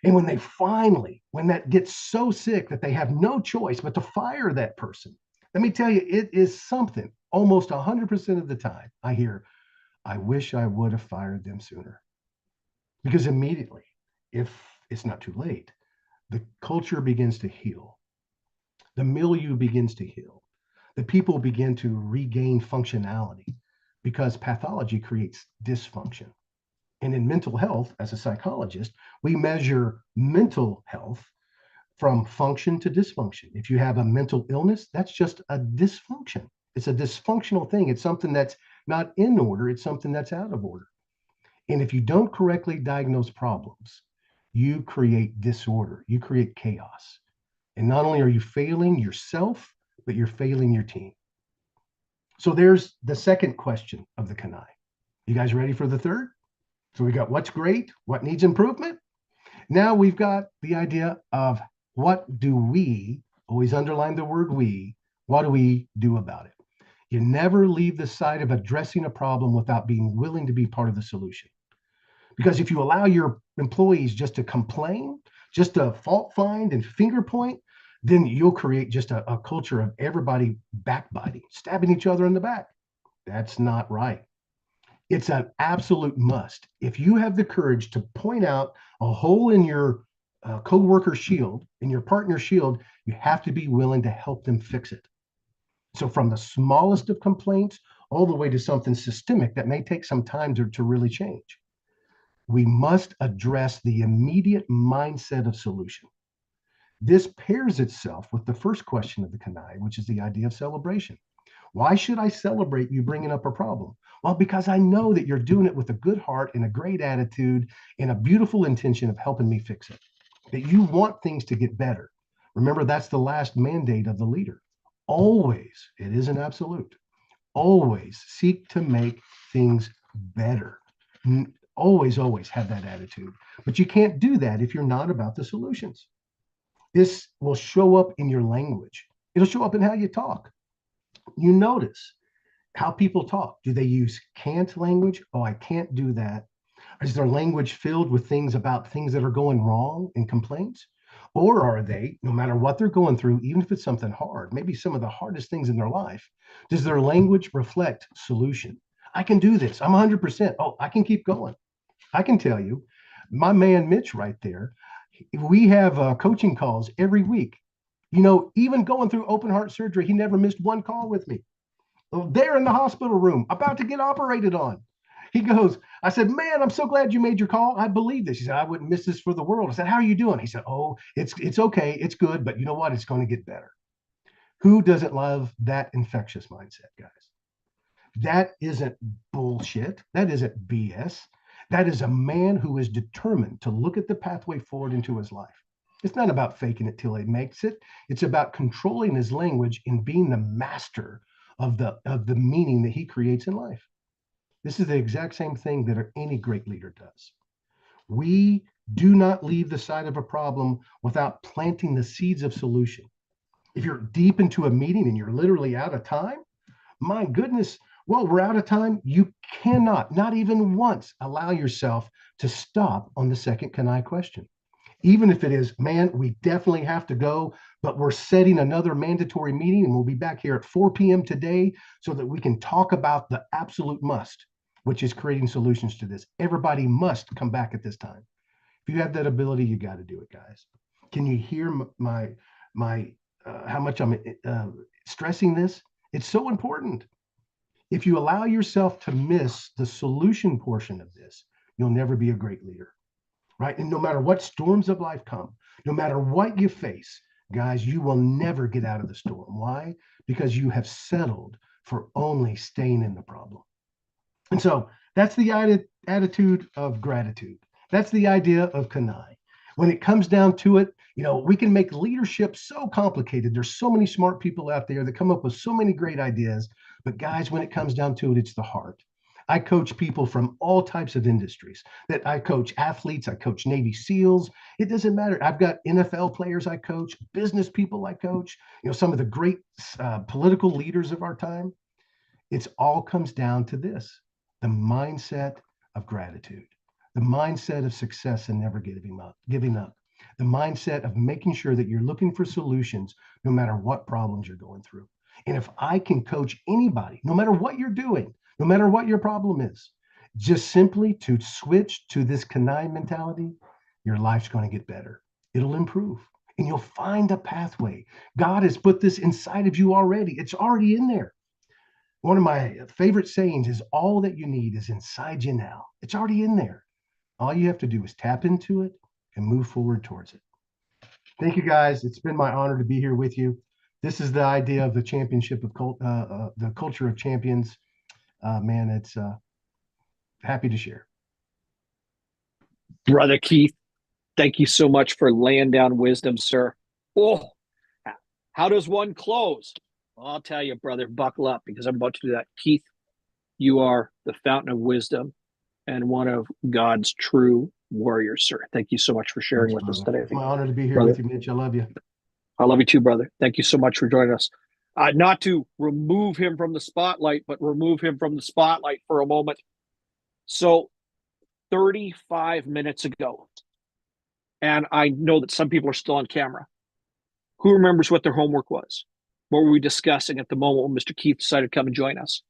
And when that gets so sick that they have no choice but to fire that person, let me tell you, it is something almost 100% of the time I hear, I wish I would have fired them sooner. Because immediately, if it's not too late, the culture begins to heal. The milieu begins to heal. The people begin to regain functionality because pathology creates dysfunction. And in mental health, as a psychologist, we measure mental health from function to dysfunction. If you have a mental illness, that's just a dysfunction. It's a dysfunctional thing. It's something that's not in order. It's something that's out of order. And if you don't correctly diagnose problems, you create disorder. You create chaos. And not only are you failing yourself, but you're failing your team. So there's the second question of the Kanai. You guys ready for the third? So we got what's great, what needs improvement. Now we've got the idea of what do we, always underline the word we, what do we do about it? You never leave the side of addressing a problem without being willing to be part of the solution. Because if you allow your employees just to complain, just to fault find and finger point, then you'll create just a culture of everybody backbiting, stabbing each other in the back. That's not right. It's an absolute must. If you have the courage to point out a hole in your coworker shield, in your partner shield, you have to be willing to help them fix it. So from the smallest of complaints all the way to something systemic that may take some time to really change. We must address the immediate mindset of solution. This pairs itself with the first question of the Kanai, which is the idea of celebration. Why should I celebrate you bringing up a problem? Well, because I know that you're doing it with a good heart and a great attitude and a beautiful intention of helping me fix it, that you want things to get better. Remember, that's the last mandate of the leader. Always, it is an absolute, always seek to make things better. Always have that attitude. But you can't do that if you're not about the solutions. This will show up in your language. It'll show up in how you talk. You notice how people talk. Do they use can't language? Oh, I can't do that. Is their language filled with things about things that are going wrong and complaints? Or are they, no matter what they're going through, even if it's something hard, maybe some of the hardest things in their life, does their language reflect solution? I can do this. I'm 100%. Oh, I can keep going. I can tell you, my man Mitch right there, we have coaching calls every week. You know, even going through open heart surgery, he never missed one call with me. There in the hospital room, about to get operated on. He goes, I said, man, I'm so glad you made your call. I believe this. He said, I wouldn't miss this for the world. I said, how are you doing? He said, oh, it's okay. It's good. But you know what? It's going to get better. Who doesn't love that infectious mindset, guys? That isn't bullshit. That isn't BS. That is a man who is determined to look at the pathway forward into his life. It's not about faking it till he makes it. It's about controlling his language and being the master of the meaning that he creates in life. This is the exact same thing that any great leader does. We do not leave the side of a problem without planting the seeds of solution. If you're deep into a meeting and you're literally out of time, my goodness, well, we're out of time. You cannot, not even once, allow yourself to stop on the second can I question. Even if it is, man, we definitely have to go, but we're setting another mandatory meeting and we'll be back here at 4 p.m. today so that we can talk about the absolute must, which is creating solutions to this. Everybody must come back at this time. If you have that ability, you got to do it, guys. Can you hear my how much I'm stressing this? It's so important. If you allow yourself to miss the solution portion of this, you'll never be a great leader, right? And no matter what storms of life come, no matter what you face, guys, you will never get out of the storm. Why? Because you have settled for only staying in the problem. And so that's the attitude of gratitude. That's the idea of Kanai. When it comes down to it, you know, we can make leadership so complicated. There's so many smart people out there that come up with so many great ideas. But guys, when it comes down to it, it's the heart. I coach people from all types of industries. That I coach athletes, I coach Navy SEALs. It doesn't matter. I've got NFL players I coach, business people I coach, you know, some of the great political leaders of our time. It's all comes down to this, the mindset of gratitude, the mindset of success and never giving up, the mindset of making sure that you're looking for solutions no matter what problems you're going through. And if I can coach anybody, no matter what you're doing, no matter what your problem is, just simply to switch to this Kanai mentality, your life's going to get better. It'll improve and you'll find a pathway. God has put this inside of you already. It's already in there. One of my favorite sayings is all that you need is inside you now. It's already in there. All you have to do is tap into it and move forward towards it. Thank you, guys. It's been my honor to be here with you. This is the idea of the championship of the culture of champions. Man, it's happy to share. Brother Keith, thank you so much for laying down wisdom, sir. Oh, how does one close? Well, I'll tell you, brother, buckle up because I'm about to do that. Keith, you are the fountain of wisdom and one of God's true warriors, sir. Thank you so much for sharing with us today. It's my honor to be here brother. with you, Mitch. I love you. I love you too, brother. Thank you so much for joining us. Not to remove him from the spotlight, but remove him from the spotlight for a moment. So 35 minutes ago, and I know that some people are still on camera. Who remembers what their homework was? What were we discussing at the moment when Mr. Keith decided to come and join us?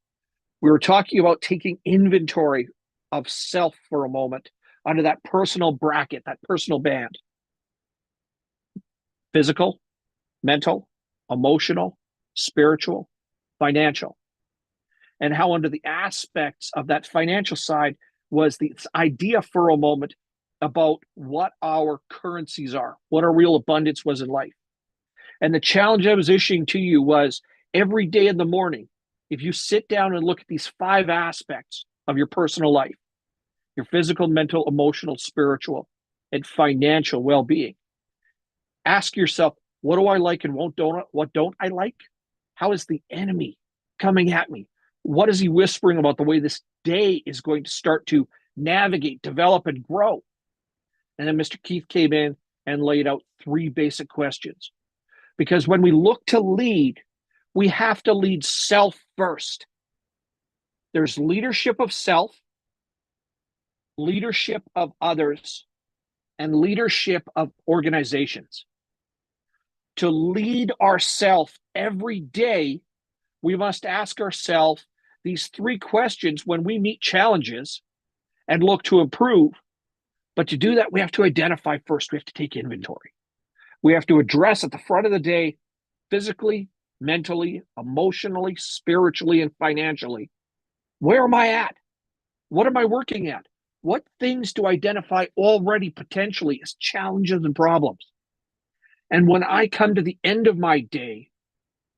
We were talking about taking inventory of self for a moment under that personal bracket, that personal band. Physical, mental, emotional, spiritual, financial. And how under the aspects of that financial side was this idea for a moment about what our currencies are, what our real abundance was in life. And the challenge I was issuing to you was every day in the morning, if you sit down and look at these 5 aspects of your personal life, your physical, mental, emotional, spiritual, and financial well-being, ask yourself, what do I like and what don't I like? How is the enemy coming at me? What is he whispering about the way this day is going to start to navigate, develop, and grow? And then Mr. Keith came in and laid out 3 basic questions. Because when we look to lead, we have to lead self first. There's leadership of self, leadership of others, and leadership of organizations. To lead ourselves every day, we must ask ourselves these three questions when we meet challenges and look to improve. But to do that, we have to identify first. We have to take inventory. We have to address at the front of the day, physically, mentally, emotionally, spiritually, and financially. Where am I at? What am I working at? What things do I identify already potentially as challenges and problems? And when I come to the end of my day,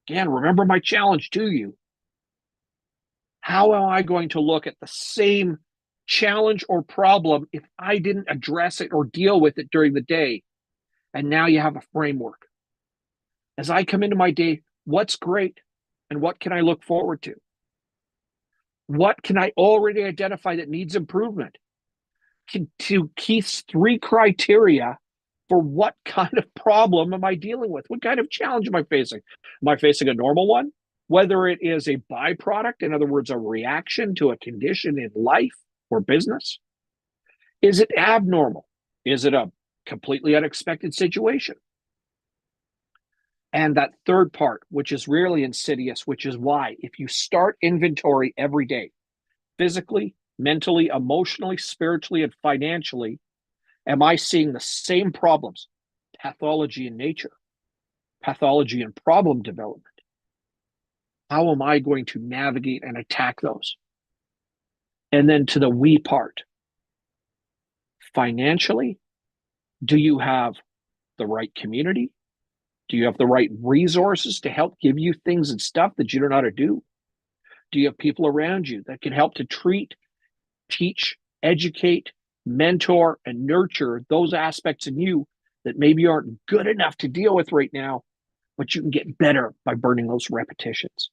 again, remember my challenge to you. How am I going to look at the same challenge or problem if I didn't address it or deal with it during the day? And now you have a framework. As I come into my day, what's great and what can I look forward to? What can I already identify that needs improvement? To Keith's three criteria for what kind of problem am I dealing with? What kind of challenge am I facing? Am I facing a normal one? Whether it is a byproduct, in other words, a reaction to a condition in life or business? Is it abnormal? Is it a completely unexpected situation? And that third part, which is really insidious, which is why if you start inventory every day, physically, mentally, emotionally, spiritually, and financially, am I seeing the same problems, pathology in nature, pathology and problem development? How am I going to navigate and attack those? And then to the we part. Financially, do you have the right community? Do you have the right resources to help give you things and stuff that you don't know how to do? Do you have people around you that can help to treat, teach, educate, mentor, and nurture those aspects in you that maybe aren't good enough to deal with right now, but you can get better by burning those repetitions?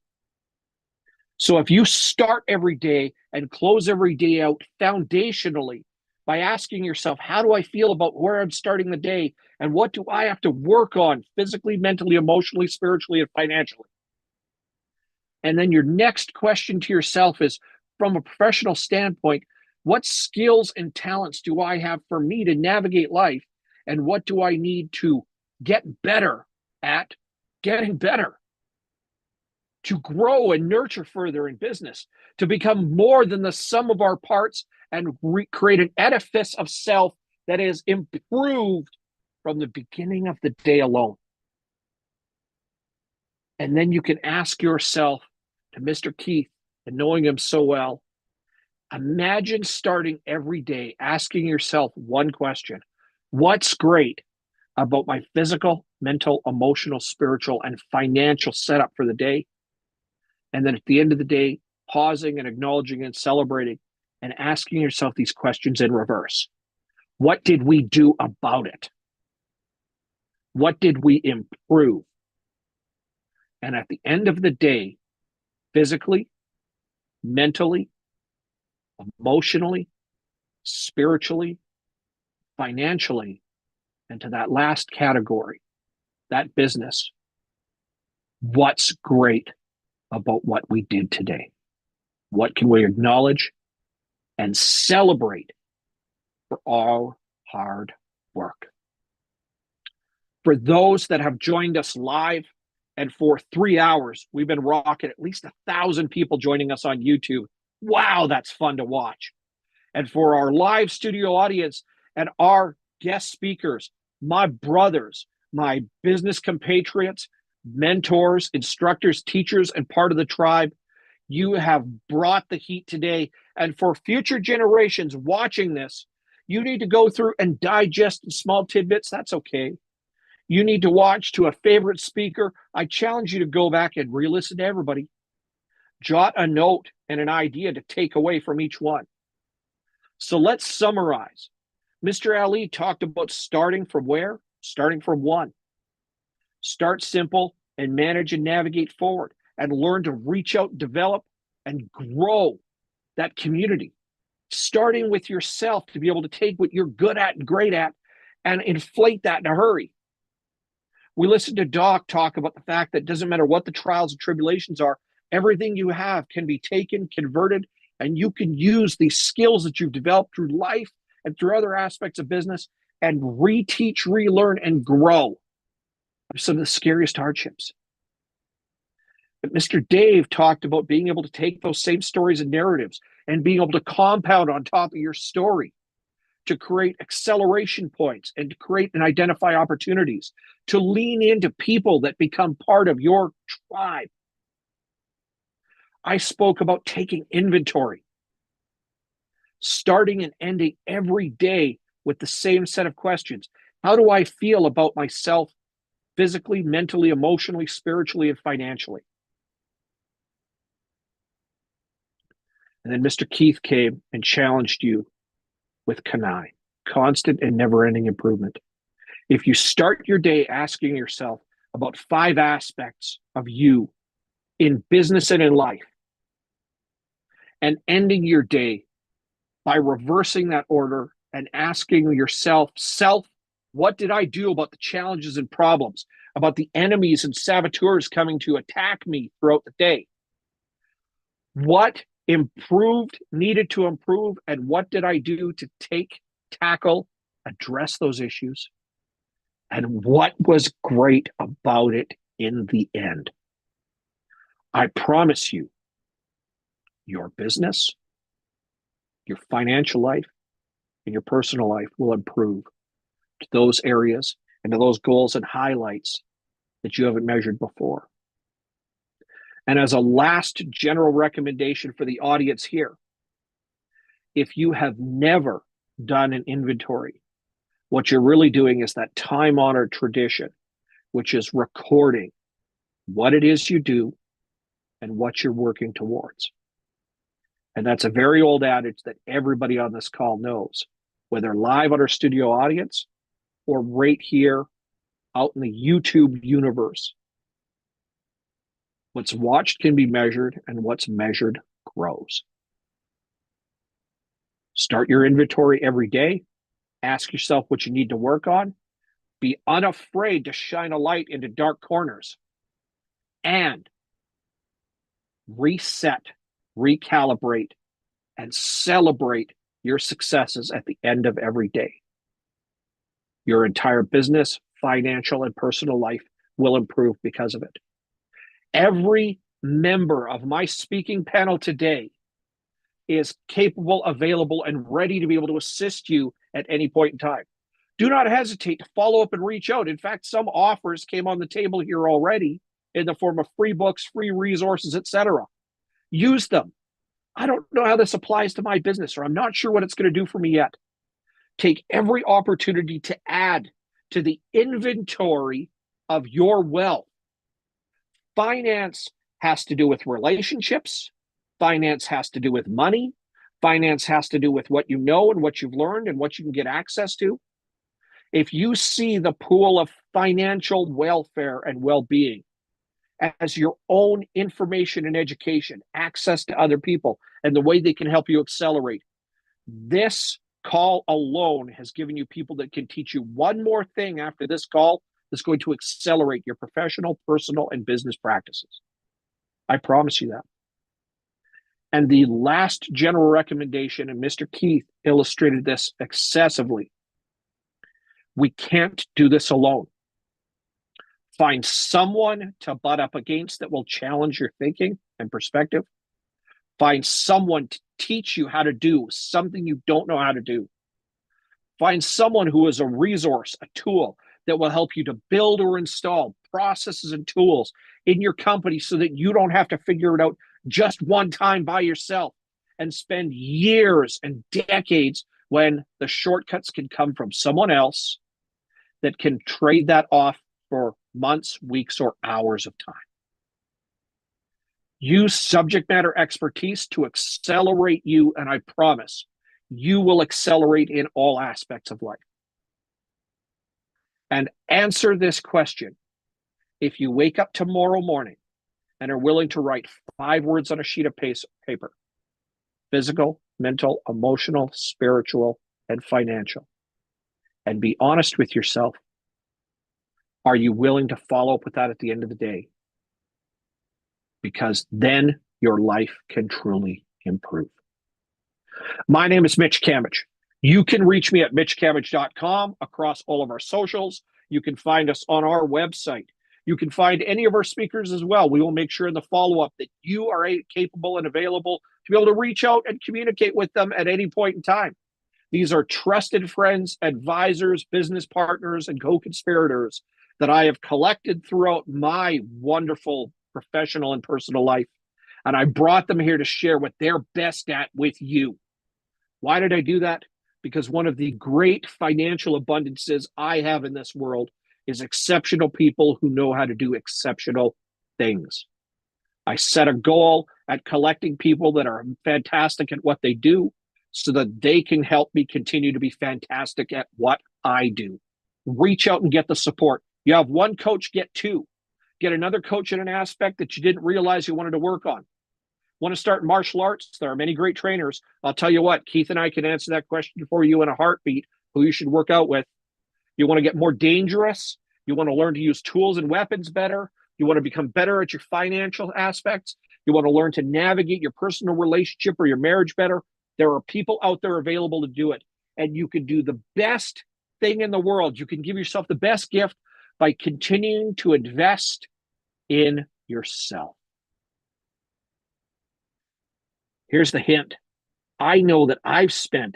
So if you start every day and close every day out foundationally by asking yourself, how do I feel about where I'm starting the day? And what do I have to work on physically, mentally, emotionally, spiritually, and financially? And then your next question to yourself is, from a professional standpoint, what skills and talents do I have for me to navigate life? And what do I need to get better at getting better? To grow and nurture further in business, to become more than the sum of our parts and create an edifice of self that is improved from the beginning of the day alone. And then you can ask yourself, to Mr. Keith, and knowing him so well, imagine starting every day asking yourself one question: what's great about my physical, mental, emotional, spiritual, and financial setup for the day? And then at the end of the day, pausing and acknowledging and celebrating and asking yourself these questions in reverse. What did we do about it? What did we improve? And at the end of the day, physically, mentally, emotionally, spiritually, financially, and to that last category, that business, what's great about what we did today? What can we acknowledge and celebrate for all hard work? For those that have joined us live, and for 3 hours, we've been rocking at least 1,000 people joining us on YouTube. Wow, that's fun to watch. And for our live studio audience and our guest speakers, my brothers, my business compatriots, mentors, instructors, teachers, and part of the tribe, you have brought the heat today. And for future generations watching this, you need to go through and digest small tidbits. That's okay. You need to watch to a favorite speaker. I challenge you to go back and re-listen to everybody. Jot a note and an idea to take away from each one. So let's summarize. Mr. Ali talked about starting from where? Starting from one. Start simple and manage and navigate forward, and learn to reach out, develop, and grow that community. Starting with yourself to be able to take what you're good at and great at and inflate that in a hurry. We listened to Doc talk about the fact that it doesn't matter what the trials and tribulations are, everything you have can be taken, converted, and you can use these skills that you've developed through life and through other aspects of business and reteach, relearn, and grow. of some of the scariest hardships. But Mr. Dave talked about being able to take those same stories and narratives and being able to compound on top of your story to create acceleration points and to create and identify opportunities, to lean into people that become part of your tribe. I spoke about taking inventory, starting and ending every day with the same set of questions. How do I feel about myself physically, mentally, emotionally, spiritually, and financially? And then Mr. Keith came and challenged you with Kanai, constant and never-ending improvement. If you start your day asking yourself about 5 aspects of you in business and in life, and ending your day by reversing that order and asking yourself, what did I do about the challenges and problems, about the enemies and saboteurs coming to attack me throughout the day? What needed to improve, and what did I do to tackle, address those issues? And what was great about it in the end? I promise you, your business, your financial life, and your personal life will improve to those areas and to those goals and highlights that you haven't measured before. And as a last general recommendation for the audience here, if you have never done an inventory, what you're really doing is that time-honored tradition, which is recording what it is you do and what you're working towards. And that's a very old adage that everybody on this call knows, whether live on our studio audience or right here out in the YouTube universe. What's watched can be measured, and what's measured grows. Start your inventory every day. Ask yourself what you need to work on. Be unafraid to shine a light into dark corners. And reset, recalibrate, and celebrate your successes at the end of every day. Your entire business, financial, and personal life will improve because of it. Every member of my speaking panel today is capable, available, and ready to be able to assist you at any point in time. Do not hesitate to follow up and reach out. In fact, some offers came on the table here already in the form of free books, free resources, etc. Use them. I don't know how this applies to my business, or I'm not sure what it's going to do for me yet. Take every opportunity to add to the inventory of your wealth. Finance has to do with relationships. Finance has to do with money. Finance has to do with what you know and what you've learned and what you can get access to. If you see the pool of financial welfare and well-being as your own information and education, access to other people, and the way they can help you accelerate, this call alone has given you people that can teach you one more thing after this call that's going to accelerate your professional, personal, and business practices. I promise you that. And the last general recommendation, and Mr. Keith illustrated this excessively, we can't do this alone. Find someone to butt up against that will challenge your thinking and perspective. Find someone to teach you how to do something you don't know how to do. Find someone who is a resource, a tool that will help you to build or install processes and tools in your company so that you don't have to figure it out just one time by yourself and spend years and decades when the shortcuts can come from someone else that can trade that off for months, weeks, or hours of time. Use subject matter expertise to accelerate you, and I promise you will accelerate in all aspects of life. And answer this question. If you wake up tomorrow morning and are willing to write 5 words on a sheet of paper, physical, mental, emotional, spiritual, and financial, and be honest with yourself, are you willing to follow up with that at the end of the day? Because then your life can truly improve. My name is Mitch Kamich. You can reach me at mitchkamich.com across all of our socials. You can find us on our website. You can find any of our speakers as well. We will make sure in the follow-up that you are capable and available to be able to reach out and communicate with them at any point in time. These are trusted friends, advisors, business partners, and co-conspirators that I have collected throughout my wonderful professional and personal life. And I brought them here to share what they're best at with you. Why did I do that? Because one of the great financial abundances I have in this world is exceptional people who know how to do exceptional things. I set a goal at collecting people that are fantastic at what they do so that they can help me continue to be fantastic at what I do. Reach out and get the support. You have one coach, get two. Get another coach in an aspect that you didn't realize you wanted to work on. Want to start martial arts? There are many great trainers. I'll tell you what, Keith and I can answer that question for you in a heartbeat, who you should work out with. You want to get more dangerous? You want to learn to use tools and weapons better? You want to become better at your financial aspects? You want to learn to navigate your personal relationship or your marriage better? There are people out there available to do it. And you can do the best thing in the world. You can give yourself the best gift by continuing to invest in yourself. Here's the hint. I know that I've spent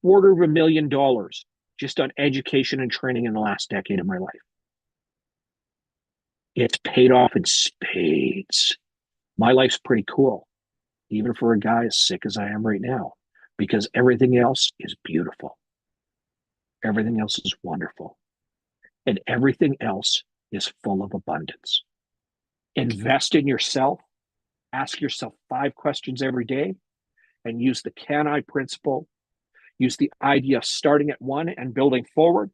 $250,000 just on education and training in the last decade of my life. It's paid off in spades. My life's pretty cool, even for a guy as sick as I am right now, because everything else is beautiful. Everything else is wonderful. And everything else is full of abundance. Invest in yourself. Ask yourself 5 questions every day and use the can I principle. Use the idea of starting at 1 and building forward.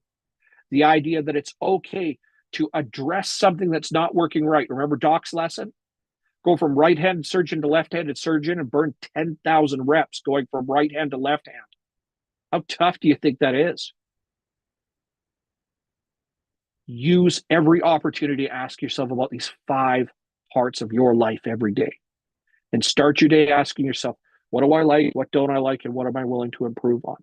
The idea that it's okay to address something that's not working right. Remember Doc's lesson? Go from right-handed surgeon to left-handed surgeon and burn 10,000 reps going from right hand to left hand. How tough do you think that is? Use every opportunity to ask yourself about these 5 parts of your life every day. And start your day asking yourself, what do I like, what don't I like, and what am I willing to improve on?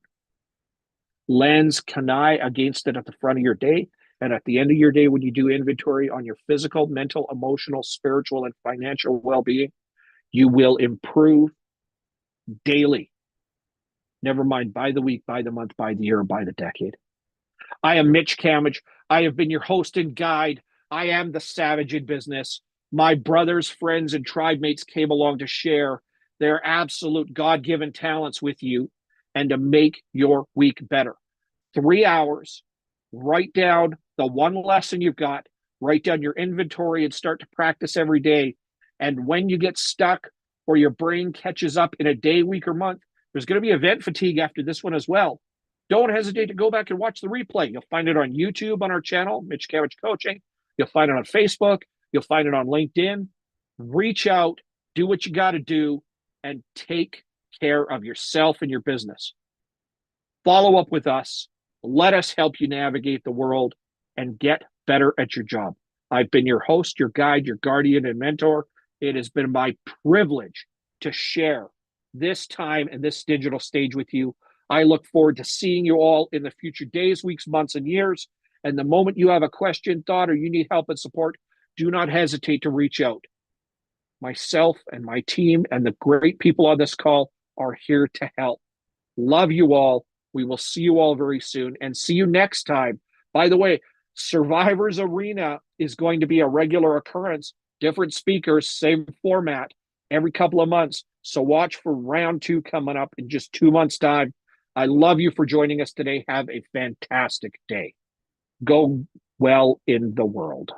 Lens canaille against it at the front of your day. And at the end of your day, when you do inventory on your physical, mental, emotional, spiritual, and financial well-being, you will improve daily. Never mind by the week, by the month, by the year, or by the decade. I am Mitch Camage. I have been your host and guide. I am the savage in business. My brothers, friends, and tribe mates came along to share their absolute God-given talents with you and to make your week better. 3 hours, write down the one lesson you've got, write down your inventory and start to practice every day. And when you get stuck or your brain catches up in a day, week, or month, there's going to be event fatigue after this one as well. Don't hesitate to go back and watch the replay. You'll find it on YouTube on our channel, Mitch Camage Coaching. You'll find it on Facebook. You'll find it on LinkedIn. Reach out, do what you got to do, and take care of yourself and your business. Follow up with us. Let us help you navigate the world and get better at your job. I've been your host, your guide, your guardian, and mentor. It has been my privilege to share this time and this digital stage with you. I look forward to seeing you all in the future days, weeks, months, and years. And the moment you have a question, thought, or you need help and support, do not hesitate to reach out. Myself and my team and the great people on this call are here to help. Love you all. We will see you all very soon and see you next time. By the way, Survivor's Arena is going to be a regular occurrence. Different speakers, same format every couple of months. So watch for round 2 coming up in just 2 months' time. I love you for joining us today. Have a fantastic day. Go well in the world.